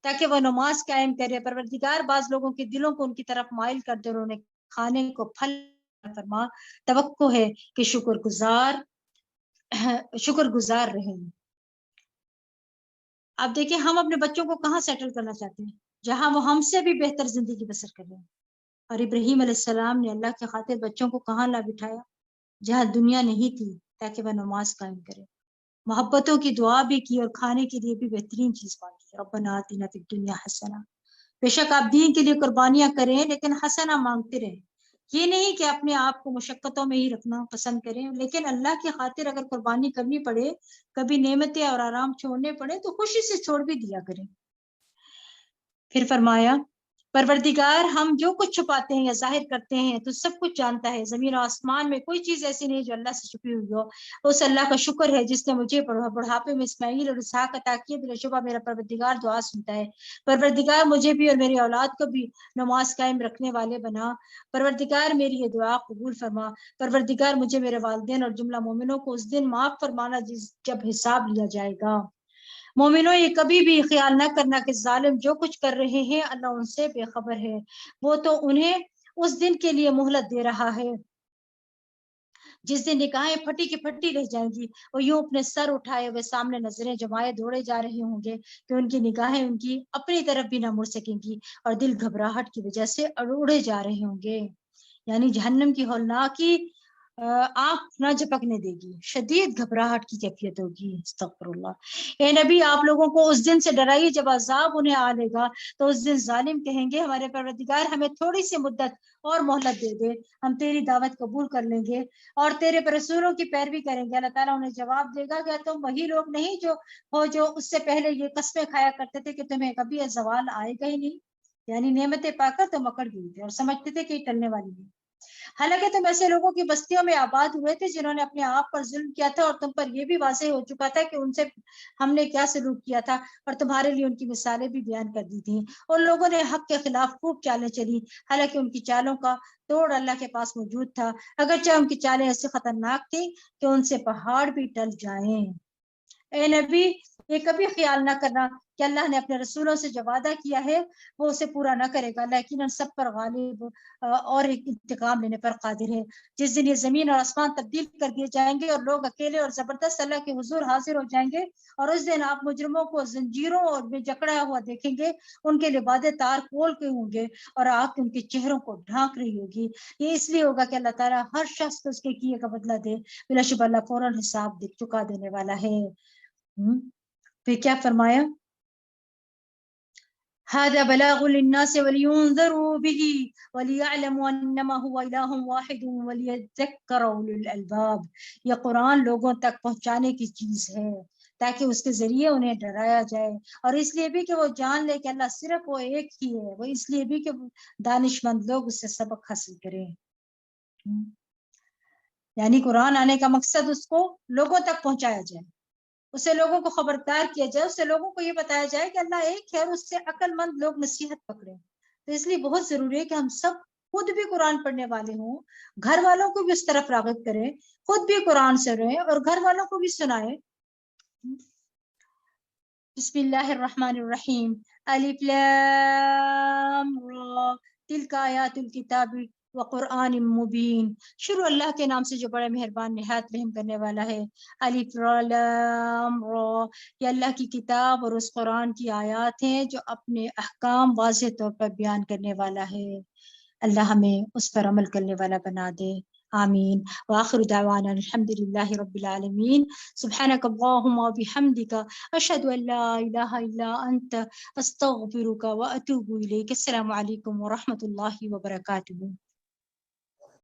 تاکہ وہ نماز قائم کرے۔ پروردگار بعض لوگوں کے دلوں کو ان کی طرف مائل کر دے اور انہیں کھانے کو پھل فرما، توقع ہے کہ شکر گزار رہیں۔ اب دیکھیں ہم اپنے بچوں کو کہاں سیٹل کرنا چاہتے ہیں؟ جہاں وہ ہم سے بھی بہتر زندگی بسر کر رہے ہیں۔ اور ابراہیم علیہ السلام نے اللہ کے خاطر بچوں کو کہاں لا بٹھایا؟ جہاں دنیا نہیں تھی، تاکہ وہ نماز قائم کرے، محبتوں کی دعا بھی کی، اور کھانے کے لیے بھی بہترین چیز مانگی، ربنا آتنا فی الدنیا حسنہ۔ بے شک آپ دین کے لیے قربانیاں کریں لیکن حسنہ مانگتے رہیں، یہ نہیں کہ اپنے آپ کو مشقتوں میں ہی رکھنا پسند کریں، لیکن اللہ کی خاطر اگر قربانی کرنی پڑے، کبھی نعمتیں اور آرام چھوڑنے پڑے تو خوشی سے چھوڑ بھی دیا کریں۔ پھر فرمایا پروردگار ہم جو کچھ چھپاتے ہیں یا ظاہر کرتے ہیں تو سب کچھ جانتا ہے، زمین و آسمان میں کوئی چیز ایسی نہیں جو اللہ سے چھپی ہوئی ہو۔ اس اللہ کا شکر ہے جس نے مجھے بڑھاپے میں اسماعیل اور اسحاق عطا کیے، بلا شبہ میرا پروردگار دعا سنتا ہے۔ پروردگار مجھے بھی اور میری اولاد کو بھی نماز قائم رکھنے والے بنا۔ پروردگار میری یہ دعا قبول فرما۔ پروردگار مجھے، میرے والدین اور جملہ مومنوں کو اس دن معاف فرمانا جب حساب لیا جائے گا۔ مومنوں یہ کبھی بھی خیال نہ کرنا کہ ظالم جو کچھ کر رہے ہیں اللہ ان سے بے خبر ہے، وہ تو انہیں اس دن کے لیے مہلت دے رہا ہے جس دن نگاہیں پھٹی کی پھٹی رہ جائیں گی، وہ یوں اپنے سر اٹھائے ہوئے سامنے نظریں جمائے دوڑے جا رہے ہوں گے کہ ان کی نگاہیں ان کی اپنی طرف بھی نہ مڑ سکیں گی، اور دل گھبراہٹ کی وجہ سے اڑے جا رہے ہوں گے۔ یعنی جہنم کی ہولناکی آنکھ نہ جھپکنے دے گی، شدید گھبراہٹ کی کیفیت ہوگی۔ استغفر اللہ۔ اے نبی آپ لوگوں کو اس دن سے ڈرائیے جب عذاب انہیں آ لے گا تو اس دن ظالم کہیں گے ہمارے پروردگار ہمیں تھوڑی سی مدت اور مہلت دے دے، ہم تیری دعوت قبول کر لیں گے اور تیرے رسولوں کی پیروی کریں گے۔ اللہ تعالیٰ انہیں جواب دے گا کہ تم وہی لوگ نہیں جو اس سے پہلے یہ قسمیں کھایا کرتے تھے کہ تمہیں کبھی یہ زوال آئے گا ہی نہیں، یعنی نعمتیں پا کر تم اکڑ گئی تھے اور سمجھتے تھے کہ یہ ٹلنے والی نہیں۔ حالانکہ تم ایسے لوگوں کی بستیوں میں آباد ہوئے تھے جنہوں نے اپنے آپ پر ظلم کیا تھا، اور تم پر یہ بھی واضح ہو چکا تھا کہ ان سے ہم نے کیا سلوک کیا تھا، اور تمہارے لیے ان کی مثالیں بھی بیان کر دی تھیں۔ ان لوگوں نے حق کے خلاف خوب چالیں چلی، حالانکہ ان کی چالوں کا توڑ اللہ کے پاس موجود تھا، اگرچہ ان کی چالیں ایسی خطرناک تھیں کہ ان سے پہاڑ بھی ٹل جائیں۔ اے نبی یہ کبھی خیال نہ کرنا کہ اللہ نے اپنے رسولوں سے جو وعدہ کیا ہے وہ اسے پورا نہ کرے گا، لیکن سب پر غالب اور ایک انتقام لینے پر قادر ہے۔ جس دن یہ زمین اور آسمان تبدیل کر دیے جائیں گے اور لوگ اکیلے اور زبردست اللہ کے حضور حاضر ہو جائیں گے، اور اس دن آپ مجرموں کو زنجیروں اور میں جکڑا ہوا دیکھیں گے، ان کے لبادے تار کھول کے ہوں گے اور آگ ان کے چہروں کو ڈھانک رہی ہوگی۔ یہ اس لیے ہوگا کہ اللہ تعالیٰ ہر شخص کو اس کے کیے کا بدلہ دے، بلا شبہ اللہ فوراً حساب چکا دینے والا ہے۔ پھر کیا فرمایا؟ هذا بلاغ للناس ولينذروا به وليعلموا انما هو اله واحد وليذكر اولو الالباب۔ یہ قرآن لوگوں تک پہنچانے کی چیز ہے تاکہ اس کے ذریعے انہیں ڈرایا جائے، اور اس لیے بھی کہ وہ جان لے کہ اللہ صرف وہ ایک ہی ہے، وہ اس لیے بھی کہ دانش مند لوگ اس سے سبق حاصل کریں۔ یعنی قرآن آنے کا مقصد اس کو لوگوں تک پہنچایا جائے، اسے لوگوں کو خبردار کیا جائے، اسے لوگوں کو یہ بتایا جائے کہ اللہ ایک ہے اور اس سے عقل مند لوگ نصیحت پکڑیں۔ تو اس لیے بہت ضروری ہے کہ ہم سب خود بھی قرآن پڑھنے والے ہوں، گھر والوں کو بھی اس طرف راغب کریں، خود بھی قرآن سے رہیں اور گھر والوں کو بھی سنائیں۔ بسم اللہ الرحمن الرحیم۔ الف لام را تلک آیات الکتاب وقرآن مبین۔ شروع اللہ کے نام سے جو بڑے مہربان نہایت رحم کرنے والا ہے۔ الف لام را، یہ اللہ کی کتاب اور اس قرآن کی آیات ہیں جو اپنے احکام واضح طور پر بیان کرنے والا ہے۔ اللہ ہمیں اس پر عمل کرنے والا بنا دے، آمین۔ وآخر دعوانا الحمد للہ رب العالمین۔ سبحانک اللہم وبحمدک اشہد ان لا الہ الا انت استغفرک واتوب الیک۔ السلام علیکم ورحمۃ اللہ وبرکاتہ۔